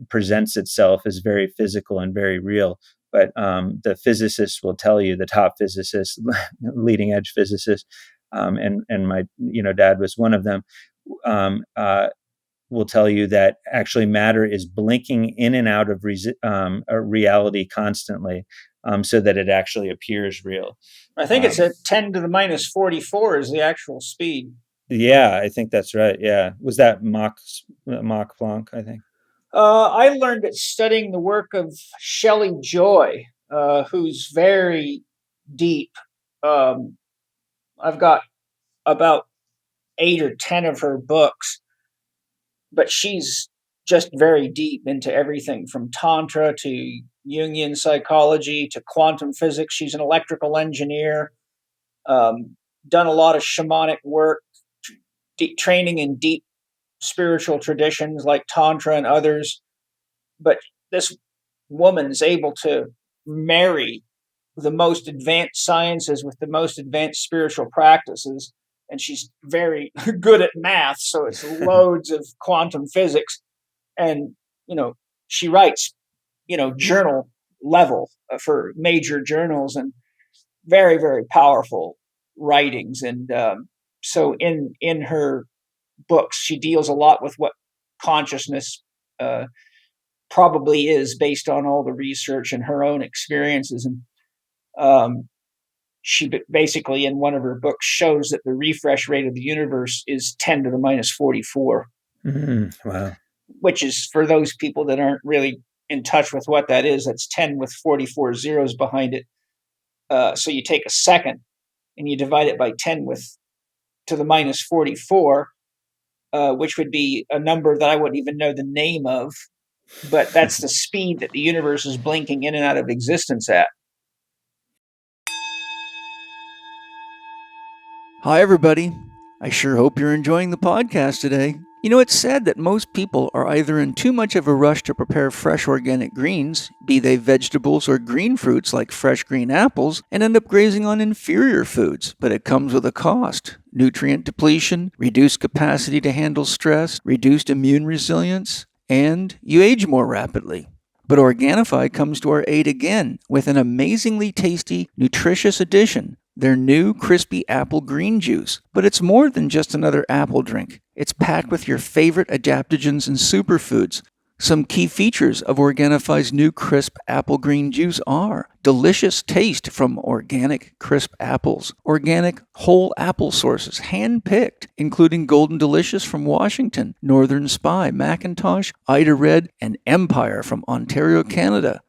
presents itself as very physical and very real. But the physicists will tell you, the top physicists, leading edge physicists, and my dad was one of them, will tell you that actually matter is blinking in and out of reality constantly, so that it actually appears real. I think it's a 10 to the minus 44 is the actual speed. Yeah, I think that's right. Yeah. Was that Mach Planck, I think? I learned it studying the work of Shelley Joy, who's very deep. I've got about 8 or 10 of her books, but she's just very deep into everything from Tantra to Jungian psychology to quantum physics. She's an electrical engineer, done a lot of shamanic work, training in deep spiritual traditions like Tantra and others. But this woman is able to marry the most advanced sciences with the most advanced spiritual practices. And she's very good at math, so it's loads of quantum physics. And, she writes, journal level for major journals, and very, very powerful writings. And so in her books, she deals a lot with what consciousness probably is, based on all the research and her own experiences. And she basically, in one of her books, shows that the refresh rate of the universe is 10 to the minus 44. Wow. Which is, for those people that aren't really in touch with what that is, that's 10 with 44 zeros behind it. So you take a second and you divide it by 10 to the minus 44, which would be a number that I wouldn't even know the name of, but that's the speed that the universe is blinking in and out of existence at. Hi, everybody. I sure hope you're enjoying the podcast today. You know, it's sad that most people are either in too much of a rush to prepare fresh organic greens, be they vegetables or green fruits like fresh green apples, and end up grazing on inferior foods. But it comes with a cost. Nutrient depletion, reduced capacity to handle stress, reduced immune resilience, and you age more rapidly. But Organifi comes to our aid again with an amazingly tasty, nutritious addition, their new crispy apple green juice. But it's more than just another apple drink. It's packed with your favorite adaptogens and superfoods. Some key features of Organifi's new crisp apple green juice are delicious taste from organic crisp apples, organic whole apple sources, hand-picked, including Golden Delicious from Washington, Northern Spy, Macintosh, Ida Red, and Empire from Ontario, Canada.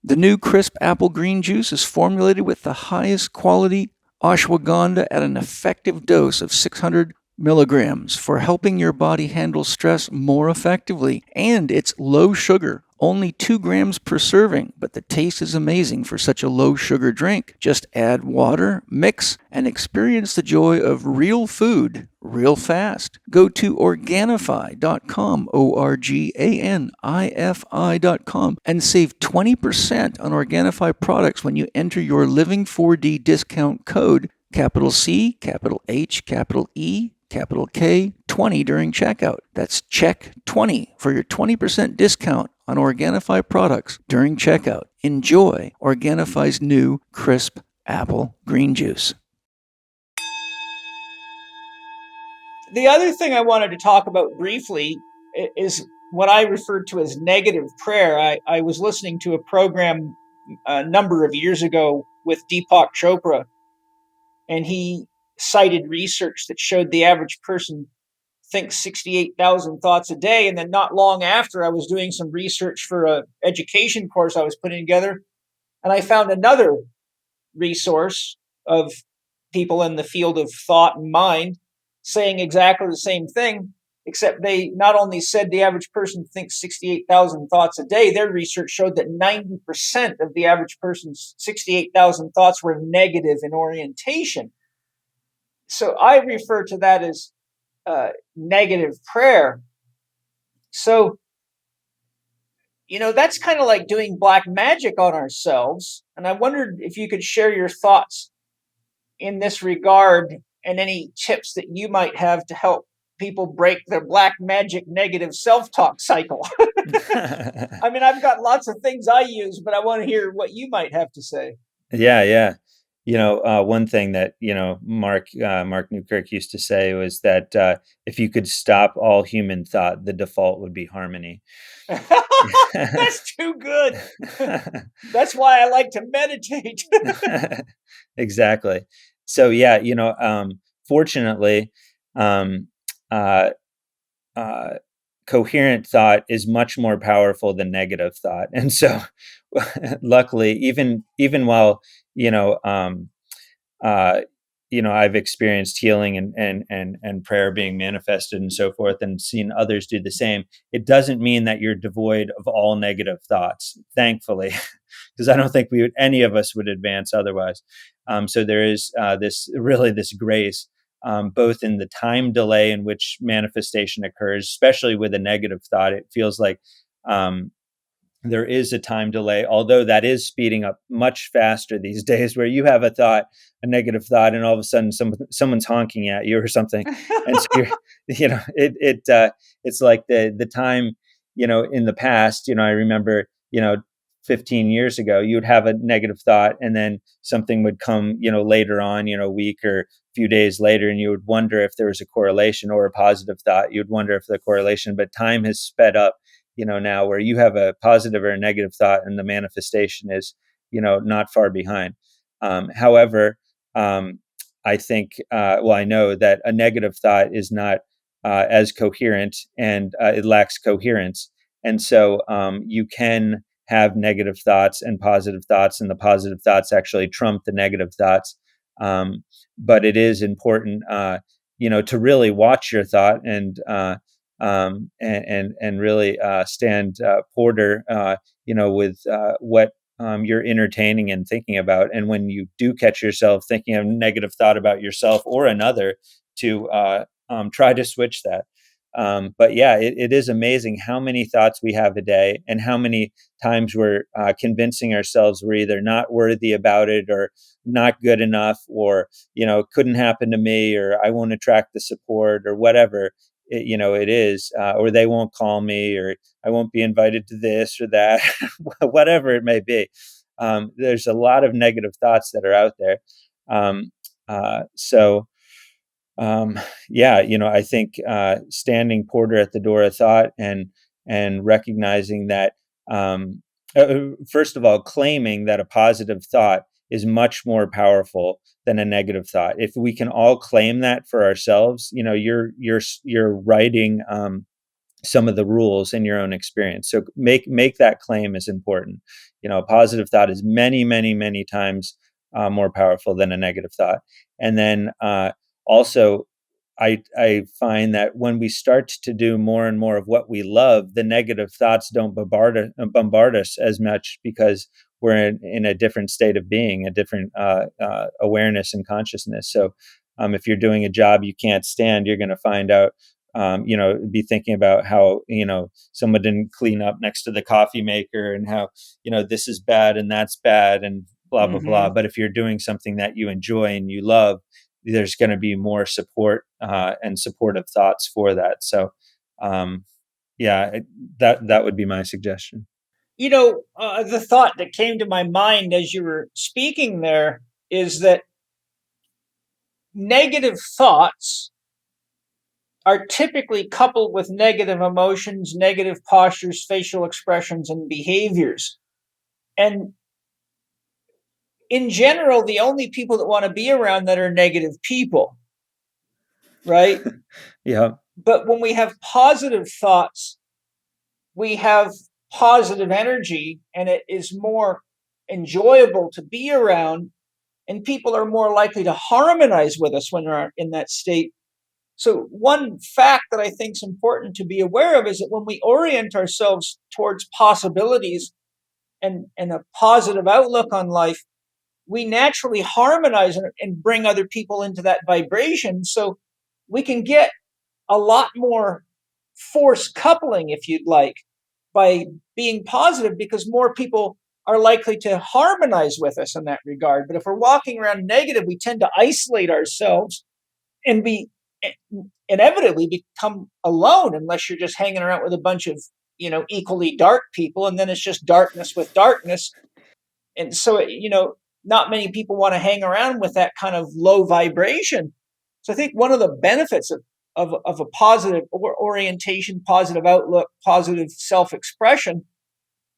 The new crisp apple green juice is formulated with the highest quality ashwagandha at an effective dose of 600 milligrams for helping your body handle stress more effectively. And it's low sugar, only 2 grams per serving, but the taste is amazing for such a low sugar drink. Just add water, mix, and experience the joy of real food real fast. Go to Organifi.com, Organifi.com, and save 20% on Organifi products when you enter your Living 4D discount code, capital C, capital H, capital E, capital K, 20 during checkout. That's Chek 20 for your 20% discount on Organifi products during checkout. Enjoy Organifi's new crisp apple green juice. The other thing I wanted to talk about briefly is what I referred to as negative prayer. I was listening to a program a number of years ago with Deepak Chopra, and he cited research that showed the average person thinks 68,000 thoughts a day. And then not long after, I was doing some research for an education course I was putting together, and I found another resource of people in the field of thought and mind saying exactly the same thing, except they not only said the average person thinks 68,000 thoughts a day, their research showed that 90% of the average person's 68,000 thoughts were negative in orientation. So I refer to that as negative prayer. So, that's kind of like doing black magic on ourselves. And I wondered if you could share your thoughts in this regard and any tips that you might have to help people break their black magic negative self-talk cycle. I mean, I've got lots of things I use, but I want to hear what you might have to say. Yeah. One thing that, Mark Newkirk used to say was that if you could stop all human thought, the default would be harmony. That's too good. That's why I like to meditate. Exactly. So, fortunately, coherent thought is much more powerful than negative thought. And so luckily, even while, I've experienced healing and prayer being manifested and so forth, and seen others do the same, it doesn't mean that you're devoid of all negative thoughts, thankfully, because I don't think any of us would advance otherwise. So there is this grace, both in the time delay in which manifestation occurs, especially with a negative thought. It feels like there is a time delay, although that is speeding up much faster these days, where you have a negative thought, and all of a sudden someone's honking at you or something. And so it's like the time, in the past, I remember, 15 years ago, you would have a negative thought, and then something would come, later on, a week or a few days later, and you would wonder if there was a correlation, or a positive thought. You'd wonder if the correlation, but time has sped up, now, where you have a positive or a negative thought, and the manifestation is, not far behind. However, I think, I know that a negative thought is not as coherent, and it lacks coherence. And so you can have negative thoughts and positive thoughts, and the positive thoughts actually trump the negative thoughts. But it is important, to really watch your thought, and really stand porter, with what you're entertaining and thinking about. And when you do catch yourself thinking a negative thought about yourself or another, to try to switch that. But yeah, it is amazing how many thoughts we have a day, and how many times we're convincing ourselves we're either not worthy about it, or not good enough, or couldn't happen to me, or I won't attract the support, or whatever it is, or they won't call me, or I won't be invited to this or that, whatever it may be. There's a lot of negative thoughts that are out there. So yeah, I think standing porter at the door of thought, and recognizing that, first of all, claiming that a positive thought is much more powerful than a negative thought. If we can all claim that for ourselves, you're writing some of the rules in your own experience. So make that claim is important. A positive thought is many, many, many times more powerful than a negative thought. And then also, I find that when we start to do more and more of what we love, the negative thoughts don't bombard us as much, because we're in a different state of being, a different awareness and consciousness. So if you're doing a job you can't stand, you're going to find out, be thinking about how, someone didn't clean up next to the coffee maker, and how, this is bad and that's bad, and blah, blah, blah. But if you're doing something that you enjoy and you love, there's going to be more support and supportive thoughts for that. So, yeah, that would be my suggestion. The thought that came to my mind as you were speaking there is that negative thoughts are typically coupled with negative emotions, negative postures, facial expressions, and behaviors. And in general, the only people that want to be around that are negative people, right? Yeah. But when we have positive thoughts, we have positive energy, and it is more enjoyable to be around, and people are more likely to harmonize with us when they're in that state. So one fact that I think is important to be aware of is that when we orient ourselves towards possibilities and a positive outlook on life, we naturally harmonize and bring other people into that vibration. So we can get a lot more force coupling, if you'd like, by being positive, because more people are likely to harmonize with us in that regard. But if we're walking around negative, we tend to isolate ourselves and inevitably become alone, unless you're just hanging around with a bunch of equally dark people, and then it's just darkness with darkness. And so not many people want to hang around with that kind of low vibration. So I think one of the benefits of a positive orientation, positive outlook, positive self-expression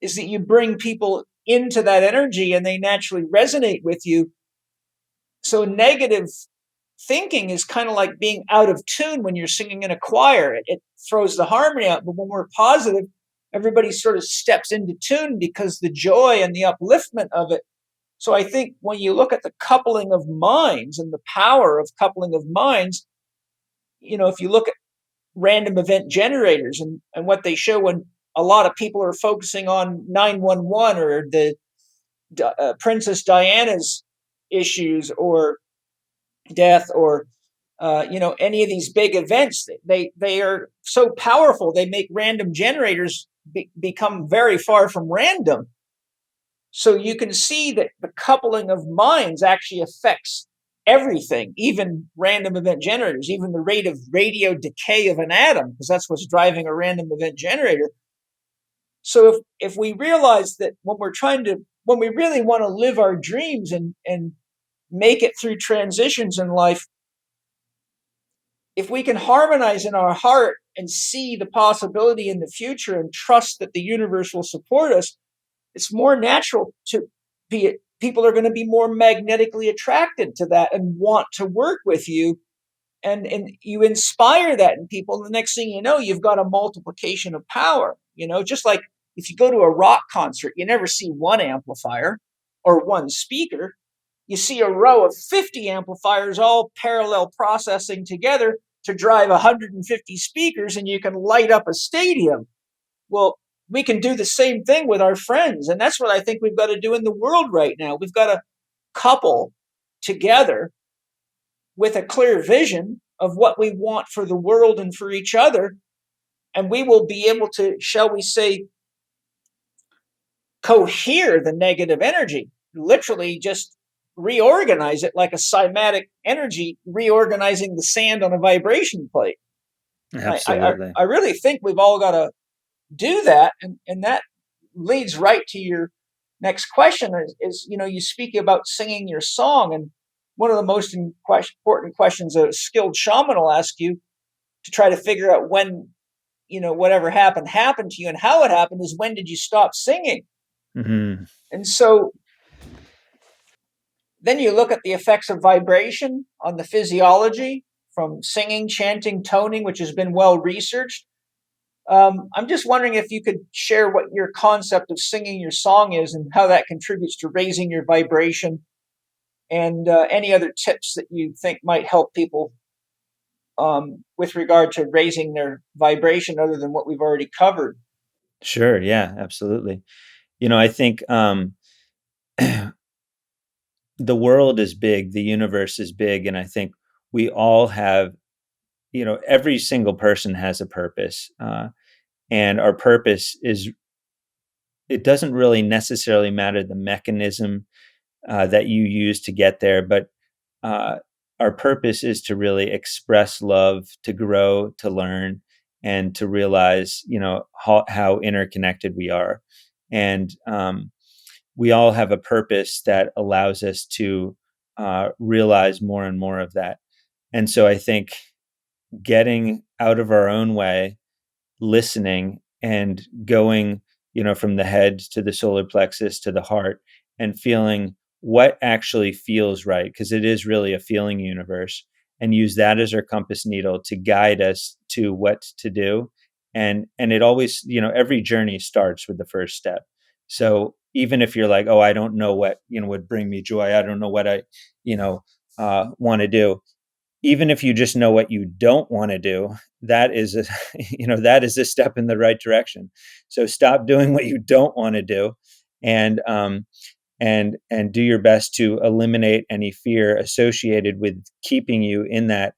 is that you bring people into that energy and they naturally resonate with you. So negative thinking is kind of like being out of tune when you're singing in a choir. It throws the harmony out. But when we're positive, everybody sort of steps into tune because the joy and the upliftment of it. So I think when you look at the coupling of minds and the power of coupling of minds, if you look at random event generators and what they show when a lot of people are focusing on 911 or the Princess Diana's issues or death or any of these big events, they are so powerful, they make random generators become very far from random. So you can see that the coupling of minds actually affects everything, even random event generators, even the rate of radio decay of an atom, because that's what's driving a random event generator. So if we realize that when we really want to live our dreams and make it through transitions in life, if we can harmonize in our heart and see the possibility in the future and trust that the universe will support us, it's more natural people are going to be more magnetically attracted to that and want to work with you. And you inspire that in people. And the next thing you know, you've got a multiplication of power. Just like if you go to a rock concert, you never see one amplifier or one speaker. You see a row of 50 amplifiers all parallel processing together to drive 150 speakers, and you can light up a stadium. Well, we can do the same thing with our friends. And that's what I think we've got to do in the world right now. We've got to couple together with a clear vision of what we want for the world and for each other, and we will be able to, shall we say, cohere the negative energy, literally just reorganize it like a cymatic energy, reorganizing the sand on a vibration plate. Absolutely. I really think we've all got to do that. And that leads right to your next question is, you speak about singing your song. And one of the most important questions a skilled shaman will ask you to try to figure out when, whatever happened to you and how it happened is, when did you stop singing? Mm-hmm. And so then you look at the effects of vibration on the physiology from singing, chanting, toning, which has been well researched. I'm just wondering if you could share what your concept of singing your song is and how that contributes to raising your vibration, and any other tips that you think might help people with regard to raising their vibration other than what we've already covered. Sure. Yeah, absolutely. I think the world is big, the universe is big, and I think we all have, every single person has a purpose. And our purpose is, it doesn't really necessarily matter the mechanism that you use to get there, but our purpose is to really express love, to grow, to learn, and to realize, how interconnected we are. And we all have a purpose that allows us to realize more and more of that. And so I think getting out of our own way, listening, and going, from the head to the solar plexus to the heart, and feeling what actually feels right, because it is really a feeling universe, and use that as our compass needle to guide us to what to do. And it always, every journey starts with the first step. So even if you're like, oh, I don't know what, would bring me joy, I don't know what I, want to do, even if you just know what you don't want to do, that is that is a step in the right direction. So stop doing what you don't want to do, and do your best to eliminate any fear associated with keeping you in that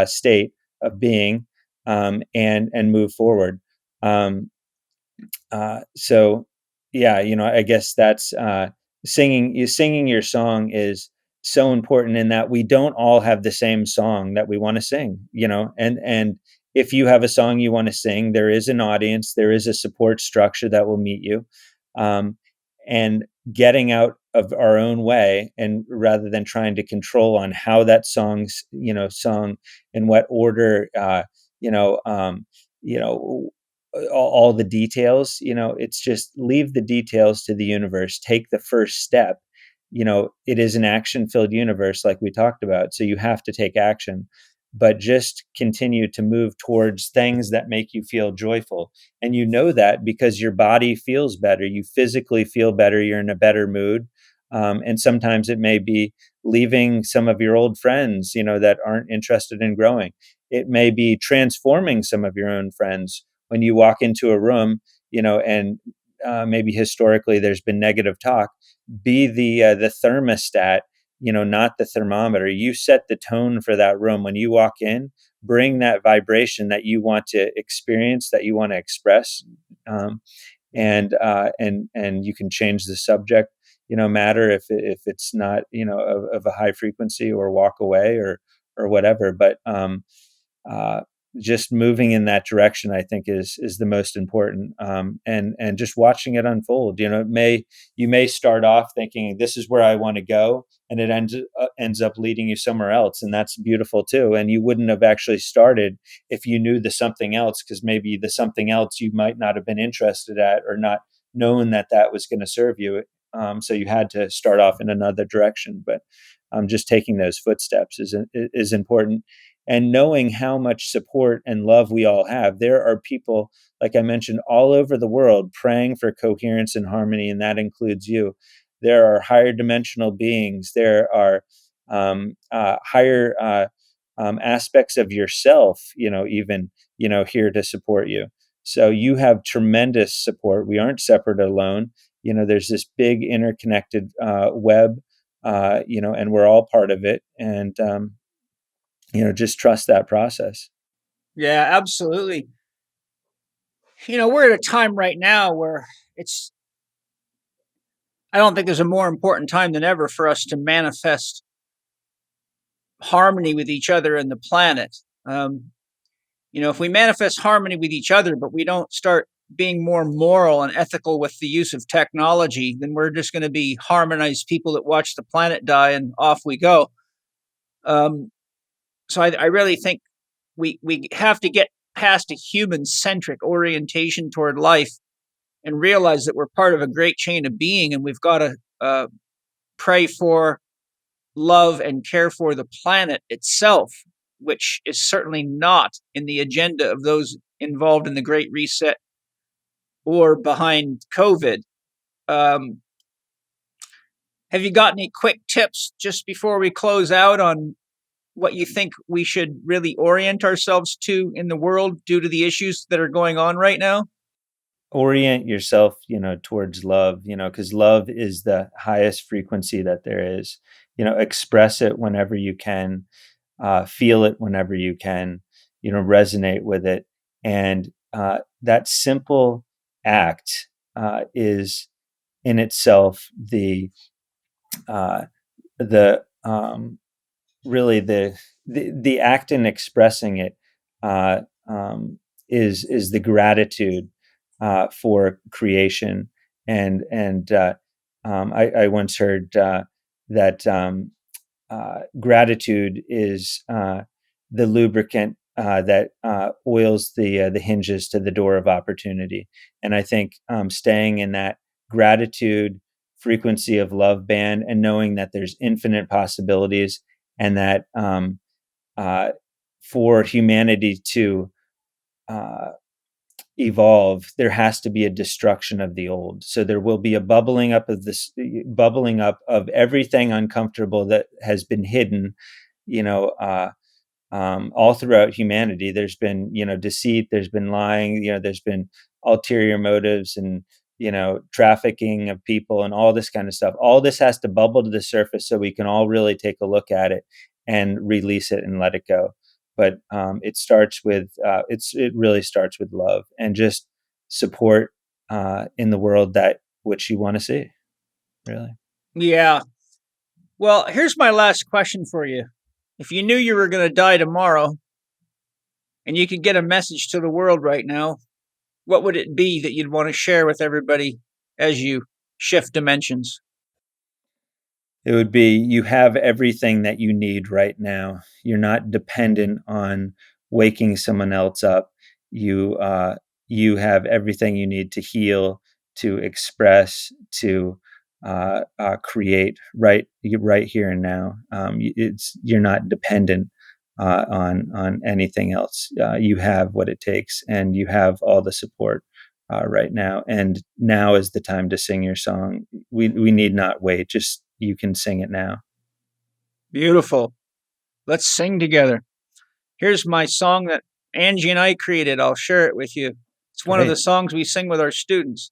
state of being, and move forward. So yeah, I guess that's singing your song is so important, in that we don't all have the same song that we want to sing, and if you have a song you want to sing, there is an audience, there is a support structure that will meet you. And getting out of our own way, and rather than trying to control on how that song's, sung, in what order, all the details, it's just leave the details to the universe, take the first step. It is an action filled universe, like we talked about, so you have to take action, but just continue to move towards things that make you feel joyful. And that because your body feels better, you physically feel better, you're in a better mood. And sometimes it may be leaving some of your old friends, that aren't interested in growing. It may be transforming some of your own friends when you walk into a room, and maybe historically there's been negative talk. Be the thermostat, not the thermometer. You set the tone for that room when you walk in. Bring that vibration that you want to experience, that you want to express, and you can change the subject matter if it's not of a high frequency, or walk away, or whatever. But just moving in that direction, I think, is the most important, and just watching it unfold. You may start off thinking this is where I want to go, and it ends up leading you somewhere else, and that's beautiful too. And you wouldn't have actually started if you knew the something else, because maybe the something else you might not have been interested at, or not known that was going to serve you. So you had to start off in another direction. But just taking those footsteps is important. And knowing how much support and love we all have. There are people, like I mentioned, all over the world praying for coherence and harmony, and that includes you. There are higher dimensional beings. There are higher aspects of yourself, even, here to support you. So you have tremendous support. We aren't separate alone. There's this big interconnected web, and we're all part of it. And, just trust that process. Yeah, absolutely. We're at a time right now where I don't think there's a more important time than ever for us to manifest harmony with each other and the planet. If we manifest harmony with each other, but we don't start being more moral and ethical with the use of technology, then we're just going to be harmonized people that watch the planet die and off we go. So I really think we have to get past a human-centric orientation toward life and realize that we're part of a great chain of being, and we've got to pray for, love, and care for the planet itself, which is certainly not in the agenda of those involved in the Great Reset or behind COVID. Have you got any quick tips just before we close out on what you think we should really orient ourselves to in the world due to the issues that are going on right now? Orient yourself, towards love, because love is the highest frequency that there is. Express it whenever you can, feel it whenever you can, resonate with it. And that simple act is in itself really the act in expressing it is the gratitude for creation. And I once heard that gratitude is the lubricant that oils the hinges to the door of opportunity. And I think staying in that gratitude frequency of love band and knowing that there's infinite possibilities, and that for humanity to evolve, there has to be a destruction of the old. So there will be a bubbling up of everything uncomfortable that has been hidden, all throughout humanity. There's been, deceit, there's been lying, there's been ulterior motives and, trafficking of people and all this kind of stuff. All this has to bubble to the surface so we can all really take a look at it and release it and let it go. But it starts with it really starts with love and just support in the world that which you want to see. Really. Yeah. Well, here's my last question for you. If you knew you were going to die tomorrow and you could get a message to the world right now, what would it be that you'd want to share with everybody as you shift dimensions? It would be, you have everything that you need right now. You're not dependent on waking someone else up. You have everything you need to heal, to express, to create right here and now. You're not dependent on anything else. You have what it takes, and you have all the support right now. And now is the time to sing your song. We need not wait. Just you can sing it now. Beautiful. Let's sing together. Here's my song that Angie and I created. I'll share it with you. It's one of the songs we sing with our students.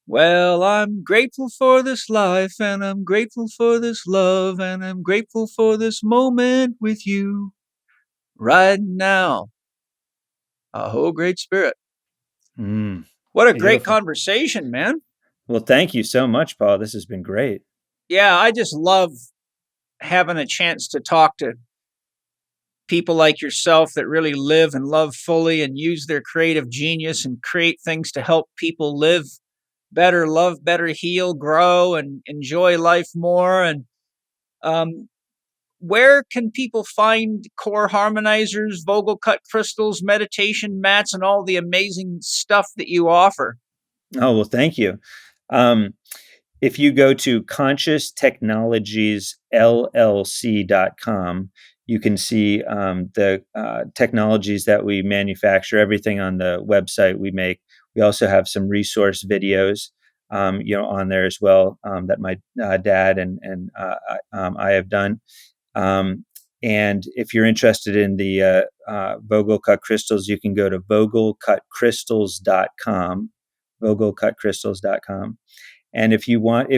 Well, I'm grateful for this life, and I'm grateful for this love, and I'm grateful for this moment with you right now. Oh, great spirit. What a great conversation, man. Well, thank you so much, Paul. This has been great. Yeah, I just love having a chance to talk to people like yourself that really live and love fully and use their creative genius and create things to help people live better, love better, heal, grow, and enjoy life more. And where can people find core harmonizers, Vogel Cut Crystals, meditation mats, and all the amazing stuff that you offer? Oh, well, thank you. If you go to conscioustechnologiesllc.com, you can see the technologies that we manufacture, everything on the website we make. We also have some resource videos, on there as well, that my dad and I have done. And if you're interested in the Vogel Cut Crystals, you can go to vogelcutcrystals.com, vogelcutcrystals.com. And if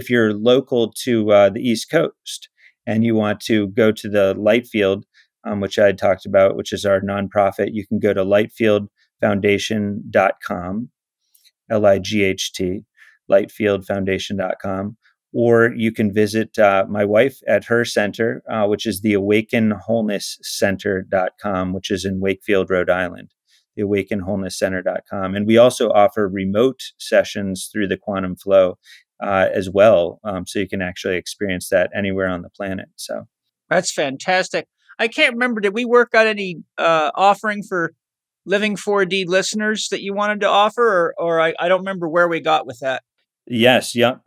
you're local to the East Coast and you want to go to the Lightfield, which I had talked about, which is our nonprofit, you can go to lightfieldfoundation.com. LIGHT, lightfieldfoundation.com. Or you can visit my wife at her center, which is the awakenwholenesscenter.com, which is in Wakefield, Rhode Island, the awakenwholenesscenter.com. And we also offer remote sessions through the Quantum Flow as well. So you can actually experience that anywhere on the planet. So That's fantastic. I can't remember, did we work out any offering for Living 4D listeners that you wanted to offer, or I don't remember where we got with that? Yes, yeah.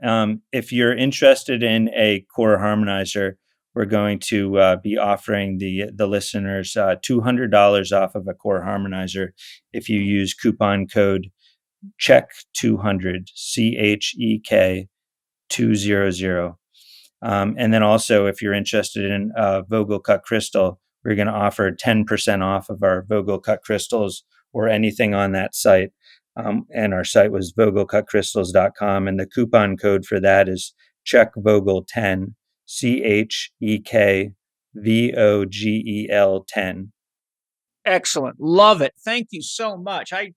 If you're interested in a core harmonizer, we're going to be offering the listeners $200 off of a core harmonizer if you use coupon code CHEK200, CHEK 200. And then also, if you're interested in Vogel Cut Crystal, we're going to offer 10% off of our Vogel Cut Crystals or anything on that site. And our site was vogelcutcrystals.com. And the coupon code for that is CHEKVogel10, CHEKVOGEL 10. Excellent. Love it. Thank you so much. I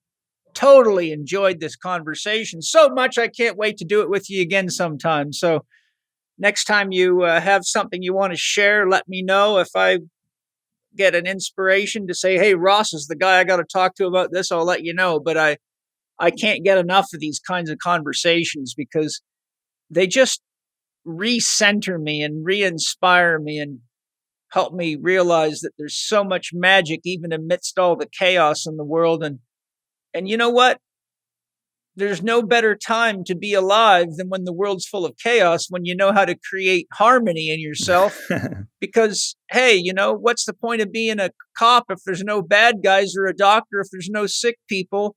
totally enjoyed this conversation so much. I can't wait to do it with you again sometime. So next time you have something you want to share, let me know. If I get an inspiration to say, hey, Ross is the guy I got to talk to about this, I'll let you know. But I can't get enough of these kinds of conversations because they just recenter me and re-inspire me and help me realize that there's so much magic even amidst all the chaos in the world. And you know what? There's no better time to be alive than when the world's full of chaos, when you know how to create harmony in yourself. Because, hey, what's the point of being a cop if there's no bad guys, or a doctor if there's no sick people,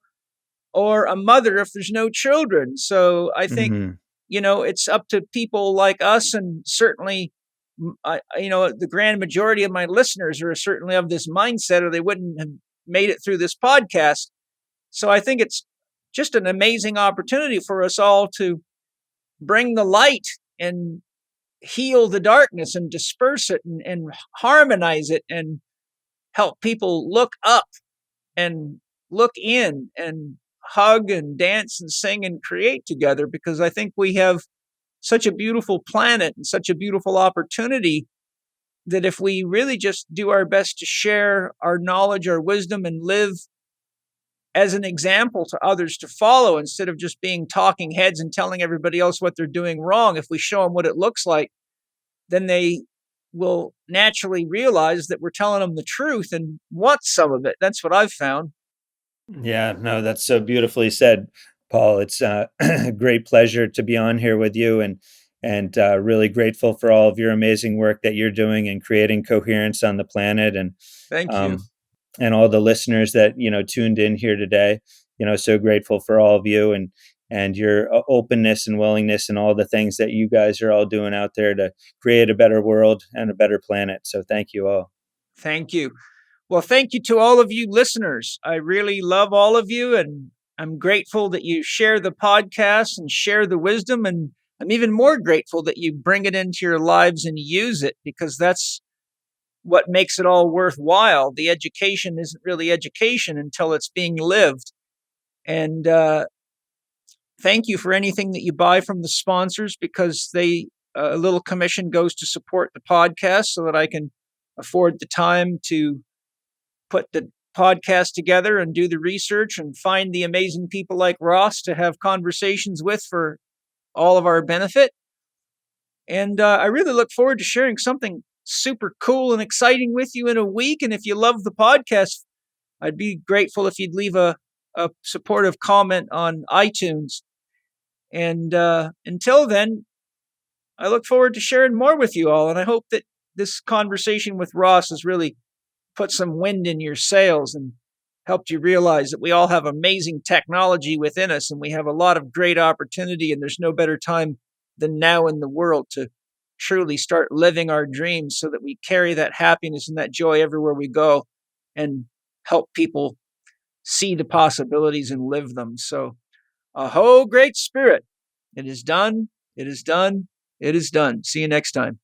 or a mother if there's no children? So I think, it's up to people like us, and certainly, the grand majority of my listeners are certainly of this mindset, or they wouldn't have made it through this podcast. So I think it's just an amazing opportunity for us all to bring the light and heal the darkness and disperse it and harmonize it and help people look up and look in and hug and dance and sing and create together, because I think we have such a beautiful planet and such a beautiful opportunity that if we really just do our best to share our knowledge, our wisdom, and live as an example to others to follow, instead of just being talking heads and telling everybody else what they're doing wrong, if we show them what it looks like, then they will naturally realize that we're telling them the truth and want some of it. That's what I've found. Yeah, no, that's so beautifully said, Paul. It's a great pleasure to be on here with you, and really grateful for all of your amazing work that you're doing and creating coherence on the planet. And thank you. And all the listeners that tuned in here today. So grateful for all of you and your openness and willingness and all the things that you guys are all doing out there to create a better world and a better planet. So thank you all. Thank you. Well, thank you to all of you listeners. I really love all of you, and I'm grateful that you share the podcast and share the wisdom, and I'm even more grateful that you bring it into your lives and use it, because that's what makes it all worthwhile. The education isn't really education until it's being lived. And thank you for anything that you buy from the sponsors, because a little commission goes to support the podcast so that I can afford the time to put the podcast together and do the research and find the amazing people like Ross to have conversations with for all of our benefit. And I really look forward to sharing something super cool and exciting with you in a week. And if you love the podcast, I'd be grateful if you'd leave a supportive comment on iTunes. And until then, I look forward to sharing more with you all. And I hope that this conversation with Ross has really put some wind in your sails and helped you realize that we all have amazing technology within us, and we have a lot of great opportunity, and there's no better time than now in the world to truly start living our dreams so that we carry that happiness and that joy everywhere we go and help people see the possibilities and live them. So, aho, great spirit. It is done. It is done. It is done. See you next time.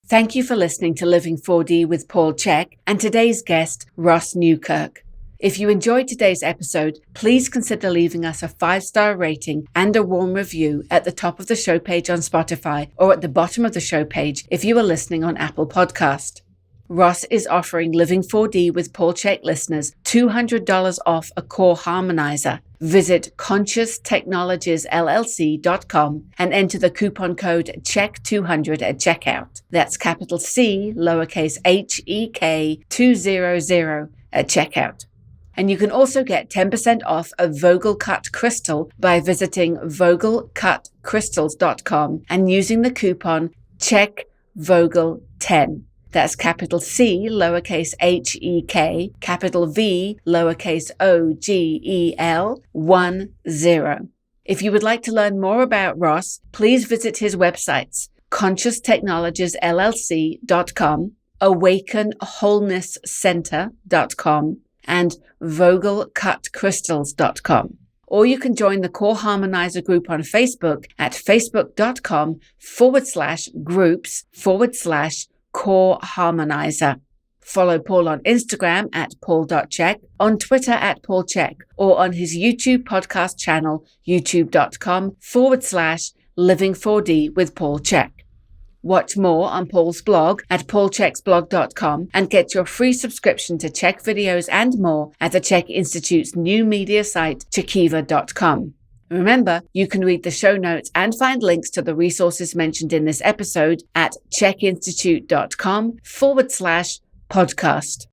Thank you for listening to Living 4D with Paul Chek and today's guest, Ross Newkirk. If you enjoyed today's episode, please consider leaving us a 5-star rating and a warm review at the top of the show page on Spotify or at the bottom of the show page if you are listening on Apple Podcast. Ross is offering Living 4D with Paul Chek listeners $200 off a core harmonizer. Visit conscious-technologies-llc.com and enter the coupon code CHEK200 at checkout. That's capital C, lowercase HEK 200 at checkout. And you can also get 10% off a Vogel Cut Crystal by visiting vogelcutcrystals.com and using the coupon CHEKVOGEL10. That's capital C, lowercase HEK, capital V, lowercase OGEL, 10. If you would like to learn more about Ross, please visit his websites, conscious-technologies-llc.com, awakenwholenesscenter.com, and vogelcutcrystals.com. Or you can join the Core Harmonizer group on Facebook at facebook.com/groups/Core Harmonizer. Follow Paul on Instagram at paul.chek, on Twitter at Paul Chek, or on his YouTube podcast channel, youtube.com/Living4D with Paul Chek. Watch more on Paul's blog at paulcheksblog.com and get your free subscription to Chek videos and more at the Chek Institute's new media site, chekiva.com. Remember, you can read the show notes and find links to the resources mentioned in this episode at chekinstitute.com/podcast.